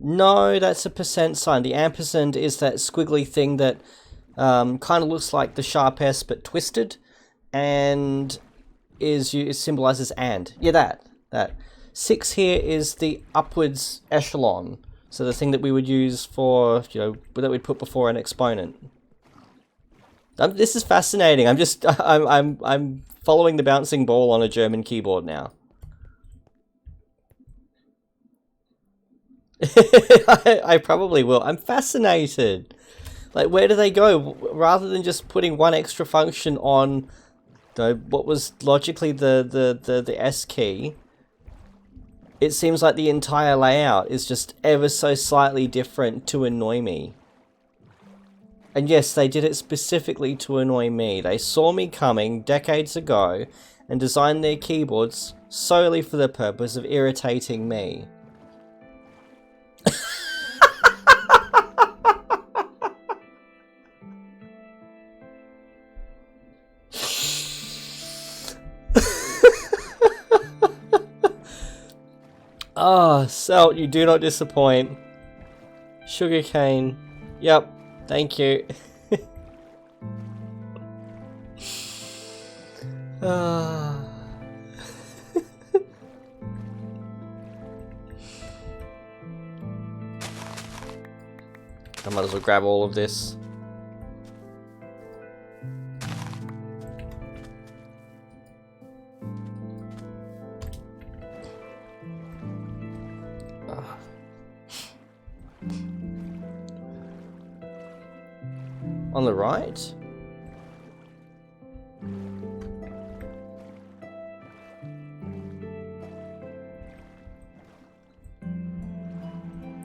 No, that's a percent sign. The ampersand is that squiggly thing that kind of looks like the sharp S but twisted, and it symbolizes and. Yeah, that. 6 here is the upwards echelon, so the thing that we would use for, you know, that we'd put before an exponent. This is fascinating. I'm following the bouncing ball on a German keyboard now. I probably will. I'm fascinated. Like, where do they go? Rather than just putting one extra function on what was logically the S key, it seems like the entire layout is just ever so slightly different to annoy me. And yes, they did it specifically to annoy me. They saw me coming decades ago and designed their keyboards solely for the purpose of irritating me. Ah, Salt, you do not disappoint. Sugarcane. Yep, thank you. Ah. I might as well grab all of this. On the right?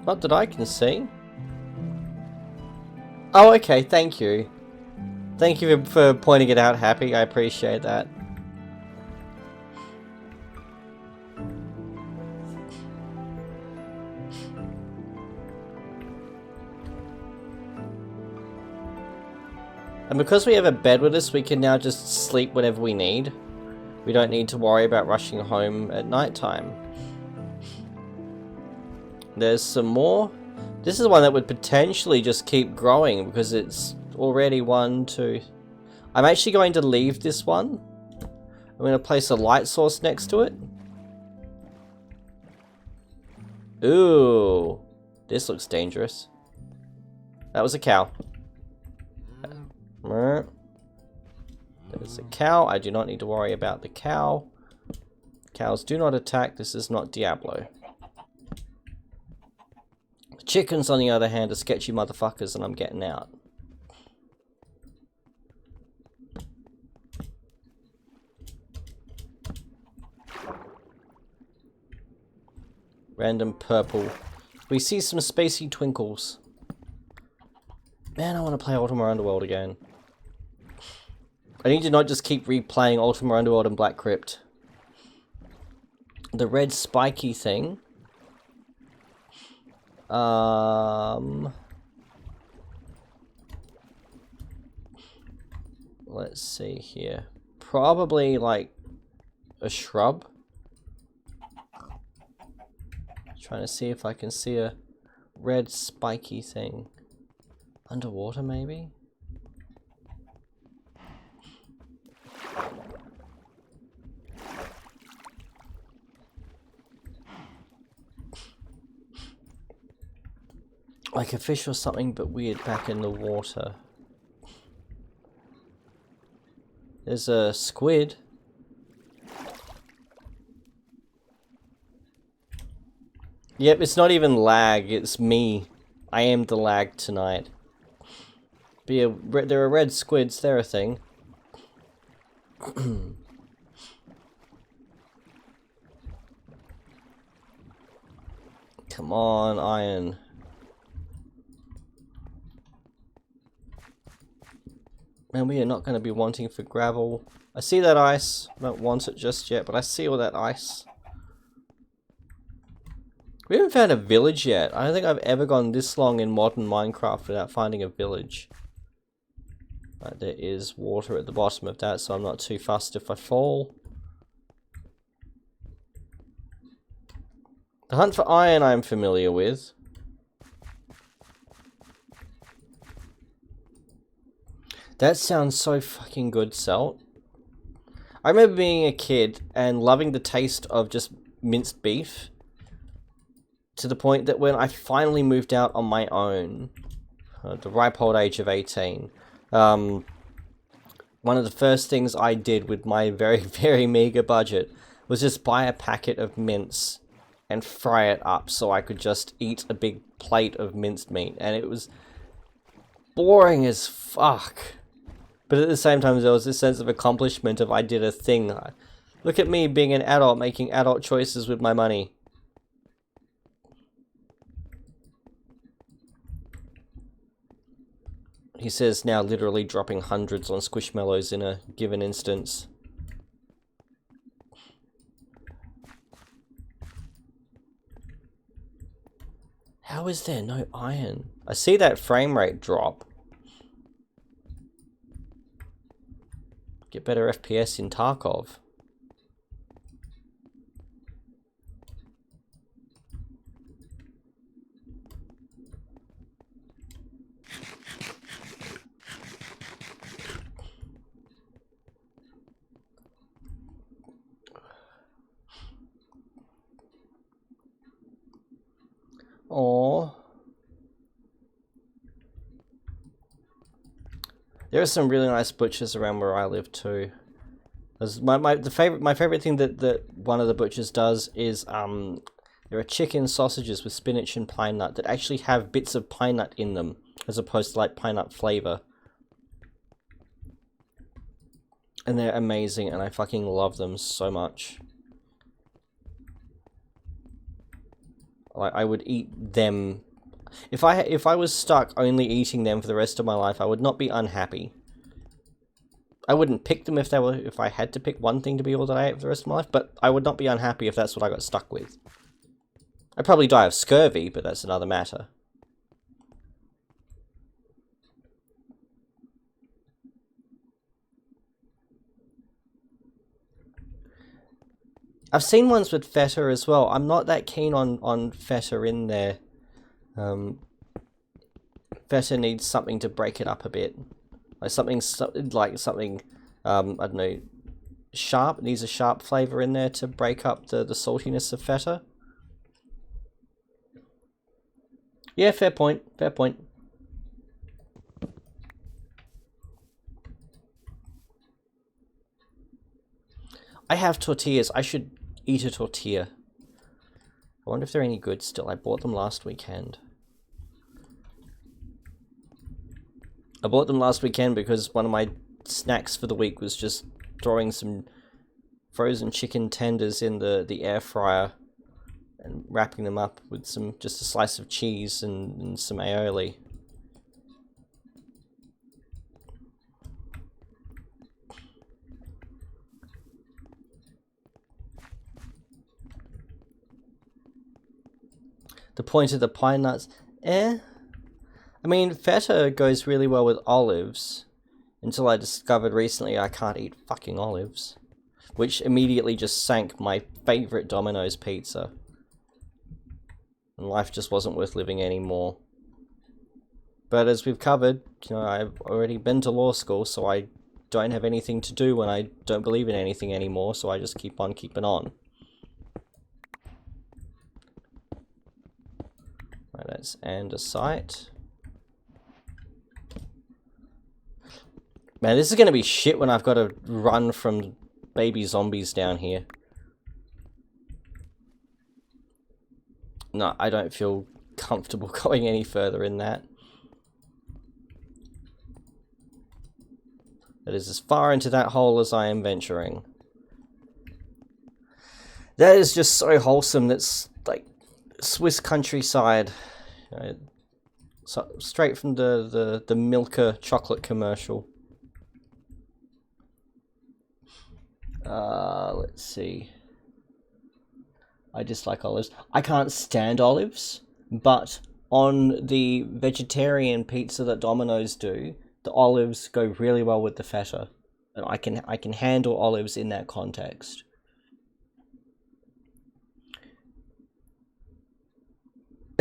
Not that I can see. Oh, okay, thank you. Thank you for pointing it out, Happy. I appreciate that. And because we have a bed with us, we can now just sleep whenever we need. We don't need to worry about rushing home at night time. There's some more. This is one that would potentially just keep growing because it's already 1, 2. I'm actually going to leave this one. I'm going to place a light source next to it. Ooh, this looks dangerous. That was a cow. There's a cow. I do not need to worry about the cow. Cows do not attack. This is not Diablo. Chickens, on the other hand, are sketchy motherfuckers, and I'm getting out. Random purple. We see some spacey twinkles. Man, I want to play Ultima Underworld again. I need to not just keep replaying Ultima Underworld and Black Crypt. The red spiky thing. Let's see here. Probably like a shrub. Trying to see if I can see a red spiky thing. Underwater, maybe? Like a fish or something, but weird back in the water. There's a squid. Yep, it's not even lag, it's me. I am the lag tonight. But yeah, there are red squids, they're a thing. Come on, iron. Man, we are not going to be wanting for gravel. I see that ice. I don't want it just yet, but I see all that ice. We haven't found a village yet. I don't think I've ever gone this long in modern Minecraft without finding a village. Right, there is water at the bottom of that, so I'm not too fussed if I fall. The hunt for iron I'm familiar with. That sounds so fucking good, Salt. I remember being a kid and loving the taste of just minced beef. To the point that when I finally moved out on my own, at the ripe old age of 18, one of the first things I did with my very, very meager budget was just buy a packet of mince and fry it up so I could just eat a big plate of minced meat. And it was boring as fuck. But at the same time, there was this sense of accomplishment of I did a thing. Look at me being an adult, making adult choices with my money. He says now literally dropping hundreds on Squishmallows in a given instance. How is there no iron? I see that frame rate drop. Get better FPS in Tarkov. Aww. There are some really nice butchers around where I live too. My favorite thing that one of the butchers does is there are chicken sausages with spinach and pine nut that actually have bits of pine nut in them as opposed to like pine nut flavor. And they're amazing and I fucking love them so much. Like I would eat them. If I was stuck only eating them for the rest of my life, I would not be unhappy. I wouldn't pick them if I had to pick one thing to be all that I ate for the rest of my life, but I would not be unhappy if that's what I got stuck with. I'd probably die of scurvy, but that's another matter. I've seen ones with feta as well. I'm not that keen on feta in there. Feta needs something to break it up a bit. Like something, I don't know, sharp. It needs a sharp flavor in there to break up the saltiness of feta. Yeah, fair point, fair point. I have tortillas. I should eat a tortilla. I wonder if they're any good still. I bought them last weekend. I bought them last weekend because one of my snacks for the week was just throwing some frozen chicken tenders in the air fryer and wrapping them up with just a slice of cheese and some aioli. The point of the pine nuts, I mean, feta goes really well with olives, until I discovered recently I can't eat fucking olives, which immediately just sank my favourite Domino's pizza. And life just wasn't worth living anymore. But as we've covered, you know, I've already been to law school, so I don't have anything to do when I don't believe in anything anymore, so I just keep on keeping on. Right, That's andesite. Man, this is gonna be shit when I've got to run from baby zombies down here. No, I don't feel comfortable going any further in that. That is as far into that hole as I am venturing. That is just so wholesome. That's like Swiss countryside. So, straight from the Milka chocolate commercial. Let's see. I dislike olives. I can't stand olives, but on the vegetarian pizza that Domino's do, the olives go really well with the feta, and I can handle olives in that context.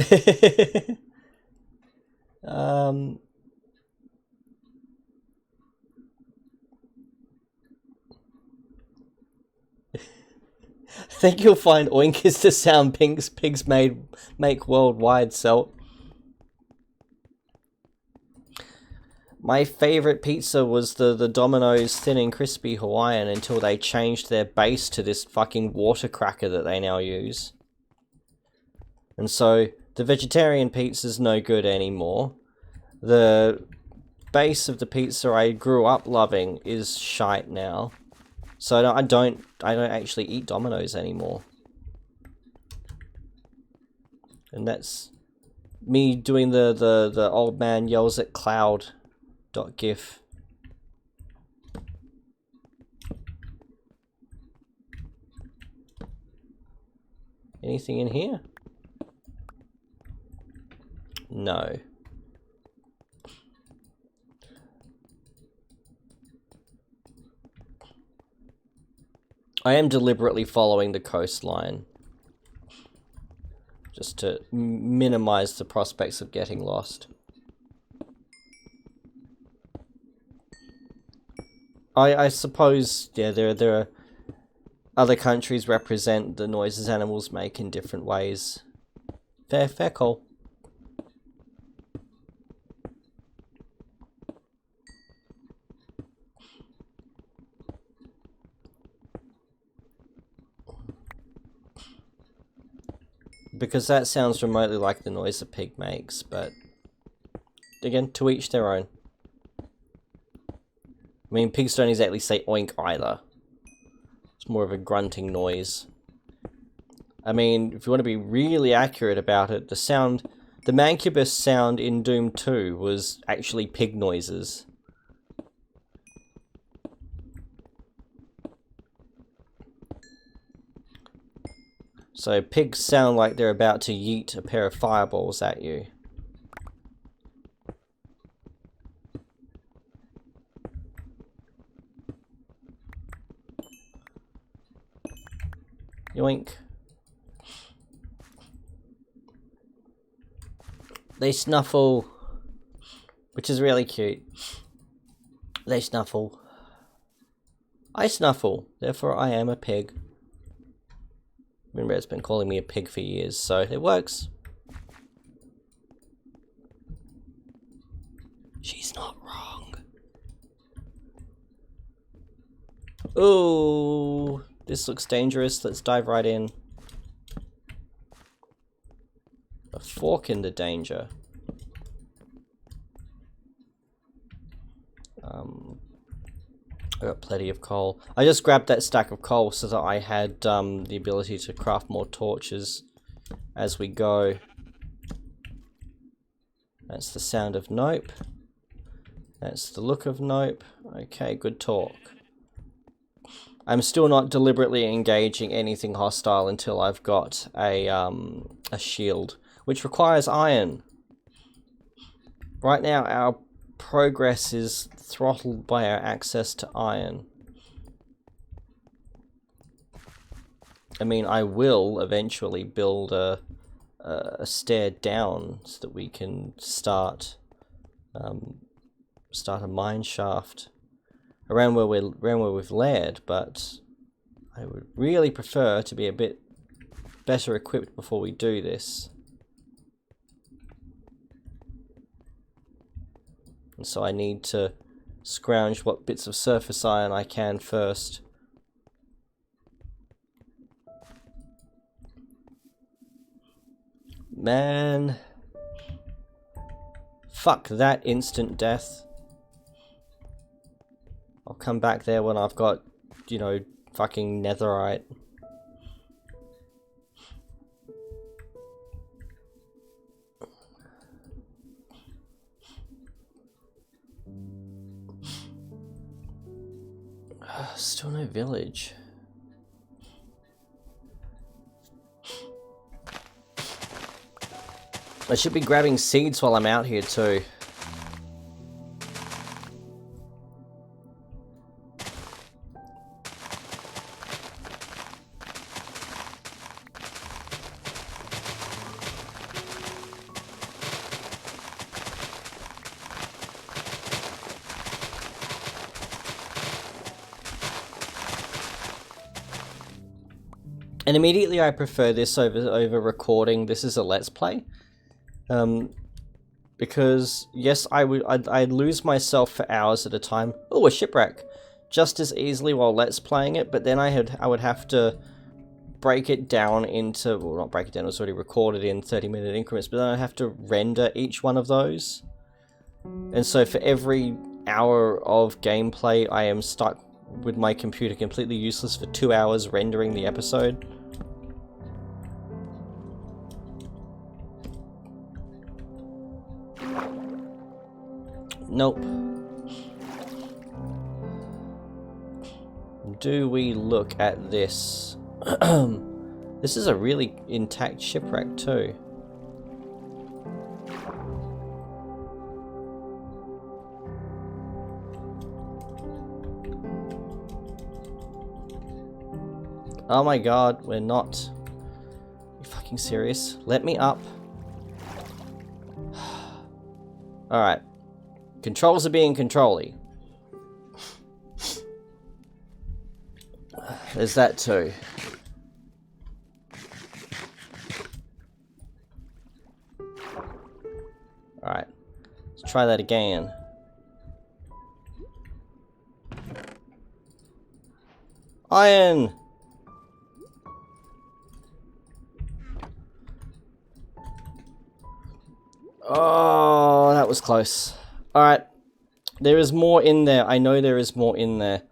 I think you'll find oink is the sound pigs make worldwide, so. My favorite pizza was the Domino's Thin and Crispy Hawaiian until they changed their base to this fucking water cracker that they now use. And so, the vegetarian pizza's no good anymore. The base of the pizza I grew up loving is shite now. So I don't actually eat Domino's anymore. And that's me doing the old man yells at cloud.gif. Anything in here? No. I am deliberately following the coastline, just to minimize the prospects of getting lost. I suppose, yeah, there are other countries represent the noises animals make in different ways. Fair call. Because that sounds remotely like the noise a pig makes, but again, to each their own. I mean, pigs don't exactly say oink either. It's more of a grunting noise. I mean, if you want to be really accurate about it, the Mancubus sound in Doom 2 was actually pig noises. So pigs sound like they're about to yeet a pair of fireballs at you. Yoink. They snuffle, which is really cute. They snuffle. I snuffle, therefore I am a pig. Moonrare's been calling me a pig for years, so it works. She's not wrong. Ooh, this looks dangerous. Let's dive right in. A fork in the danger. I got plenty of coal. I just grabbed that stack of coal so that I had the ability to craft more torches as we go. That's the sound of nope. That's the look of nope. Okay, good talk. I'm still not deliberately engaging anything hostile until I've got a shield, which requires iron. Right now, our progress is throttled by our access to iron. I mean, I will eventually build a stair down so that we can start a mine shaft around where we've laired, but I would really prefer to be a bit better equipped before we do this. And so I need to scrounge what bits of surface iron I can first. Man. Fuck that instant death. I'll come back there when I've got, you know, fucking netherite. Still no village. I should be grabbing seeds while I'm out here too. And immediately I prefer this over recording. This is a let's play. Because yes, I'd lose myself for hours at a time. Oh, a shipwreck, just as easily while let's playing it. But then I would have to break it down into, well, not break it down. It was already recorded in 30-minute increments. But then I have to render each one of those. And so for every hour of gameplay, I am stuck with my computer completely useless for 2 hours rendering the episode. Nope. Do we look at this? This is a really intact shipwreck too. Oh my god, we're not. Are you fucking serious? Let me up. Alright. Controls are being controlly. There's that too. Alright. Let's try that again. Iron! Oh, that was close. Alright. There is more in there. I know there is more in there.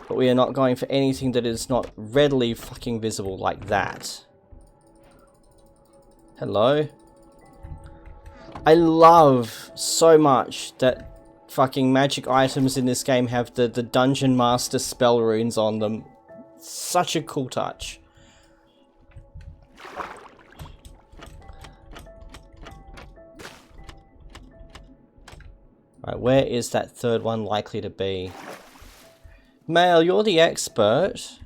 But we are not going for anything that is not readily fucking visible like that. Hello? I love so much that fucking magic items in this game have the Dungeon Master spell runes on them. Such a cool touch. Right, where is that third one likely to be? Mail, you're the expert.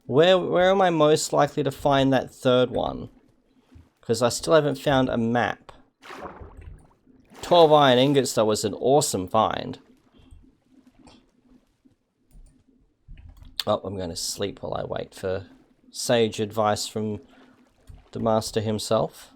Where am I most likely to find that third one? Because I still haven't found a map. 12 iron ingots though was an awesome find. Oh, I'm going to sleep while I wait for sage advice from the master himself.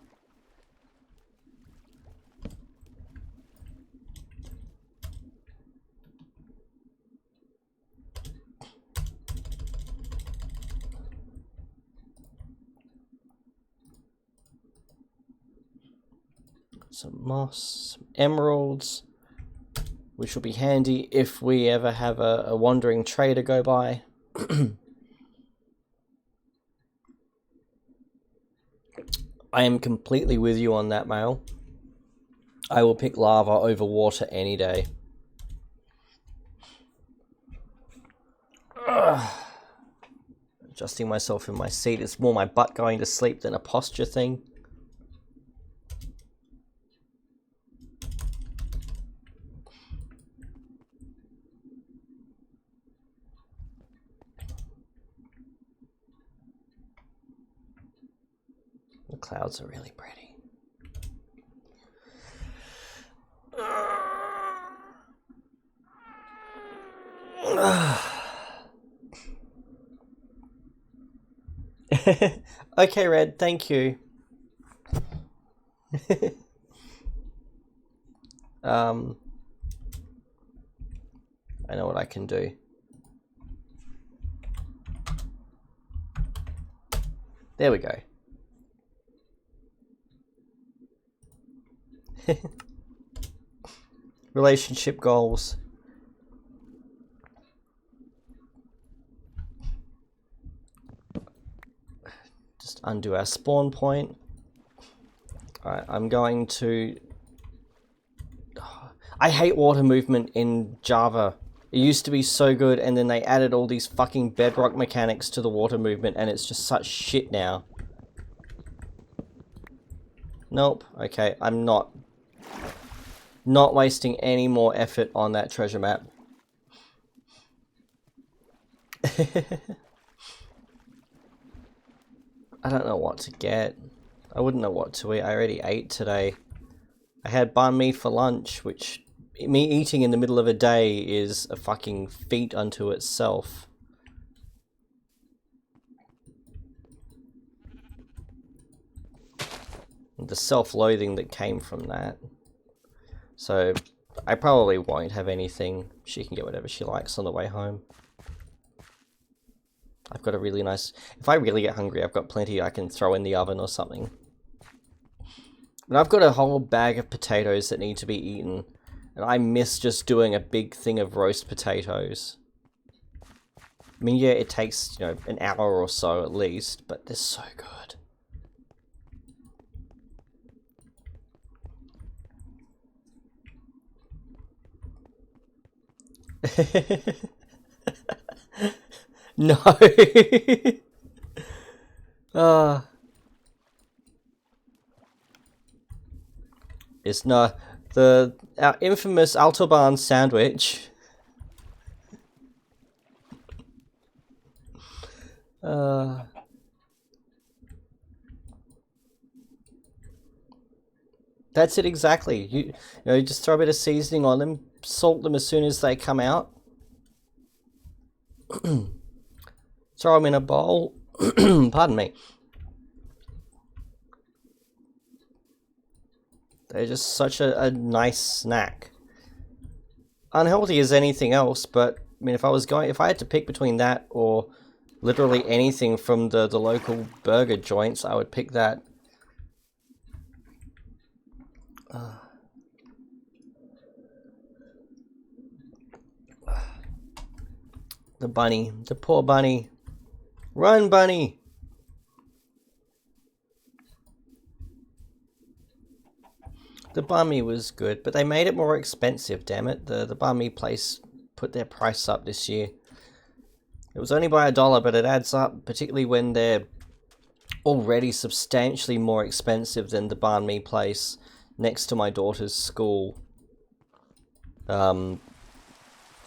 Some moss, some emeralds, which will be handy if we ever have a wandering trader go by. I am completely with you on that, Mail. I will pick lava over water any day. Adjusting myself in my seat. It's more my butt going to sleep than a posture thing. The clouds are really pretty. Okay, Red, thank you. I know what I can do. There we go. Relationship goals. Just undo our spawn point. Alright, I'm going to... I hate water movement in Java. It used to be so good, and then they added all these fucking bedrock mechanics to the water movement, and it's just such shit now. Nope. Okay, I'm not wasting any more effort on that treasure map. I don't know what to get. I wouldn't know what to eat. I already ate today. I had banh mi for lunch, which me eating in the middle of a day is a fucking feat unto itself. The self-loathing that came from that. So I probably won't have anything. She can get whatever she likes on the way home. I've got a really nice... If I really get hungry, I've got plenty I can throw in the oven or something. But I've got a whole bag of potatoes that need to be eaten. And I miss just doing a big thing of roast potatoes. I mean, yeah, it takes, you know, an hour or so at least, but they're so good. No. It's not our infamous Autobahn sandwich. That's it exactly. You know, just throw a bit of seasoning on them, salt them as soon as they come out. Throw them in a bowl. Pardon me. They're just such a nice snack. Unhealthy as anything else, but I mean, if I had to pick between that or literally anything from the local burger joints, I would pick that. The bunny, the poor bunny. Run, bunny! The banh mi was good, but they made it more expensive, damn it. The banh mi place put their price up this year. It was only by $1, but it adds up, particularly when they're already substantially more expensive than the banh mi place next to my daughter's school.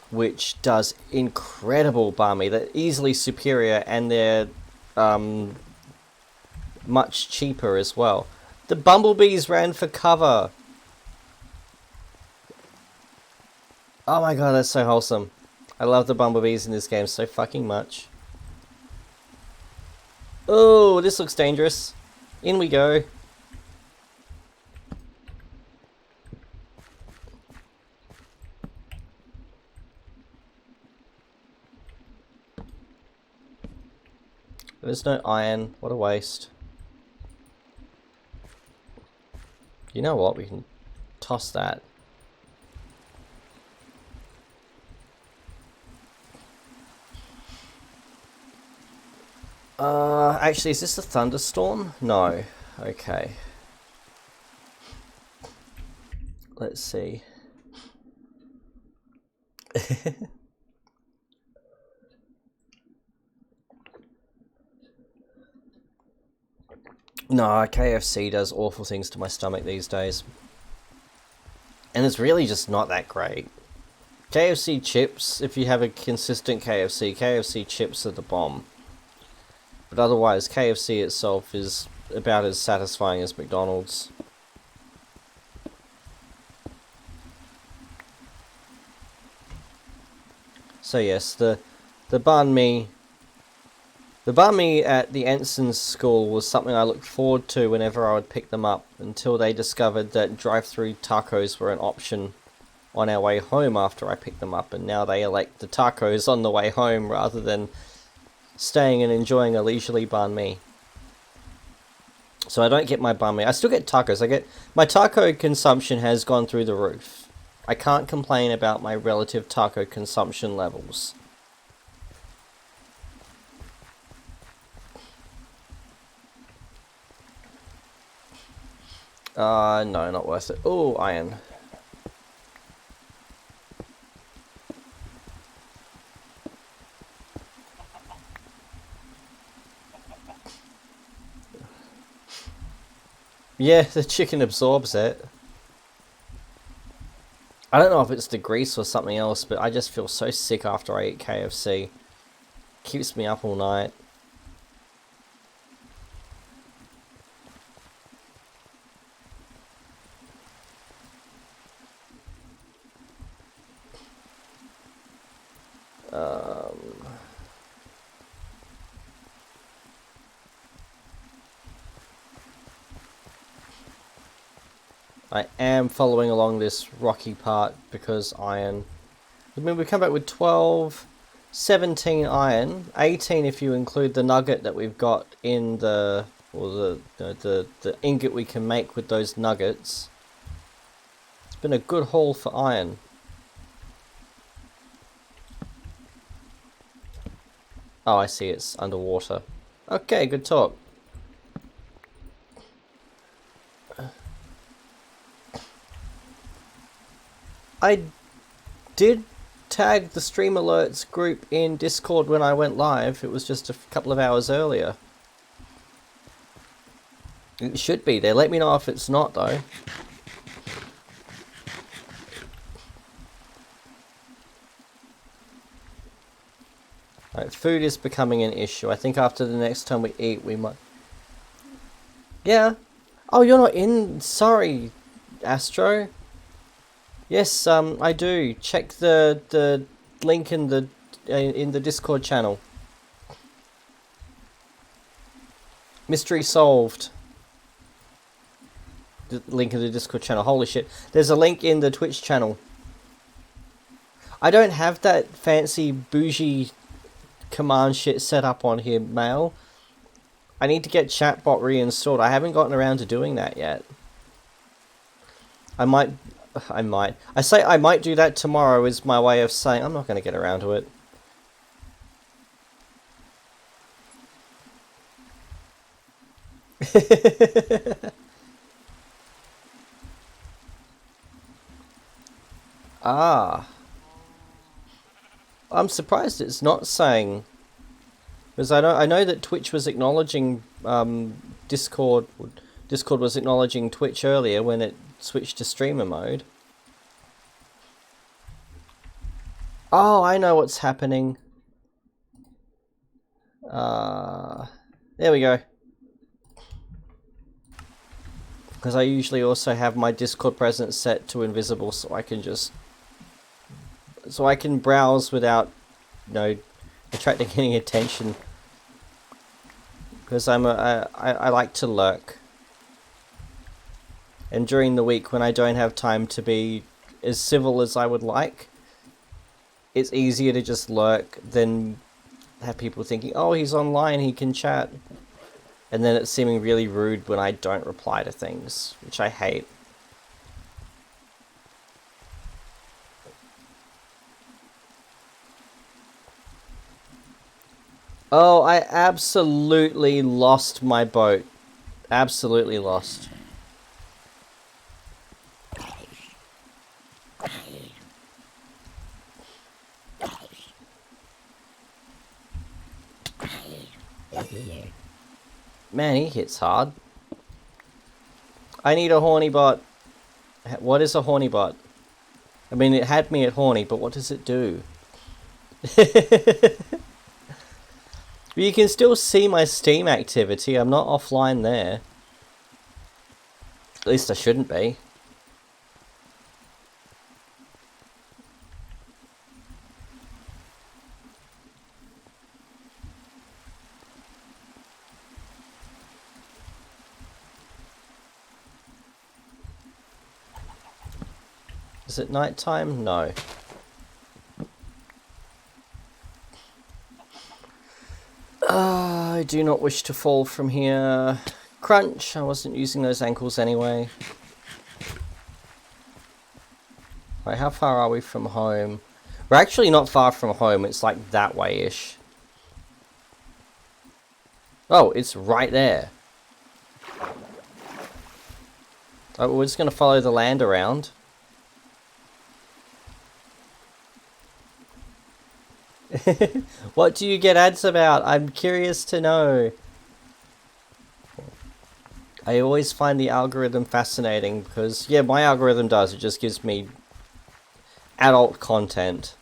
Which does incredible banh mi. They're easily superior, and they're much cheaper as well. The bumblebees ran for cover. Oh my god, that's so wholesome. I love the bumblebees in this game so fucking much. Oh, this looks dangerous. In we go. There's no iron. What a waste. You know what? We can toss that. Actually, is this a thunderstorm? No. Okay. Let's see. No, KFC does awful things to my stomach these days. And it's really just not that great. KFC chips, if you have a consistent KFC chips are the bomb. But otherwise, KFC itself is about as satisfying as McDonald's. So yes, the banh mi at the Ensign's school was something I looked forward to whenever I would pick them up, until they discovered that drive-through tacos were an option. on our way home after I pick them up, and now they elect the tacos on the way home rather than staying and enjoying a leisurely banh mi. So I don't get my banh mi. I still get tacos. My taco consumption has gone through the roof. I can't complain about my relative taco consumption levels. No, not worth it. Oh, iron. Yeah, the chicken absorbs it. I don't know if it's the grease or something else, but I just feel so sick after I eat KFC. Keeps me up all night. I am following along this rocky part because iron. I mean, we come back with 12, 17 iron, 18 if you include the nugget that we've got in the, or the ingot we can make with those nuggets. It's been a good haul for iron. Oh, I see, it's underwater. Okay, good talk. I did tag the Stream Alerts group in Discord when I went live. It was just a couple of hours earlier. It should be there. Let me know if it's not, though. Right, food is becoming an issue. I think after the next time we eat, we might... Yeah. Oh, you're not in... Sorry, Astro. Yes, I do. Check the link in the Discord channel. Mystery solved. The link in the Discord channel. Holy shit. There's a link in the Twitch channel. I don't have that fancy bougie command shit set up on here, Mail. I need to get chatbot reinstalled. I haven't gotten around to doing that yet. I might. I say I might do that tomorrow is my way of saying I'm not going to get around to it. Ah. I'm surprised it's not saying, because I know that Twitch was acknowledging Discord was acknowledging Twitch earlier when it switched to streamer mode. Oh, I know what's happening. There we go. Because I usually also have my Discord presence set to invisible, so I can just... So I can browse without, you know, attracting any attention. Because I like to lurk. And during the week when I don't have time to be as civil as I would like, it's easier to just lurk than have people thinking, oh, he's online, he can chat. And then it's seeming really rude when I don't reply to things, which I hate. Oh, I absolutely lost my boat. Absolutely lost. Man, he hits hard. I need a horny bot. What is a horny bot? I mean, it had me at horny, but what does it do? You can still see my Steam activity. I'm not offline there. At least I shouldn't be. Is it nighttime? No. I do not wish to fall from here. Crunch, I wasn't using those ankles anyway. Right, how far are we from home? We're actually not far from home, it's like that way-ish. Oh, it's right there. Oh, we're just gonna follow the land around. What do you get ads about? I'm curious to know. I always find the algorithm fascinating because, yeah, my algorithm does. It just gives me adult content.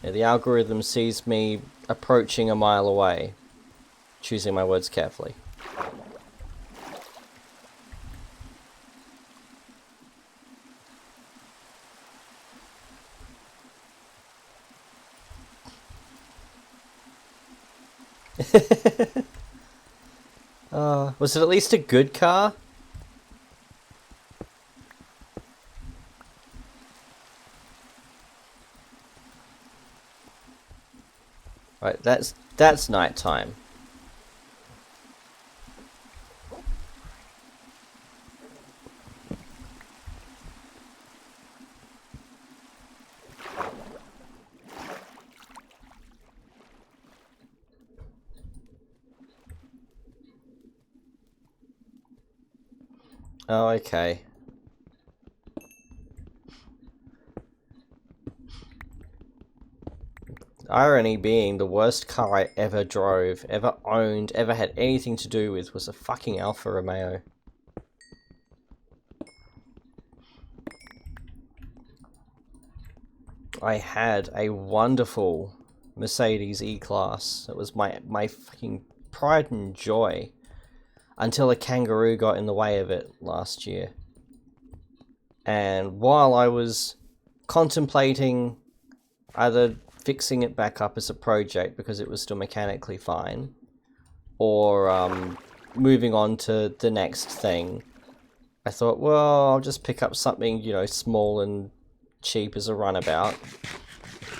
Yeah, the algorithm sees me approaching a mile away. Choosing my words carefully. Was it at least a good car? Right, that's nighttime. Oh, okay. Irony being, the worst car I ever drove, ever owned, ever had anything to do with was a fucking Alfa Romeo. I had a wonderful Mercedes E-Class. It was my fucking pride and joy. Until a kangaroo got in the way of it last year. And while I was contemplating either fixing it back up as a project because it was still mechanically fine, or moving on to the next thing, I thought, well, I'll just pick up something, you know, small and cheap as a runabout.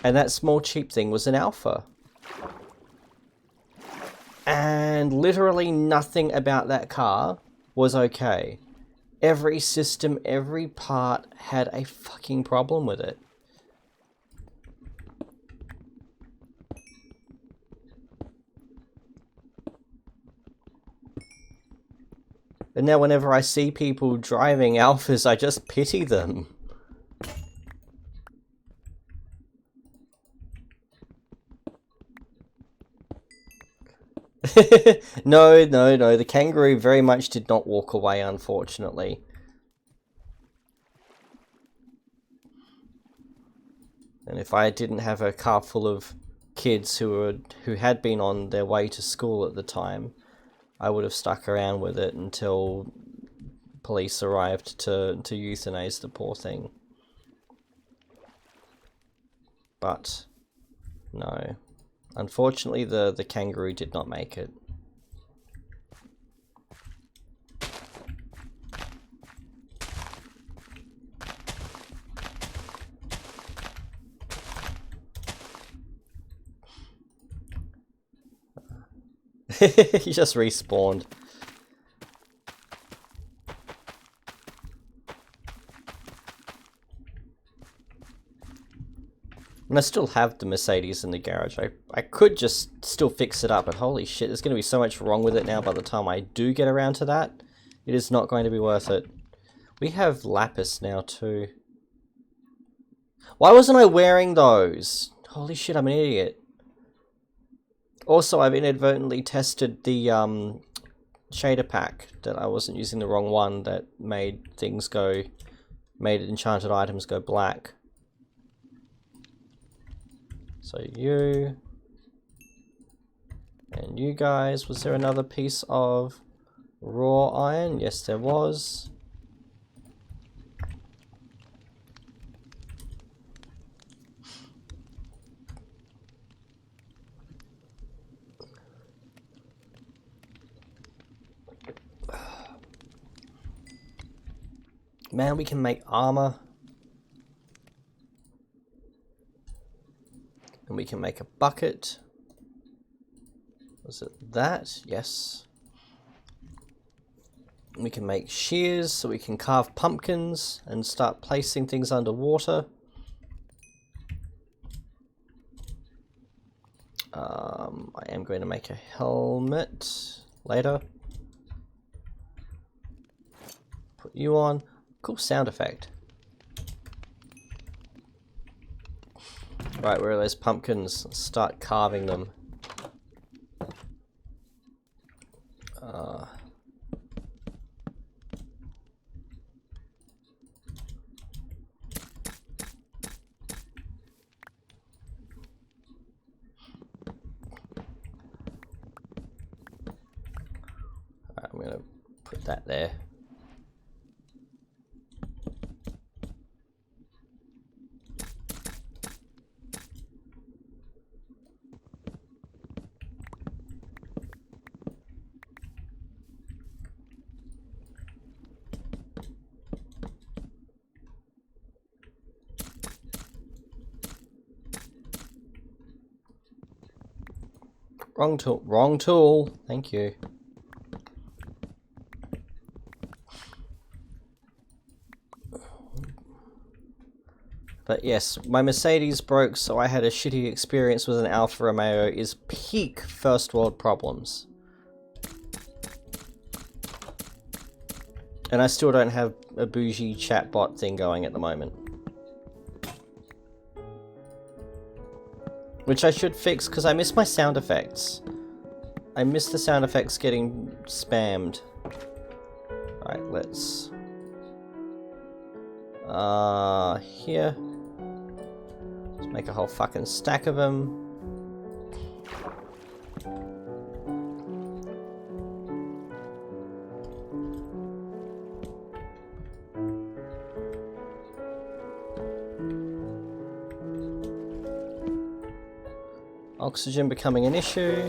And that small cheap thing was an Alfa. And literally nothing about that car was okay. Every system, every part had a fucking problem with it. And now whenever I see people driving Alphas, I just pity them. No, the kangaroo very much did not walk away, unfortunately. And if I didn't have a car full of kids who had been on their way to school at the time, I would have stuck around with it until police arrived to euthanize the poor thing. But no. Unfortunately, the kangaroo did not make it. He just respawned. And I still have the Mercedes in the garage. I could just still fix it up, but holy shit, there's going to be so much wrong with it now by the time I do get around to that. It is not going to be worth it. We have lapis now too. Why wasn't I wearing those? Holy shit, I'm an idiot. Also, I've inadvertently tested the shader pack that I wasn't using the wrong one that made enchanted items go black. So you and you guys, was there another piece of raw iron? Yes, there was. Man, we can make armor. And we can make a bucket. Was it that? Yes. We can make shears so we can carve pumpkins and start placing things underwater. I am going to make a helmet later. Put you on. Cool sound effect. Right, where are those pumpkins? Let's start carving them. I'm going to put that there. Wrong tool. Wrong tool. Thank you. But yes, my Mercedes broke, so I had a shitty experience with an Alfa Romeo. Is peak first world problems. And I still don't have a bougie chatbot thing going at the moment. Which I should fix, because I miss my sound effects. I miss the sound effects getting spammed. Alright, let's... here. Let's make a whole fucking stack of them. Oxygen becoming an issue.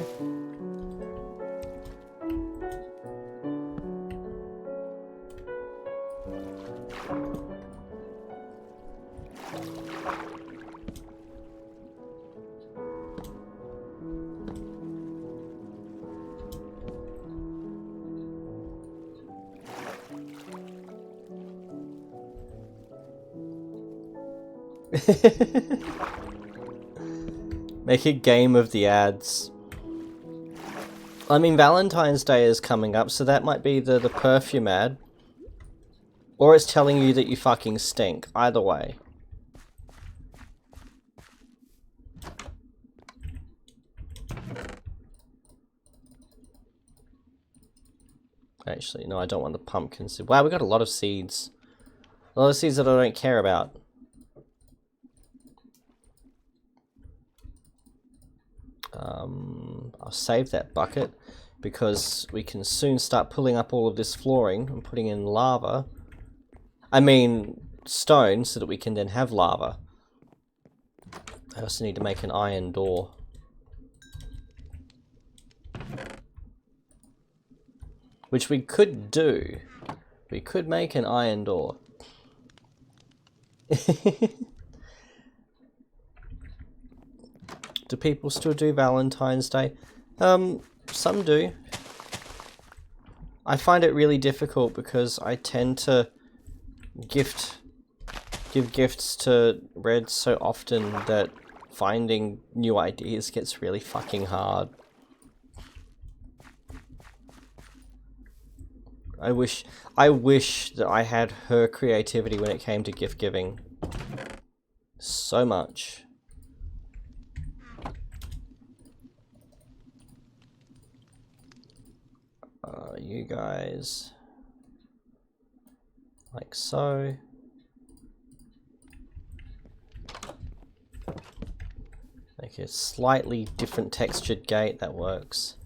Make a game of the ads. I mean, Valentine's Day is coming up, so that might be the perfume ad. Or it's telling you that you fucking stink. Either way. Actually, no, I don't want the pumpkin seed. Wow, we got a lot of seeds. A lot of seeds that I don't care about. I'll save that bucket because we can soon start pulling up all of this flooring and putting in lava. I mean stone, so that we can then have lava. I also need to make an iron door. Which we could do. We could make an iron door. Do people still do Valentine's Day? Some do. I find it really difficult because I tend to give gifts to Red so often that finding new ideas gets really fucking hard. I wish that I had her creativity when it came to gift giving. So much. You guys, like so. Make a slightly different textured gate, that works.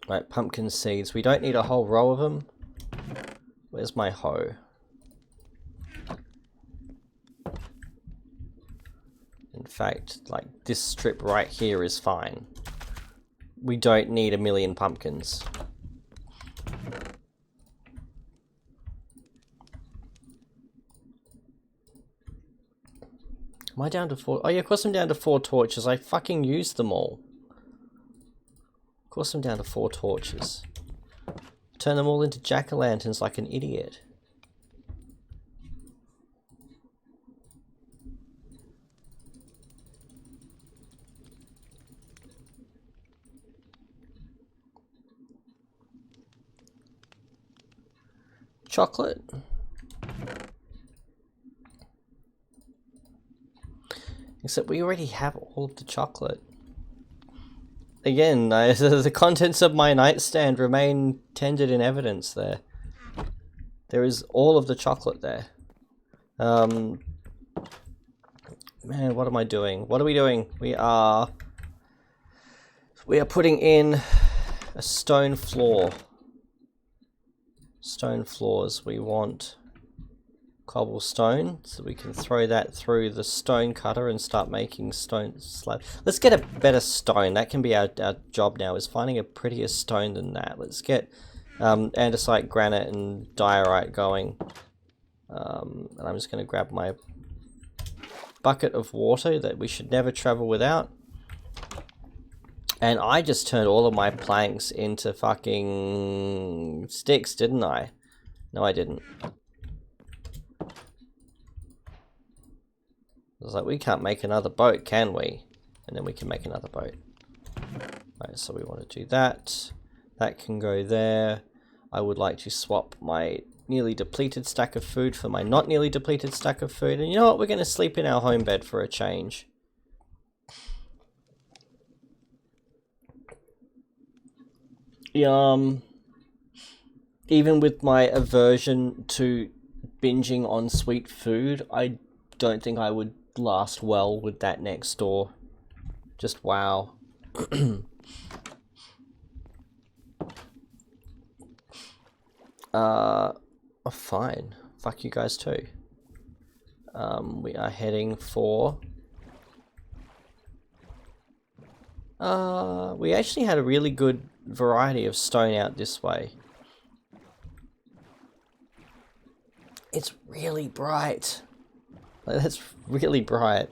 Right, pumpkin seeds. We don't need a whole row of them. Where's my hoe? In fact, like, this strip right here is fine. we don't need 1,000,000 pumpkins. Am I down to 4? Oh yeah, of course I'm down to 4 torches. I fucking used them all. Of course I'm down to 4 torches. Turn them all into jack-o'-lanterns like an idiot. Chocolate. Except we already have all of the chocolate. Again, the contents of my nightstand remain tendered in evidence there. There is all of the chocolate there. Man, what am I doing? What are we doing? We are putting in a stone floor. Stone floors. We want cobblestone, so we can throw that through the stone cutter and start making stone slabs. Let's get a better stone. That can be our job now, is finding a prettier stone than that. Let's get andesite, granite, and diorite going. And I'm just going to grab my bucket of water that we should never travel without. And I just turned all of my planks into fucking sticks, didn't I? No, I didn't. I was like, we can't make another boat, can we? And then we can make another boat. Right, so we want to do that. That can go there. I would like to swap my nearly depleted stack of food for my not nearly depleted stack of food. And you know what? We're going to sleep in our home bed for a change. Even with my aversion to binging on sweet food, I don't think I would last well with that next door. Just wow. Fine. Fuck you guys too. We are heading for... we actually had a really good variety of stone out this way. It's really bright. That's really bright.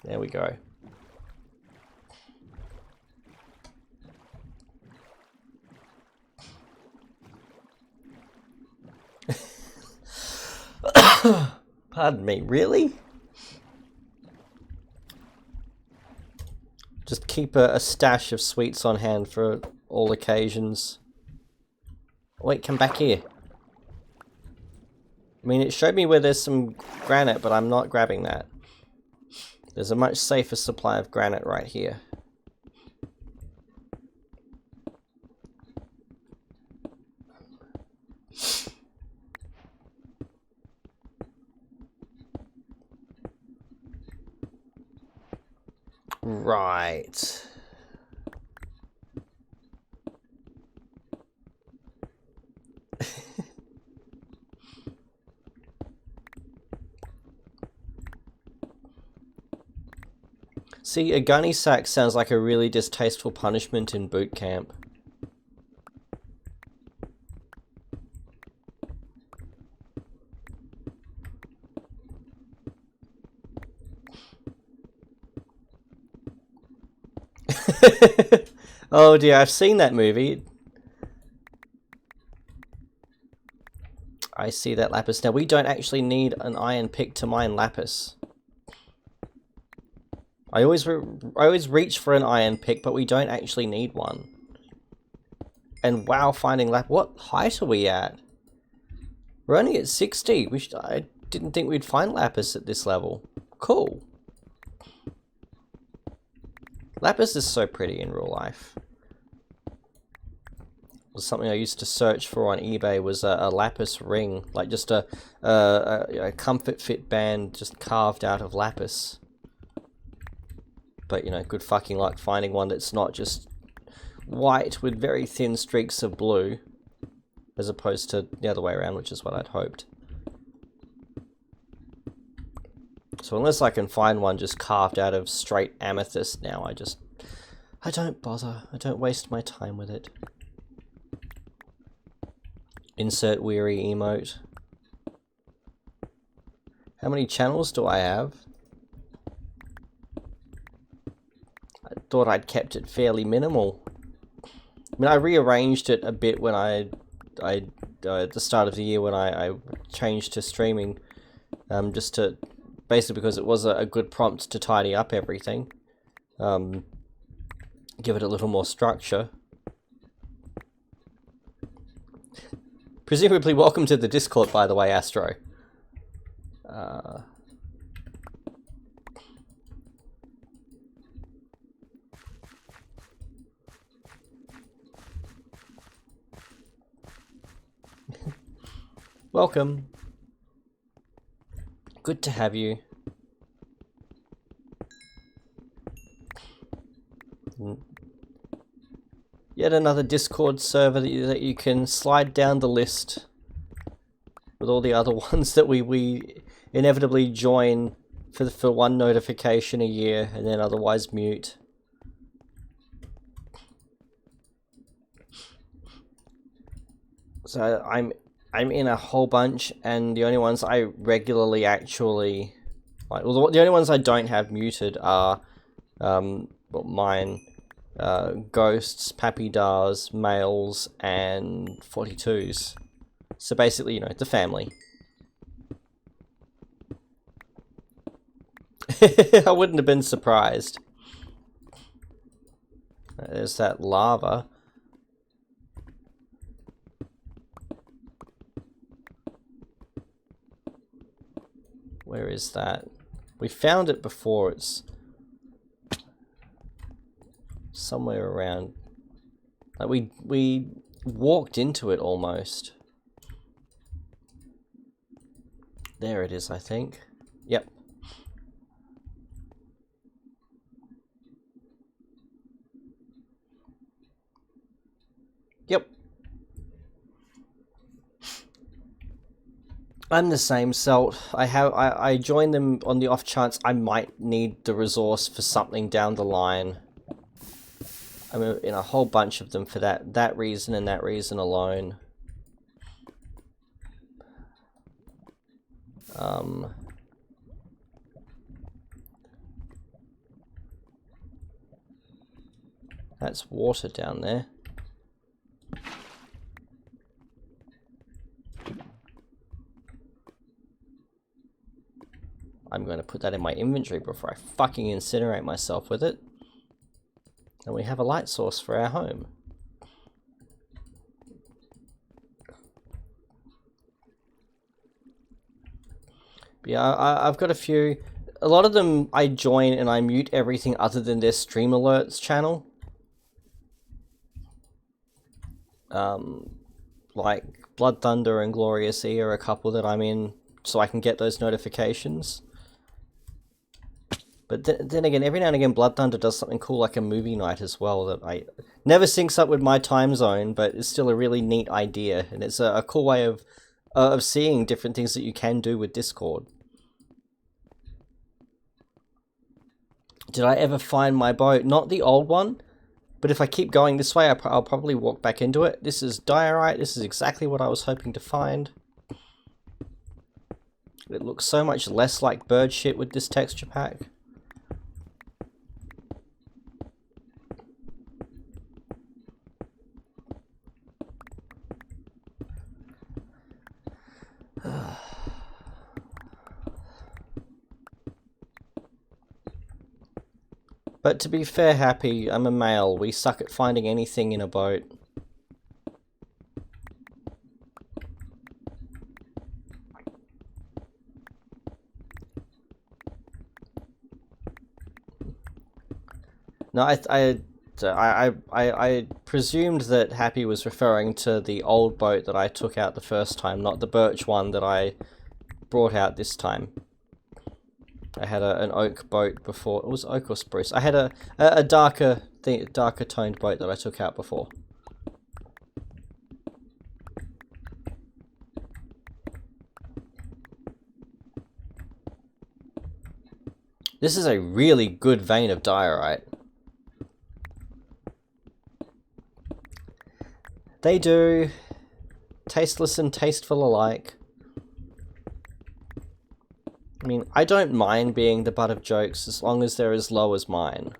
There we go. Pardon me, really? Just keep a stash of sweets on hand for all occasions. Wait, come back here. I mean, it showed me where there's some granite, but I'm not grabbing that. There's a much safer supply of granite right here. Right. See, a gunny sack sounds like a really distasteful punishment in boot camp. Oh dear, I've seen that movie. I see that lapis. Now, we don't actually need an iron pick to mine lapis. I always reach for an iron pick, but we don't actually need one. And wow, finding lapis. What height are we at? We're only at 60. I didn't think we'd find lapis at this level. Cool. Lapis is so pretty in real life. It was something I used to search for on eBay, was a lapis ring, like just a comfort fit band just carved out of lapis. But you know, good fucking luck finding one that's not just white with very thin streaks of blue, as opposed to the other way around, which is what I'd hoped. So unless I can find one just carved out of straight amethyst now, I just I don't bother. I don't waste my time with it. Insert weary emote. How many channels do I have? I thought I'd kept it fairly minimal. I mean, I rearranged it a bit when at the start of the year when I changed to streaming, just to, basically because it was a good prompt to tidy up everything, give it a little more structure. Presumably welcome to the Discord, by the way, Astro. Welcome. Good to have you. Yet another Discord server that you can slide down the list with all the other ones that we inevitably join for one notification a year and then otherwise mute. So I'm in a whole bunch, and the only ones I regularly actually like, well, the only ones I don't have muted are well, mine, Ghosts, Pappy Dars, Males, and 42s. So basically, you know, the family. I wouldn't have been surprised. There's that lava. Where is that? We found it before. It's somewhere around. Like we walked into it almost. There it is, I think. Yep. Yep. I'm the same, Celt. I joined them on the off chance I might need the resource for something down the line. I'm in a whole bunch of them for that reason and that reason alone. That's water down there. I'm going to put that in my inventory before I fucking incinerate myself with it. And we have a light source for our home. But yeah, I've got a few. A lot of them I join and I mute everything other than their stream alerts channel. Like Blood Thunder and Glorious E are a couple that I'm in so I can get those notifications. But then again, every now and again, Blood Thunder does something cool like a movie night as well that I never syncs up with my time zone, but it's still a really neat idea, and it's a cool way of seeing different things that you can do with Discord. Did I ever find my boat? Not the old one, but if I keep going this way, I'll probably walk back into it. This is diorite. This is exactly what I was hoping to find. It looks so much less like bird shit with this texture pack. But to be fair, Happy, I'm a male. We suck at finding anything in a boat. No, I presumed that Happy was referring to the old boat that I took out the first time, not the birch one that I brought out this time. I had an oak boat before. It was oak or spruce. I had a darker toned boat that I took out before. This is a really good vein of diorite. They do. Tasteless and tasteful alike. I mean, I don't mind being the butt of jokes as long as they're as low as mine.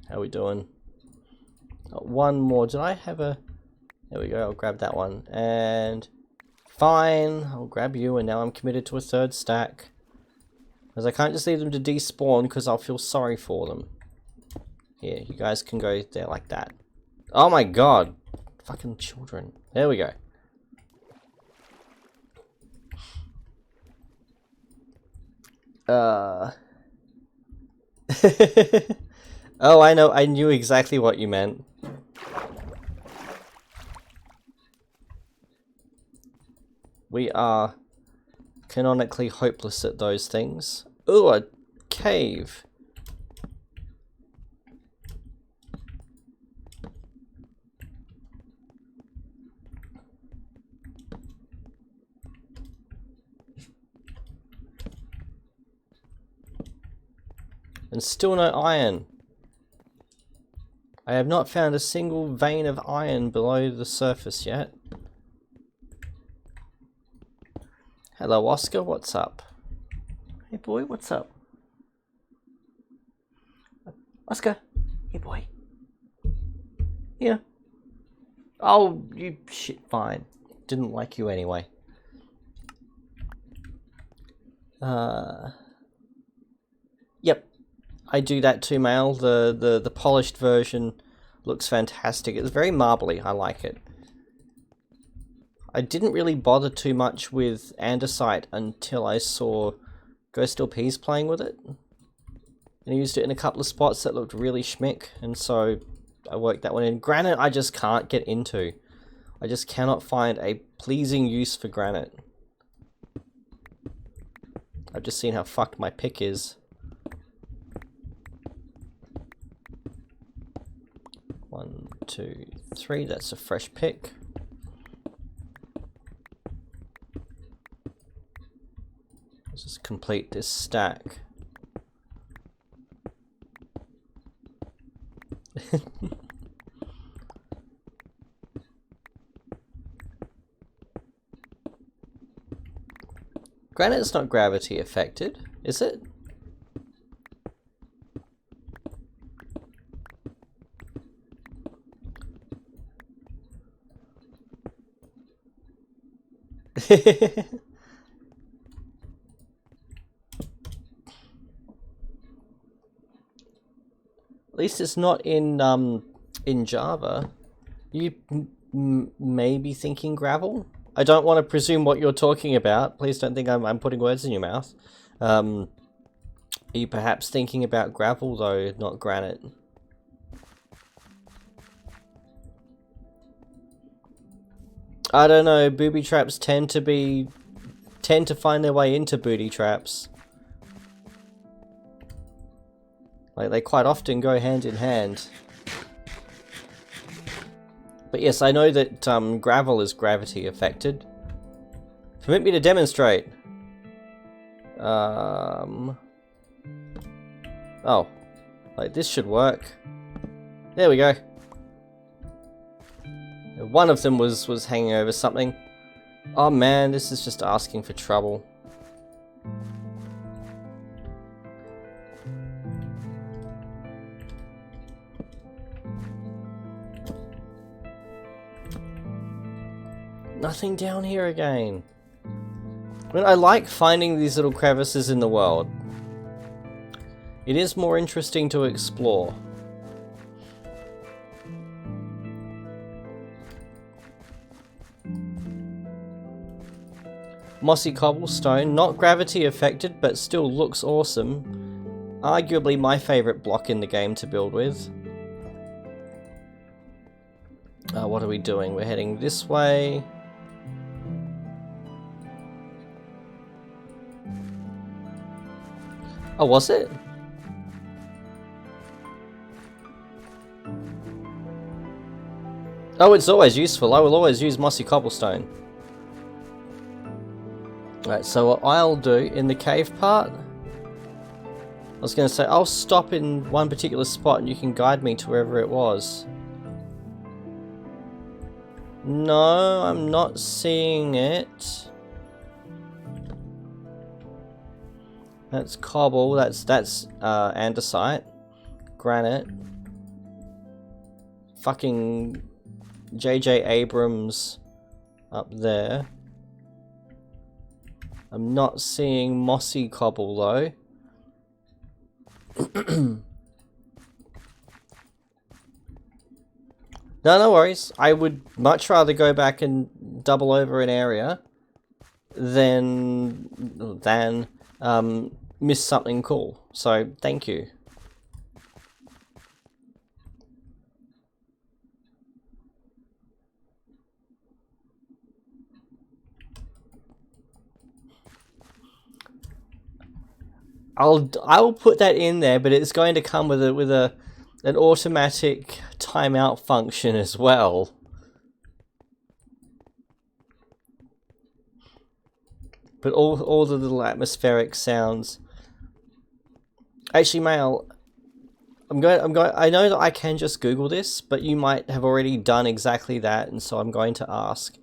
How we doing? One more. Did I have a... There we go, I'll grab that one. And... Fine, I'll grab you, and now I'm committed to a third stack. As I can't just leave them to despawn, because I'll feel sorry for them. Here, you guys can go there like that. Oh my god! Fucking children. There we go. Oh, I know, I knew exactly what you meant. We are canonically hopeless at those things. Ooh, a cave. And still no iron. I have not found a single vein of iron below the surface yet. Hello, Oscar, what's up? Hey boy, what's up? Oscar, hey boy. Yeah. Oh, you shit, fine. Didn't like you anyway. Yep. I do that too, Mail. The polished version looks fantastic. It's very marbly. I like it. I didn't really bother too much with andesite until I saw Ghost LPs playing with it. And he used it in a couple of spots that looked really schmick, and so I worked that one in. Granite I just can't get into. I just cannot find a pleasing use for granite. I've just seen how fucked my pick is. 1, 2, 3, that's a fresh pick. Let's just complete this stack. Granite's not gravity affected, is it? At least it's not in Java. You may be thinking gravel? I don't want to presume what you're talking about. Please don't think I'm putting words in your mouth. Are you perhaps thinking about gravel though, not granite? I don't know, booby traps tend to find their way into booty traps. Like, they quite often go hand in hand. But yes, I know that gravel is gravity affected. Permit me to demonstrate. Oh, like this should work. There we go. One of them was hanging over something. Oh man, this is just asking for trouble. Nothing down here again. I mean, I like finding these little crevices in the world. It is more interesting to explore. Mossy cobblestone, not gravity affected, but still looks awesome. Arguably my favourite block in the game to build with. What are we doing? We're heading this way. Oh, was it? Oh, it's always useful. I will always use mossy cobblestone. Right, so what I'll do in the cave part, I was going to say I'll stop in one particular spot and you can guide me to wherever it was. No, I'm not seeing it. That's cobble, that's andesite, granite, fucking J.J. Abrams up there. I'm not seeing mossy cobble though. No worries. I would much rather go back and double over an area than miss something cool. So thank you. I'll put that in there, but it's going to come with an automatic timeout function as well. But all the little atmospheric sounds. Actually, Mail, I know that I can just Google this, but you might have already done exactly that, and so I'm going to ask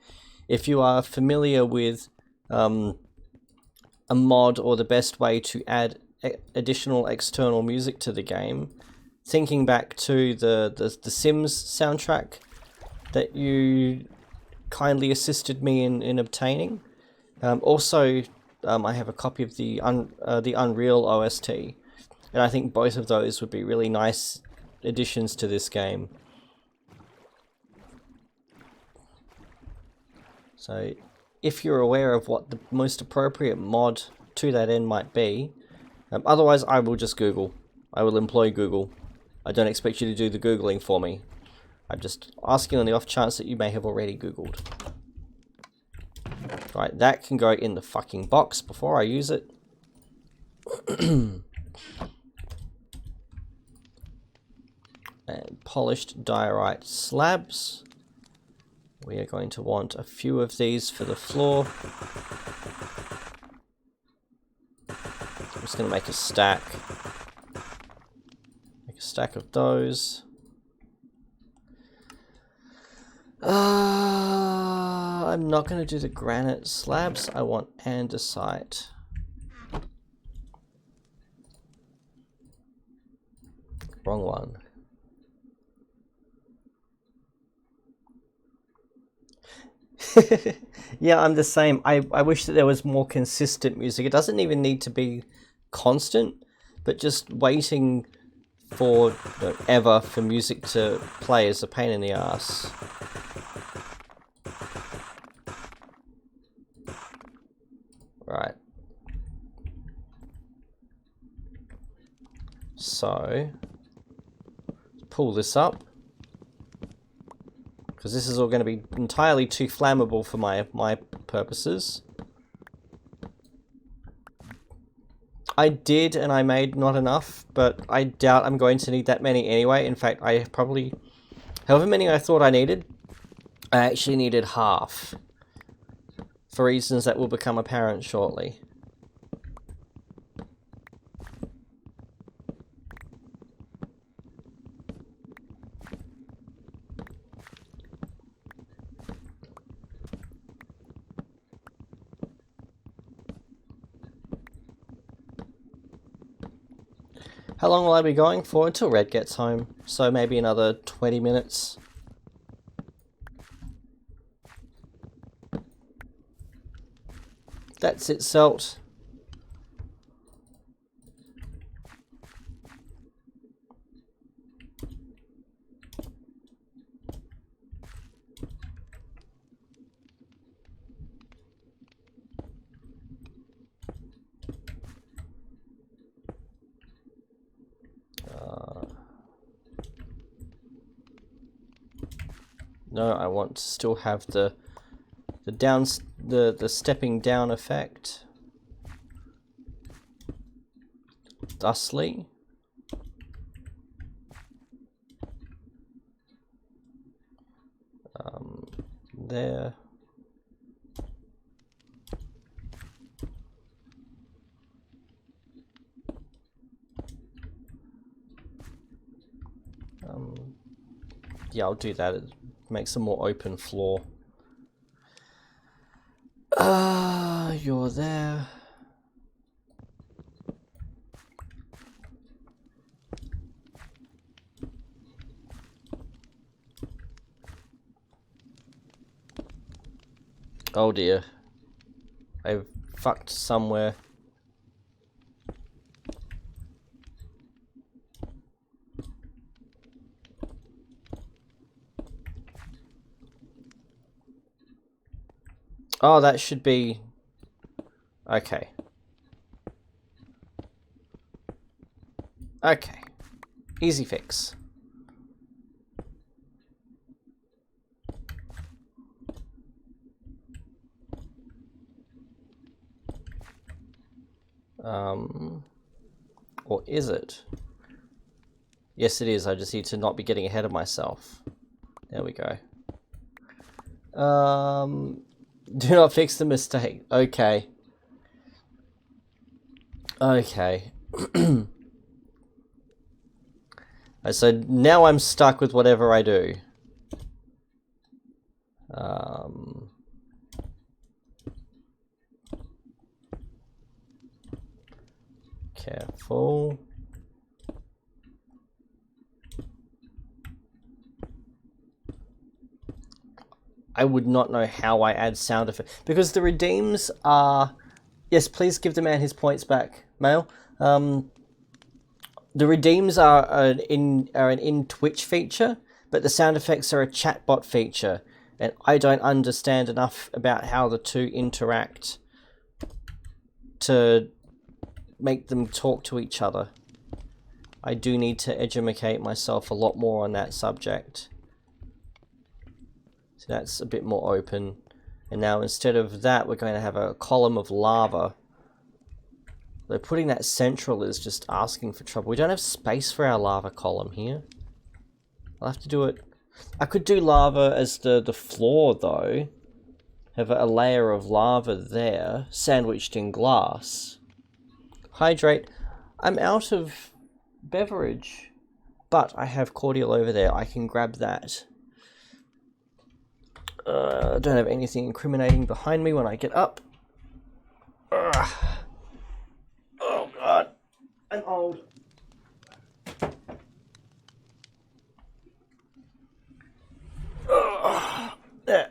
if you are familiar with a mod or the best way to add additional external music to the game. Thinking back to the Sims soundtrack that you kindly assisted me in obtaining. Also, I have a copy of the Unreal OST, and I think both of those would be really nice additions to this game. So, if you're aware of what the most appropriate mod to that end might be, otherwise I will just Google. I will employ Google. I don't expect you to do the Googling for me. I'm just asking on the off chance that you may have already Googled. Right, that can go in the fucking box before I use it. And polished diorite slabs. We are going to want a few of these for the floor. I'm just going to make a stack. Make a stack of those. I'm not going to do the granite slabs. I want andesite. Wrong one. Yeah, I'm the same. I wish that there was more consistent music. It doesn't even need to be constant, but just waiting for ever for music to play is a pain in the ass. Right. So, pull this up. Because this is all going to be entirely too flammable for my purposes. I did, and I made not enough, but I doubt I'm going to need that many anyway. In fact, I probably, however many I thought I needed, I actually needed half. For reasons that will become apparent shortly. How long will I be going for? Until Red gets home. So maybe another 20 minutes. That's it, Selt. No, I want to still have the stepping down effect. Thusly. There. Yeah, I'll do that. It makes a more open floor. You're there. Oh dear. I've fucked somewhere. Oh, that should be... Okay. Okay. Easy fix. Or is it? Yes, it is. I just need to not be getting ahead of myself. There we go. Do not fix the mistake. Okay. Okay. So now I'm stuck with whatever I do. Careful. I would not know how I add sound effects because the redeems are... Yes, please give the man his points back, Mail. The redeems are an in Twitch feature, but the sound effects are a chatbot feature, and I don't understand enough about how the two interact to make them talk to each other. I do need to educate myself a lot more on that subject. So that's a bit more open. And now instead of that, we're going to have a column of lava. Though putting that central is just asking for trouble. We don't have space for our lava column here. I'll have to do it. I could do lava as the floor though. Have a layer of lava there, sandwiched in glass. Hydrate. I'm out of beverage, but I have cordial over there. I can grab that. I don't have anything incriminating behind me when I get up. Oh god, I'm old. There.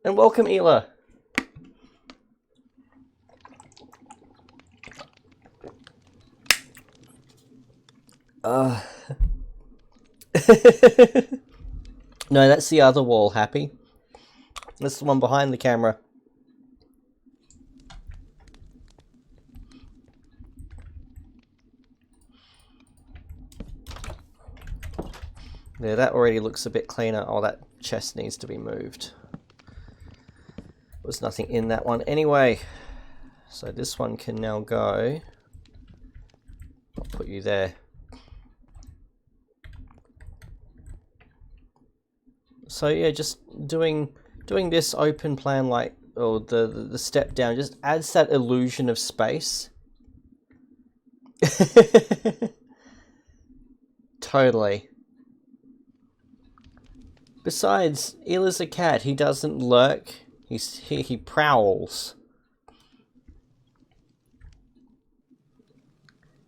And welcome, Ela. No, that's the other wall, Happy. That's the one behind the camera. Yeah, that already looks a bit cleaner. Oh, that chest needs to be moved. There was nothing in that one anyway. So this one can now go. I'll put you there. So yeah, just doing this open plan, like, or the step down, just adds that illusion of space. Totally. Besides, Ela's a cat. He doesn't lurk. He prowls.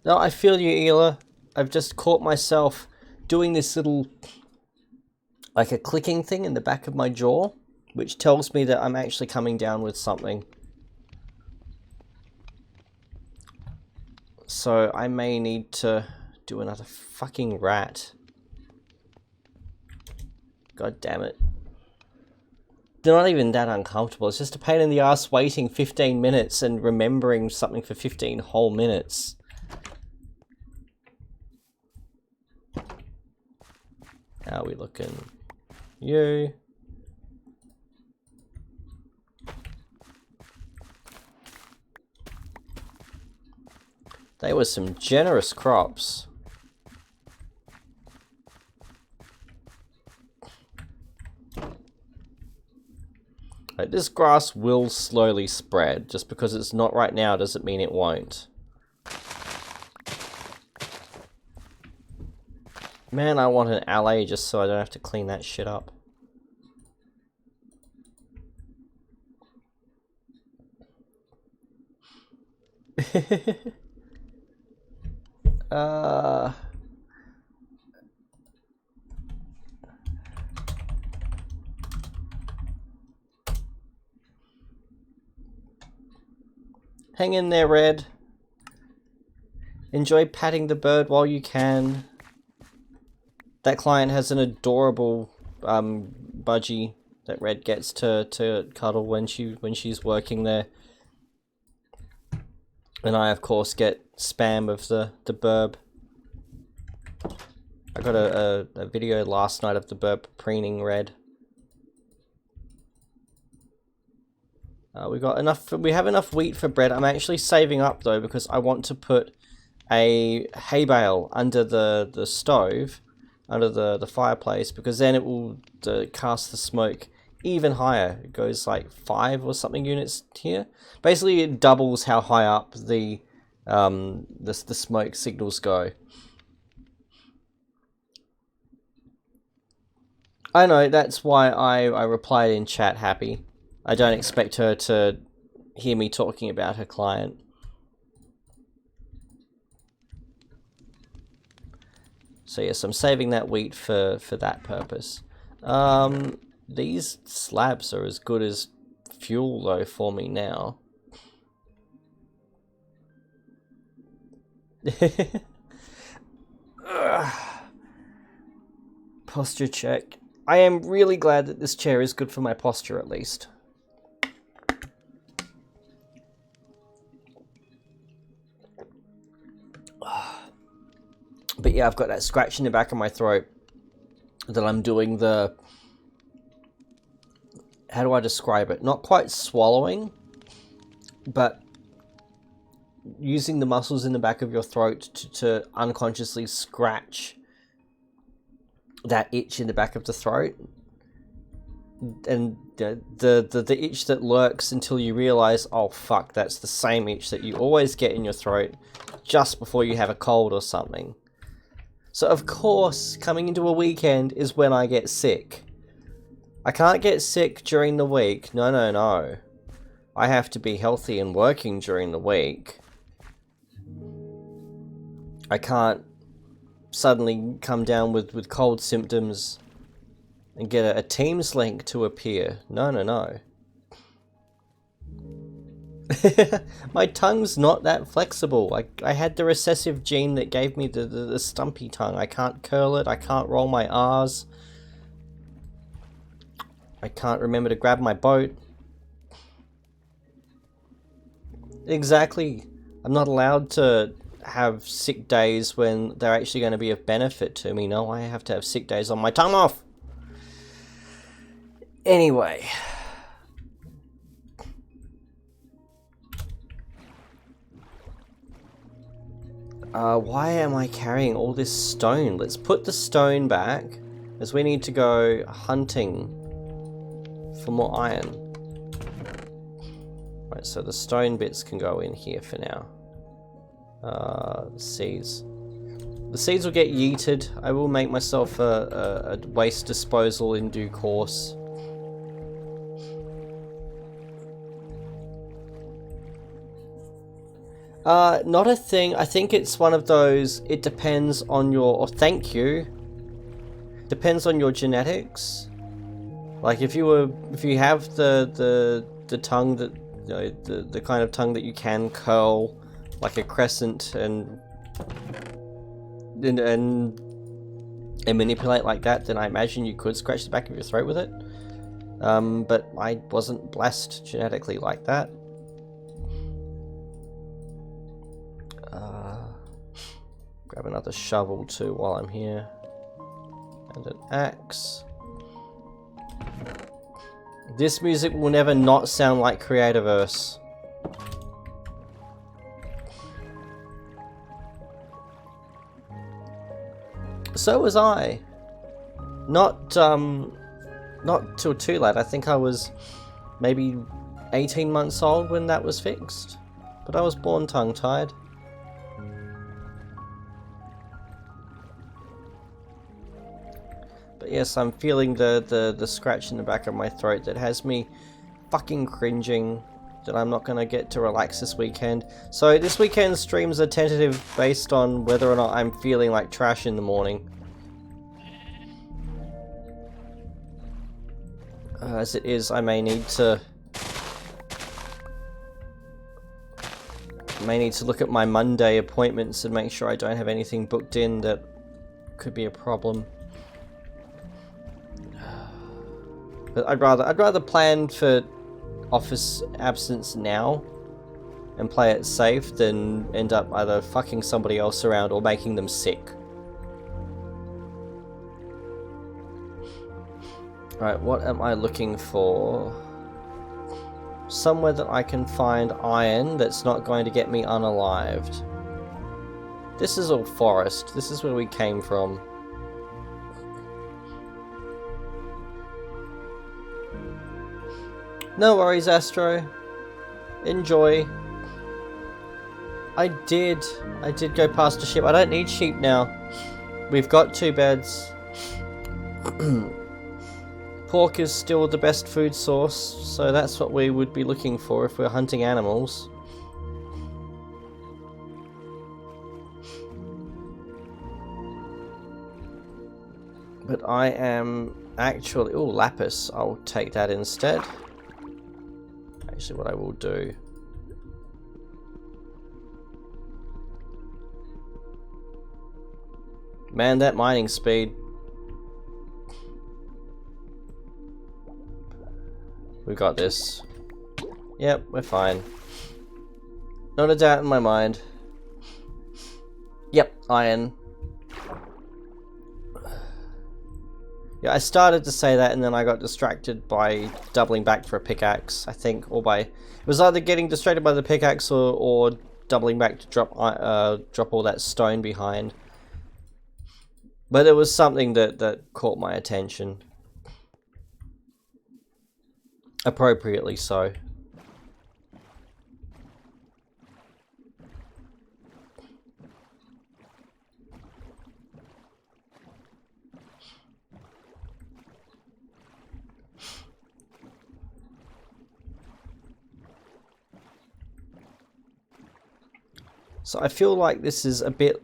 No, I feel you, Ela. I've just caught myself doing this little, like a clicking thing in the back of my jaw, which tells me that I'm actually coming down with something. So I may need to do another fucking rat. God damn it. They're not even that uncomfortable. It's just a pain in the ass waiting 15 minutes and remembering something for 15 whole minutes. How are we looking? You. They were some generous crops. Like, this grass will slowly spread. Just because it's not right now doesn't mean it won't. Man, I want an alley just so I don't have to clean that shit up. Hang in there, Red. Enjoy patting the bird while you can. That client has an adorable budgie that Red gets to cuddle when she's working there. And I, of course, get spam of the burb. I got a video last night of the burb preening Red. We have enough wheat for bread. I'm actually saving up though because I want to put a hay bale under the stove, under the fireplace, because then it will cast the smoke even higher. It goes like 5 or something units here. Basically, it doubles how high up the smoke signals go. I know, that's why I replied in chat happy. I don't expect her to hear me talking about her client. So yes, I'm saving that wheat for that purpose. These slabs are as good as fuel though for me now. Posture check. I am really glad that this chair is good for my posture at least. But yeah, I've got that scratch in the back of my throat that I'm doing the... How do I describe it? Not quite swallowing, but using the muscles in the back of your throat to unconsciously scratch that itch in the back of the throat. And the itch that lurks until you realize, oh fuck, that's the same itch that you always get in your throat just before you have a cold or something. So of course, coming into a weekend is when I get sick. I can't get sick during the week. No. I have to be healthy and working during the week. I can't suddenly come down with cold symptoms and get a Teams link to appear. No. My tongue's not that flexible. I had the recessive gene that gave me the stumpy tongue. I can't curl it. I can't roll my R's. I can't remember to grab my boat. Exactly. I'm not allowed to have sick days when they're actually going to be of benefit to me. No, I have to have sick days on my time off. Anyway. Why am I carrying all this stone? Let's put the stone back, as we need to go hunting for more iron. Right, so the stone bits can go in here for now. Seeds. The seeds will get yeeted. I will make myself a waste disposal in due course. Not a thing. I think it's one of those, it depends on your, or thank you, depends on your genetics. Like if you have the tongue that, you know, the kind of tongue that you can curl like a crescent and manipulate like that, then I imagine you could scratch the back of your throat with it. But I wasn't blessed genetically like that. Grab another shovel too while I'm here. And an axe. This music will never not sound like Creativerse. So was I. Not till too late. I think I was maybe 18 months old when that was fixed. But I was born tongue-tied. But yes, I'm feeling the scratch in the back of my throat that has me fucking cringing that I'm not gonna get to relax this weekend. So this weekend's streams are tentative based on whether or not I'm feeling like trash in the morning. As it is, I may need to look at my Monday appointments and make sure I don't have anything booked in that could be a problem. But I'd rather plan for office absence now and play it safe than end up either fucking somebody else around or making them sick. Right, what am I looking for? Somewhere that I can find iron that's not going to get me unalived. This is all forest. This is where we came from. No worries, Astro. Enjoy. I did go past a sheep. I don't need sheep now. We've got 2 beds. Pork is still the best food source, so that's what we would be looking for if we're hunting animals. But I am actually... oh, lapis. I'll take that instead. Actually, what I will do... man, that mining speed. We got this. Yep, we're fine. Not a doubt in my mind. Yep, iron. Yeah, I started to say that and then I got distracted by doubling back for a pickaxe, I think, or by... it was either getting distracted by the pickaxe or doubling back to drop all that stone behind. But it was something that caught my attention. Appropriately so. So I feel like this is a bit...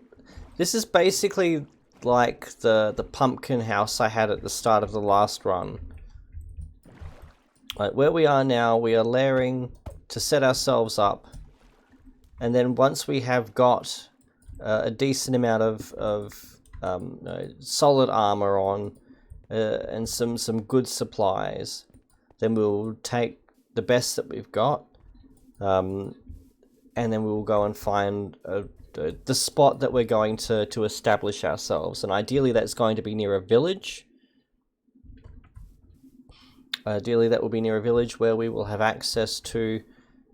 this is basically like the pumpkin house I had at the start of the last run. Like where we are now, we are layering to set ourselves up. And then once we have got a decent amount of solid armor on and some good supplies, then we'll take the best that we've got. And then we will go and find the spot that we're going to establish ourselves. And ideally that's going to be near a village. Ideally that will be near a village where we will have access to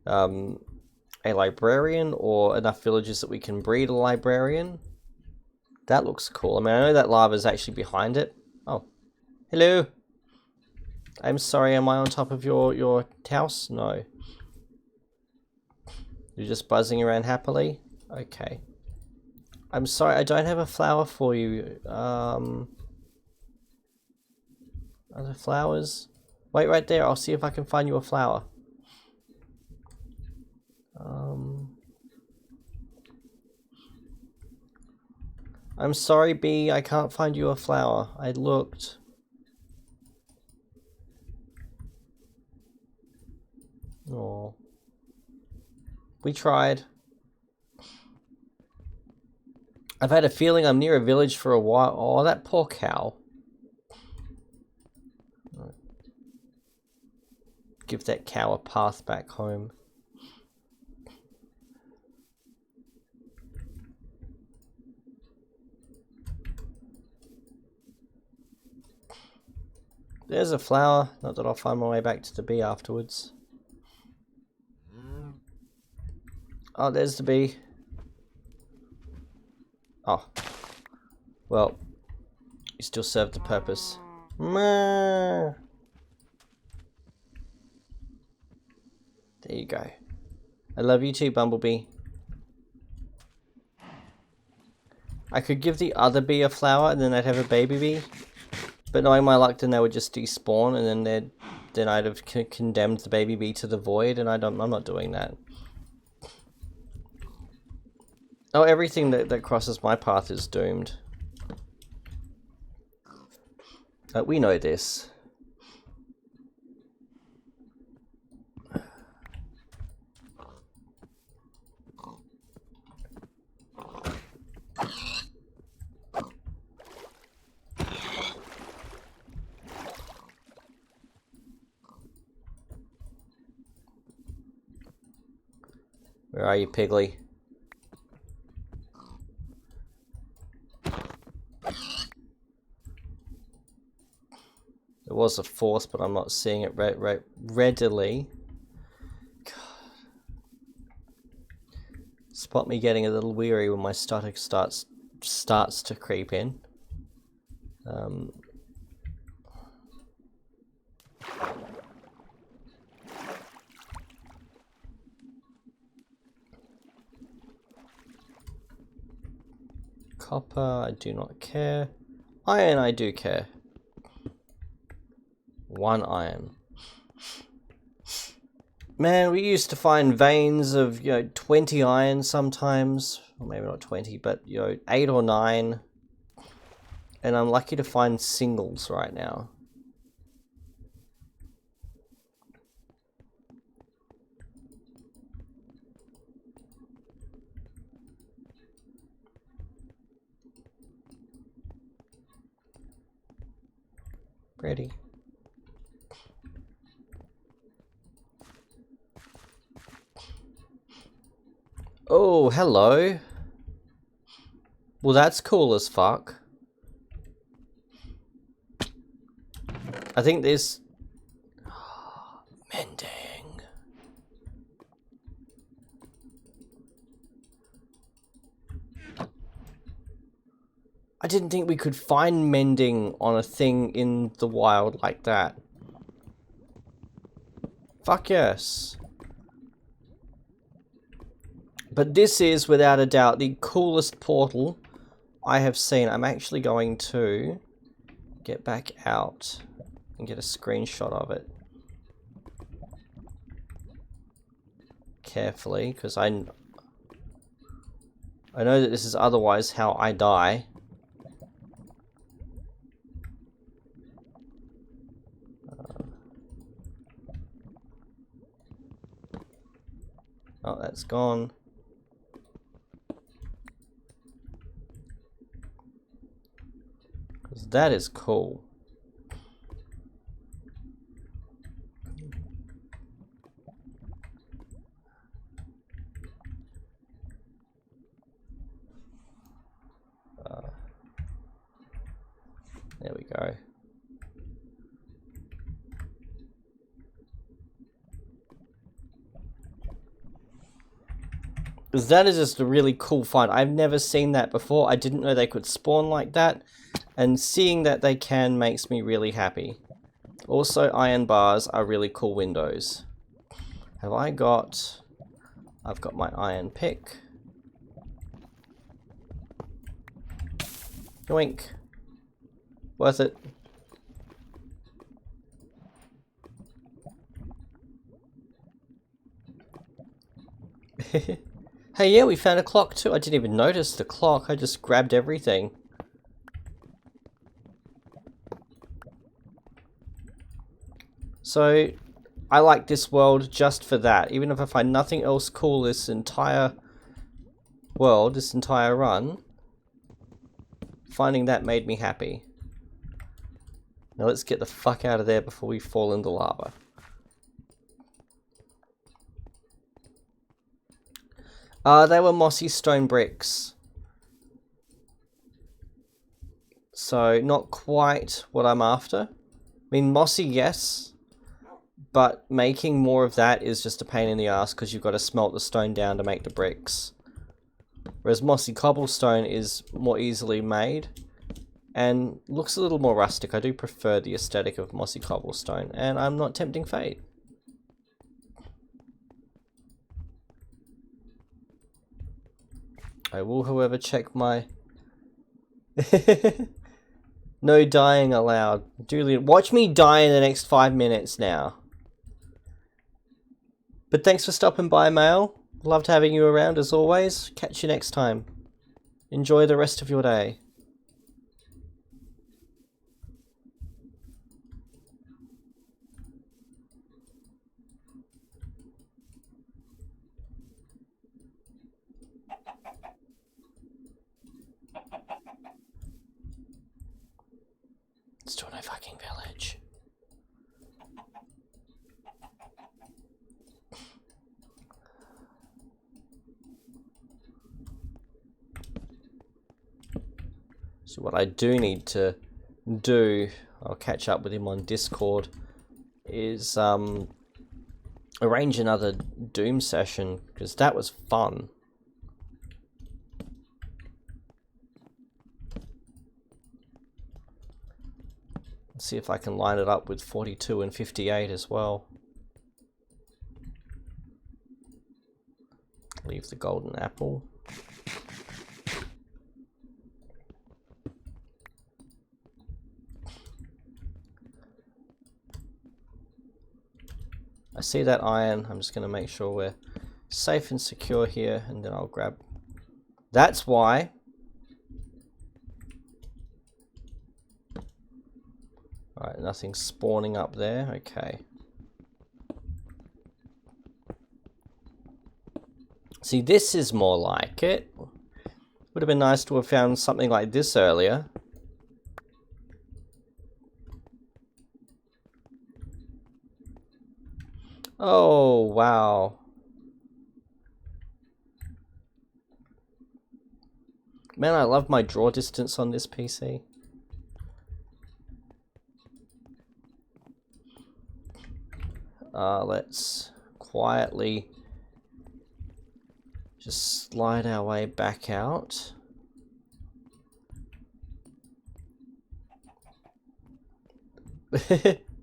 a librarian or enough villages that we can breed a librarian. That looks cool. I mean, I know that lava is actually behind it. Oh, hello. I'm sorry, am I on top of your house? No. You're just buzzing around happily? Okay. I'm sorry, I don't have a flower for you. Are there flowers? Wait right there, I'll see if I can find you a flower. I'm sorry, bee, I can't find you a flower. I looked. Oh. We tried. I've had a feeling I'm near a village for a while. Oh, that poor cow. Give that cow a path back home. There's a flower. Not that I'll find my way back to the bee afterwards. Oh, there's the bee. Oh. Well, you still served the purpose. There you go. I love you too, Bumblebee. I could give the other bee a flower and then I'd have a baby bee. But knowing my luck, then they would just despawn, and then I'd have condemned the baby bee to the void, and I'm not doing that. Oh, everything that crosses my path is doomed. We know this. Where are you, Piggly? There was a fourth, but I'm not seeing it readily. God. Spot me getting a little weary when my static starts to creep in. Copper, I do not care. Iron, I do care. 1 iron. Man, we used to find veins of, 20 iron sometimes. Or maybe not 20, but, 8 or 9. And I'm lucky to find singles right now. Ready. Oh, hello. Well, that's cool as fuck. I think this... Mending. I didn't think we could find mending on a thing in the wild like that. Fuck yes. But this is, without a doubt, the coolest portal I have seen. I'm actually going to get back out and get a screenshot of it. Carefully, because I know that this is otherwise how I die. Oh, that's gone. Because that is cool. There we go. Because that is just a really cool find. I've never seen that before. I didn't know they could spawn like that. And seeing that they can makes me really happy. Also, iron bars are really cool windows. Have I got... I've got my iron pick. Yoink. Worth it. Hey, yeah, we found a clock too. I didn't even notice the clock. I just grabbed everything. So, I like this world just for that. Even if I find nothing else cool this entire world, this entire run, finding that made me happy. Now let's get the fuck out of there before we fall into lava. They were mossy stone bricks. So, not quite what I'm after. I mean, mossy, yes. But making more of that is just a pain in the ass because you've got to smelt the stone down to make the bricks. Whereas mossy cobblestone is more easily made. And looks a little more rustic. I do prefer the aesthetic of mossy cobblestone. And I'm not tempting fate. I will, however, check my... No dying allowed. Duly. Watch me die in the next 5 minutes now. But thanks for stopping by, Mail. Loved having you around as always. Catch you next time. Enjoy the rest of your day. Still no fucking village. So what I do need to do, I'll catch up with him on Discord, is arrange another Doom session, because that was fun. Let's see if I can line it up with 42 and 58 as well. Leave the golden apple. I see that iron. I'm just going to make sure we're safe and secure here, and then I'll grab... That's why. Alright, nothing spawning up there. Okay. See, this is more like it. Would have been nice to have found something like this earlier. Oh, wow. Man, I love my draw distance on this PC. Let's quietly just slide our way back out.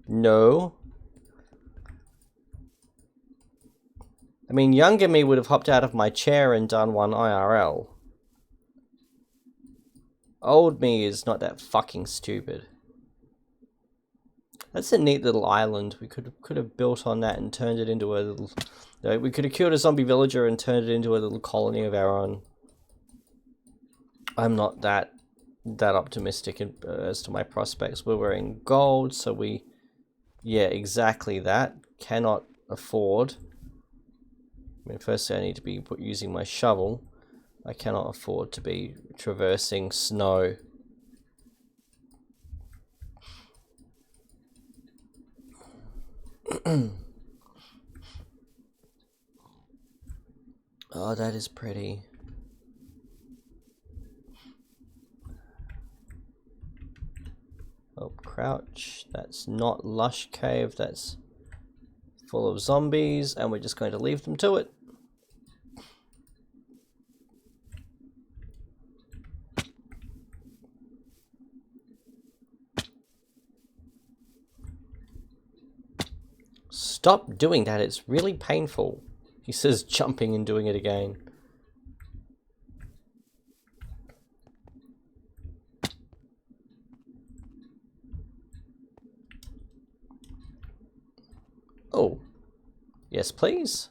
No. I mean, younger me would have hopped out of my chair and done one IRL. Old me is not that fucking stupid. That's a neat little island. We could have built on that and turned it into a little... we could have killed a zombie villager and turned it into a little colony of our own. I'm not that optimistic as to my prospects. We're wearing gold, so we... Yeah, exactly that. Cannot afford... I mean, firstly I need to be using my shovel. I cannot afford to be traversing snow. Oh, that is pretty. Oh, crouch. That's not Lush Cave. That's full of zombies, and we're just going to leave them to it. Stop doing that, it's really painful. He says jumping and doing it again. Oh. Yes, please.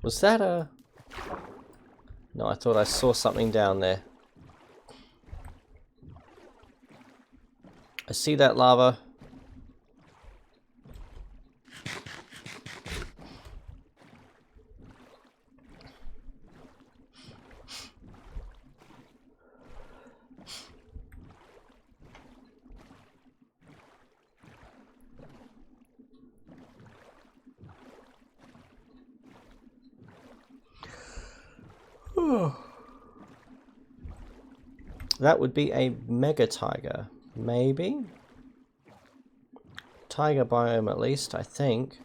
Was that a... No, I thought I saw something down there. I see that lava. That would be a mega tiger. Maybe? Tiger biome at least, I think.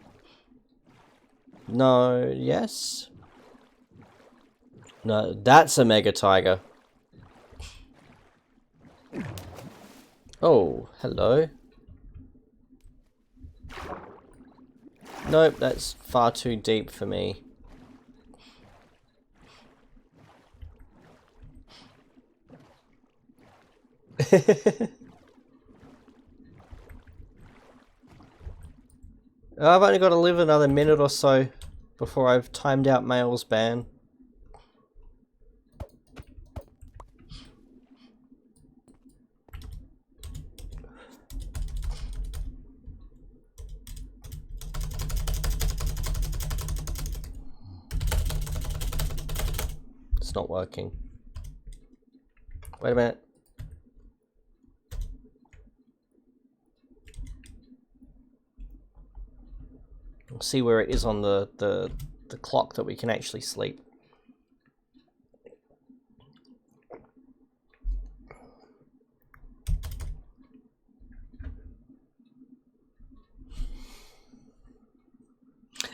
No, yes? No, that's a mega tiger. Oh, hello. Nope, that's far too deep for me. I've only got to live another minute or so before I've timed out Mail's ban. It's not working. Wait a minute. We'll see where it is on the clock that we can actually sleep.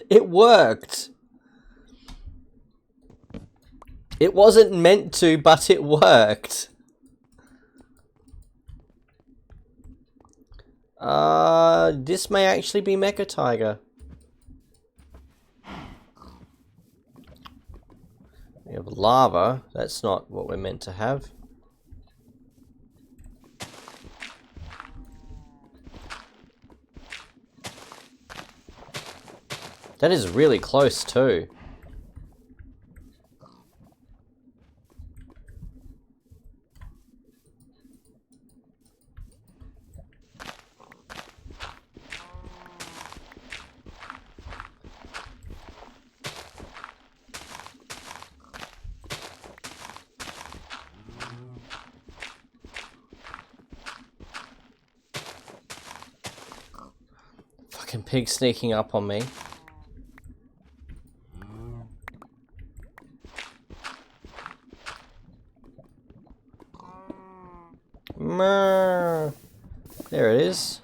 It worked! It wasn't meant to, but it worked. This may actually be Mecha Tiger. We have lava. That's not what we're meant to have. That is really close too. Fucking pig sneaking up on me. There it is.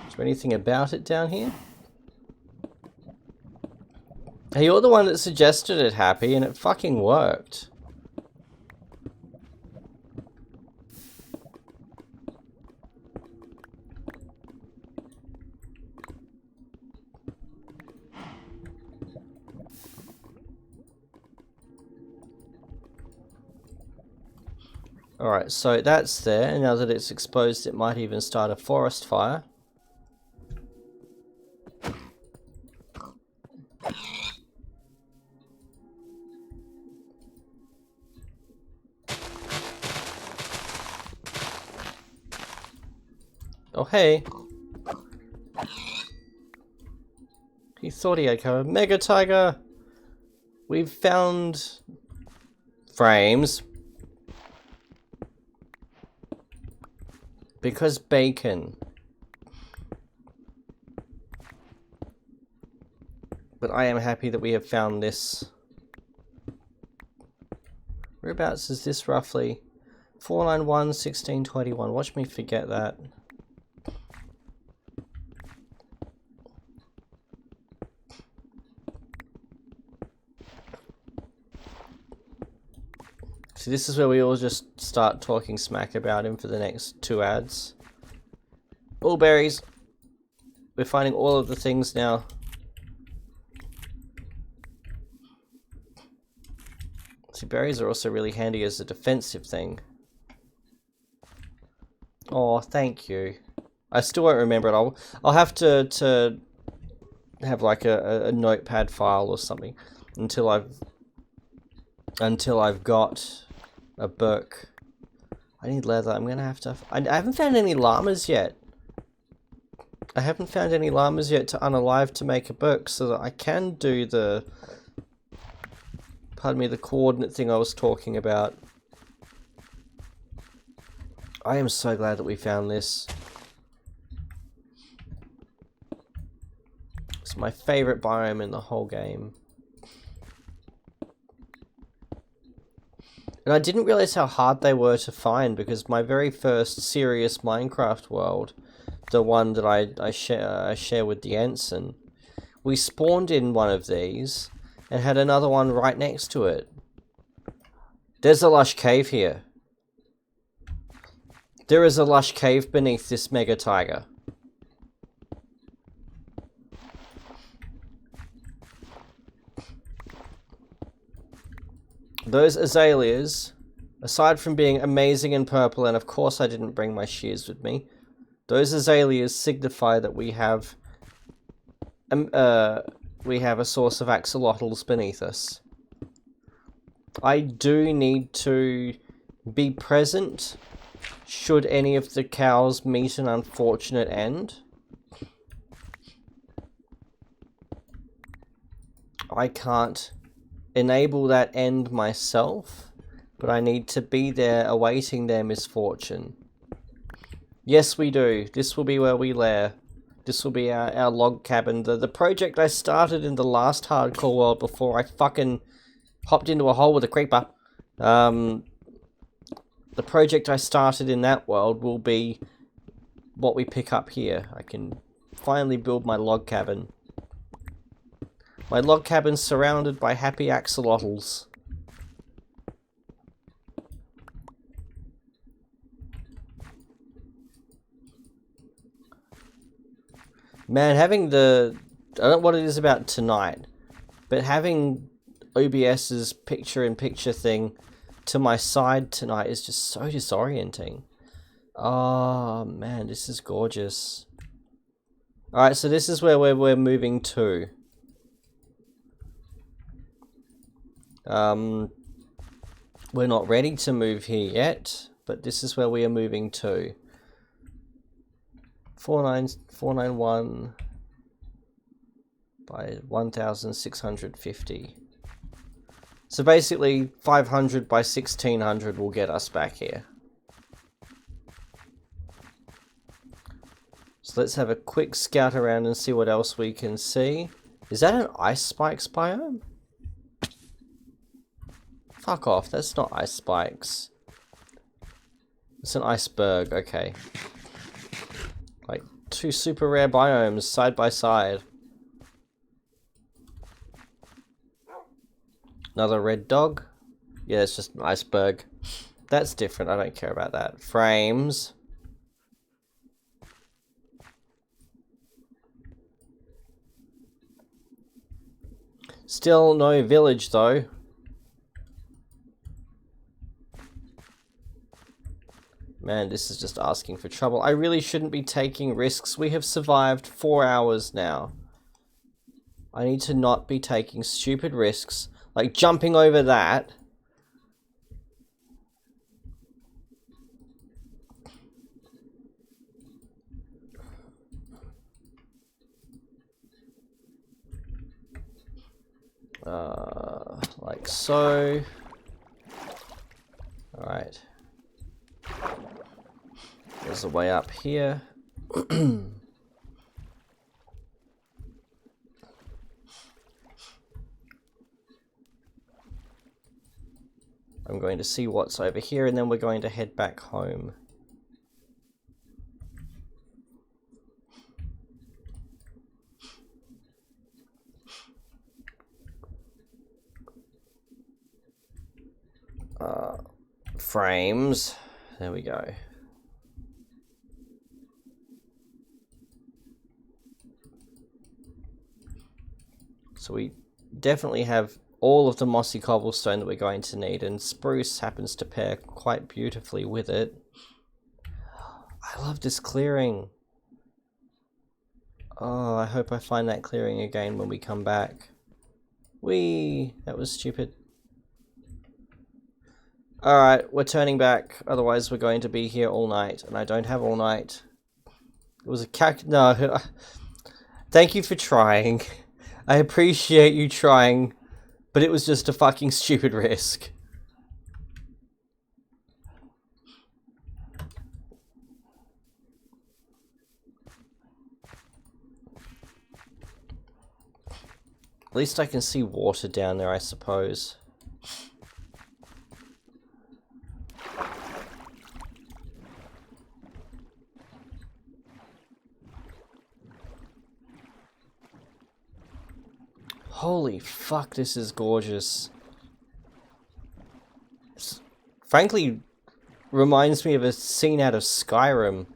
Is there anything about it down here? Hey, you're the one that suggested it, Happy, and it fucking worked. Alright, so that's there, and now that it's exposed, it might even start a forest fire. Oh hey! He thought he had cover. Mega Tiger! We've found frames. Because bacon. But I am happy that we have found this. Whereabouts is this roughly? 491, 1621. Watch me forget that. See, this is where we all just start talking smack about him for the next 2 ads. All berries. We're finding all of the things now. See, berries are also really handy as a defensive thing. Oh, thank you. I still won't remember it. I'll have to have like a notepad file or something until I've got a book. I need leather. I'm gonna have to. I haven't found any llamas yet. I haven't found any llamas yet to unalive to make a book so that I can do the, pardon me, the coordinate thing I was talking about. I am so glad that we found this. It's my favorite biome in the whole game. And I didn't realize how hard they were to find, because my very first serious Minecraft world, the one that I share with the Ensign, we spawned in one of these and had another one right next to it. There's a lush cave here. There is a lush cave beneath this Mega Tiger. those azaleas, aside from being amazing and purple, and of course I didn't bring my shears with me, those azaleas signify that we have a source of axolotls beneath us. I do need to be present should any of the cows meet an unfortunate end. I can't enable that end myself, but I need to be there awaiting their misfortune. Yes, we do. This will be where we lair. This will be our log cabin. The project I started in the last hardcore world before I fucking hopped into a hole with a creeper. The project I started in that world will be what we pick up here. I can finally build my log cabin. My log cabin surrounded by happy axolotls. Man, having the... I don't know what it is about tonight, but having OBS's picture-in-picture thing to my side tonight is just so disorienting. Oh, man, this is gorgeous. Alright, so this is where we're moving to. We're not ready to move here yet, but this is where we are moving to. 491 by 1650. So basically 500 by 1600 will get us back here. So let's have a quick scout around and see what else we can see. Is that an ice spikes biome? Fuck off, that's not ice spikes. It's an iceberg, okay. Like, two super rare biomes side by side. Another red dog. Yeah, it's just an iceberg. That's different, I don't care about that. Frames. Still no village though. Man, this is just asking for trouble. I really shouldn't be taking risks. We have survived 4 hours now. I need to not be taking stupid risks. Like jumping over that. Like so. Alright. There's a way up here. I'm going to see what's over here and then we're going to head back home. Frames. There we go. So we definitely have all of the mossy cobblestone that we're going to need, and spruce happens to pair quite beautifully with it. I love this clearing. Oh, I hope I find that clearing again when we come back. Whee! That was stupid. Alright, we're turning back, otherwise we're going to be here all night, and I don't have all night. It was a no. Thank you for trying. I appreciate you trying, but it was just a fucking stupid risk. At least I can see water down there, I suppose. Holy fuck, this is gorgeous. Frankly, reminds me of a scene out of Skyrim.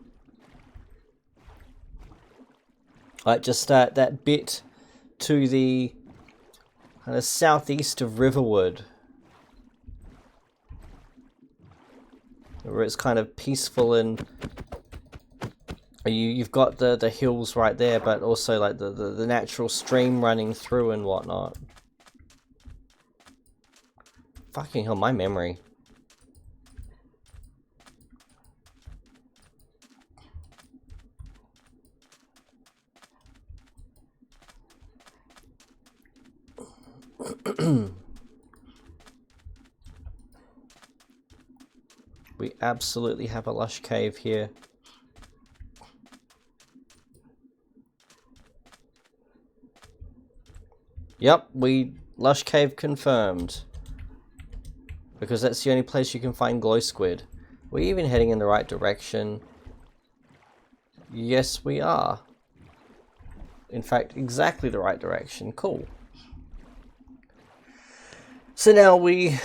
Like just that bit to the kind of southeast of Riverwood. where it's kind of peaceful and you've got the hills right there, but also like the natural stream running through and whatnot. Fucking hell, my memory. We absolutely have a lush cave here. Yep, lush cave confirmed. Because that's the only place you can find glow squid. We're even heading in the right direction. Yes, we are. In fact, exactly the right direction. Cool. So now we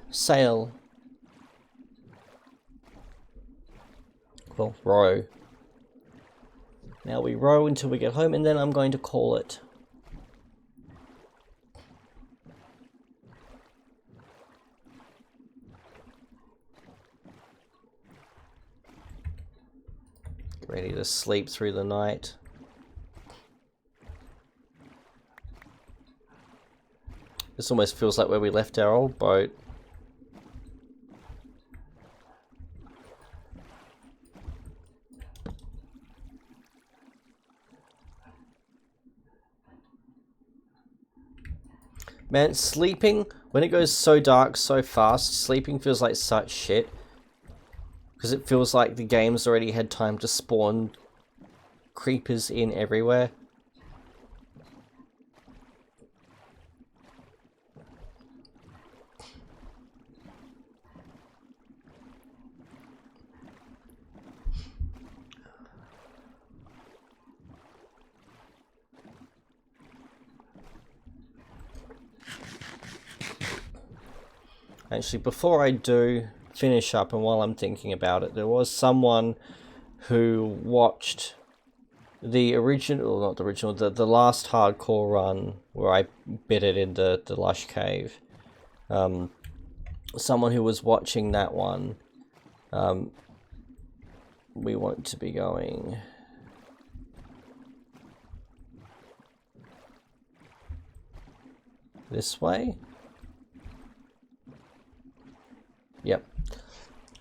sail. Well, row. Now we row until we get home, and then I'm going to call it. Get ready to sleep through the night. This almost feels like where we left our old boat. Man, sleeping, when it goes so dark so fast, sleeping feels like such shit. Because it feels like the game's already had time to spawn creepers in everywhere. Actually, before I do finish up, and while I'm thinking about it, there was someone who watched the original, not the original, the last hardcore run where I bit it in the lush cave. Someone who was watching that one, we want to be going this way. Yep.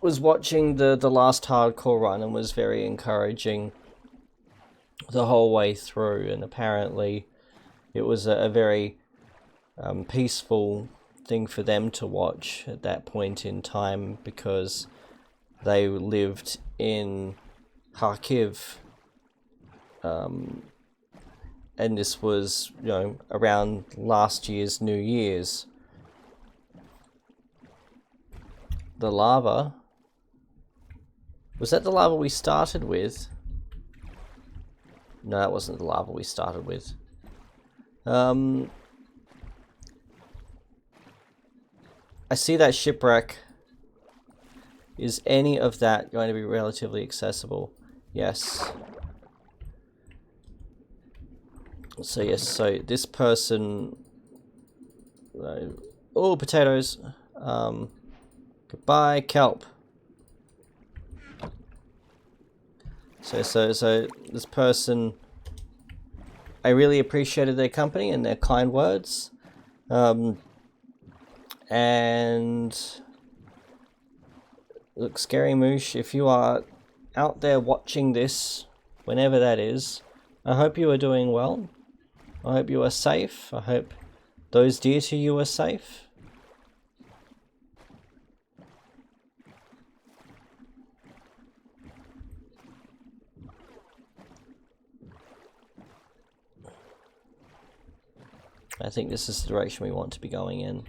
Was watching the last hardcore run and was very encouraging the whole way through, and apparently it was a very peaceful thing for them to watch at that point in time because they lived in Kharkiv, and this was, you know, around last year's New Year's. The lava. Was that the lava we started with? No, that wasn't the lava we started with. I see that shipwreck. Is any of that going to be relatively accessible? Yes. So yes, so this person... oh, potatoes. Goodbye, kelp. So this person, I really appreciated their company and their kind words. And look, Scary Moosh, if you are out there watching this, whenever that is, I hope you are doing well. I hope you are safe. I hope those dear to you are safe. I think this is the direction we want to be going in.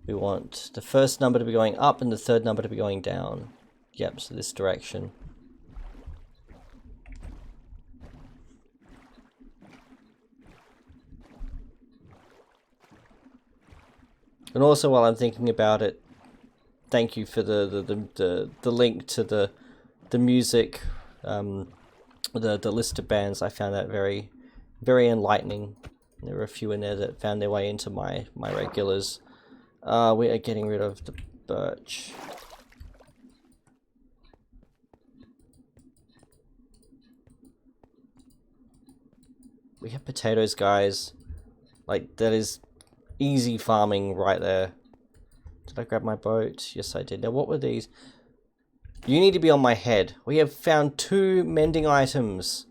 We want the first number to be going up and the third number to be going down. Yep, so this direction. And also, while I'm thinking about it, thank you for the link to the music, the list of bands. I found that very enlightening. There were a few in there that found their way into my regulars. We are getting rid of the birch. We have potatoes, guys. Like, that is easy farming right there. Did I grab my boat? Yes, I did. Now, what were these? You need to be on my head. We have found 2 mending items.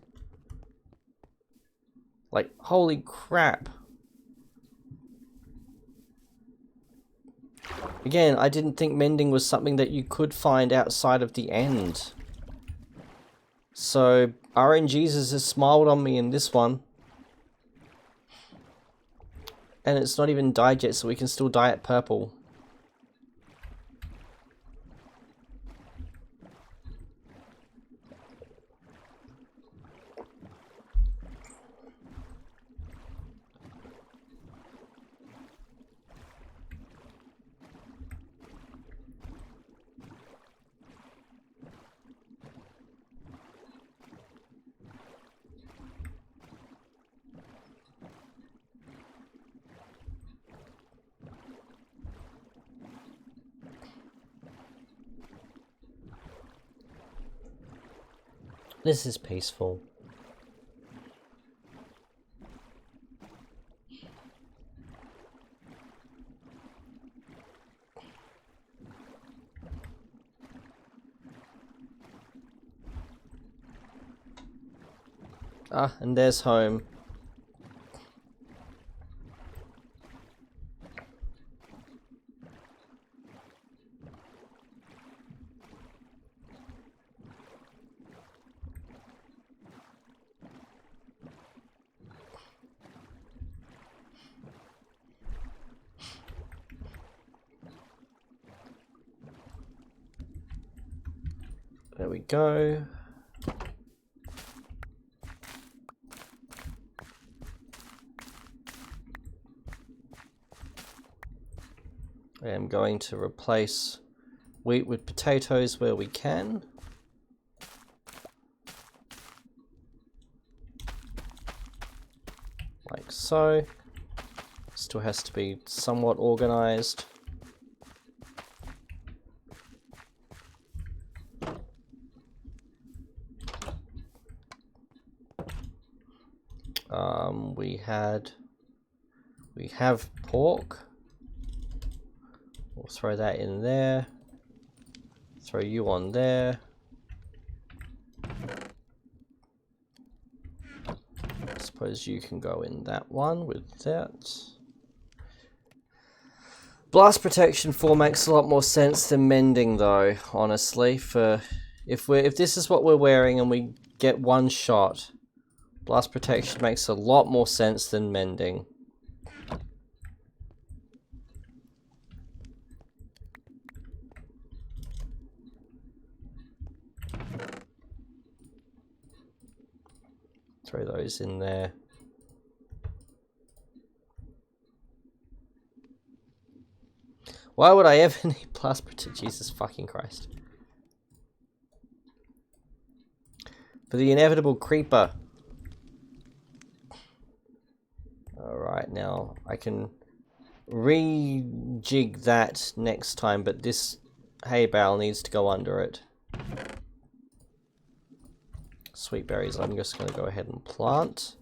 Like, holy crap. Again, I didn't think mending was something that you could find outside of the end. So, RNGesus has smiled on me in this one. And it's not even dyed yet, so we can still dye it purple. This is peaceful. Ah, and there's home. There we go. I am going to replace wheat with potatoes where we can. Like so. Still has to be somewhat organized. We have pork. We'll throw that in there. Throw you on there. I suppose you can go in that one with that. Blast protection 4 makes a lot more sense than mending, though, honestly. For if this is what we're wearing and we get one shot, blast protection makes a lot more sense than mending. Throw those in there. Why would I ever need blast protection? Jesus fucking Christ. For the inevitable creeper. Alright, now I can rejig that next time, but this hay bale needs to go under it. Sweet berries, I'm just going to go ahead and plant.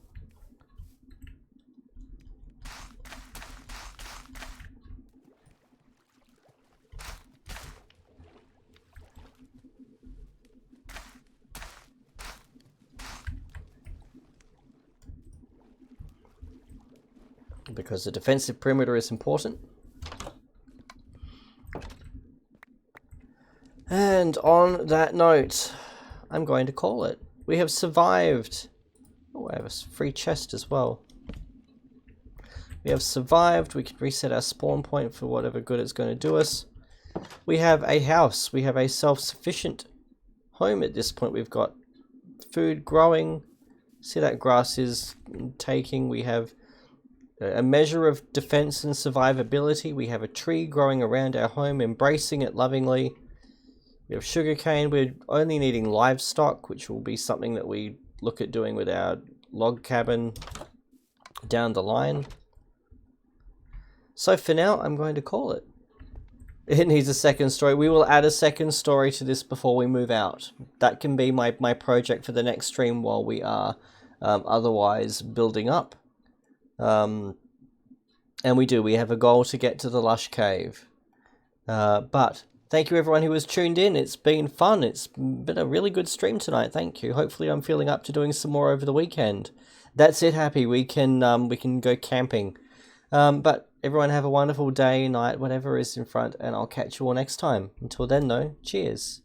Because the defensive perimeter is important. And on that note, I'm going to call it. We have survived. Oh, I have a free chest as well. We have survived. We can reset our spawn point for whatever good it's going to do us. We have a house. We have a self-sufficient home at this point. We've got food growing. See that grass is taking. We have a measure of defense and survivability. We have a tree growing around our home, embracing it lovingly. We have sugarcane. We're only needing livestock, which will be something that we look at doing with our log cabin down the line. So for now, I'm going to call it. It needs a second story. We will add a second story to this before we move out. That can be my project for the next stream while we are otherwise building up. And we have a goal to get to the Lush Cave. But thank you everyone who has tuned in. It's been fun. It's been a really good stream tonight. Thank you. Hopefully I'm feeling up to doing some more over the weekend. That's it, Happy. We can go camping. But everyone have a wonderful day, night, whatever is in front, and I'll catch you all next time. Until then, though, cheers.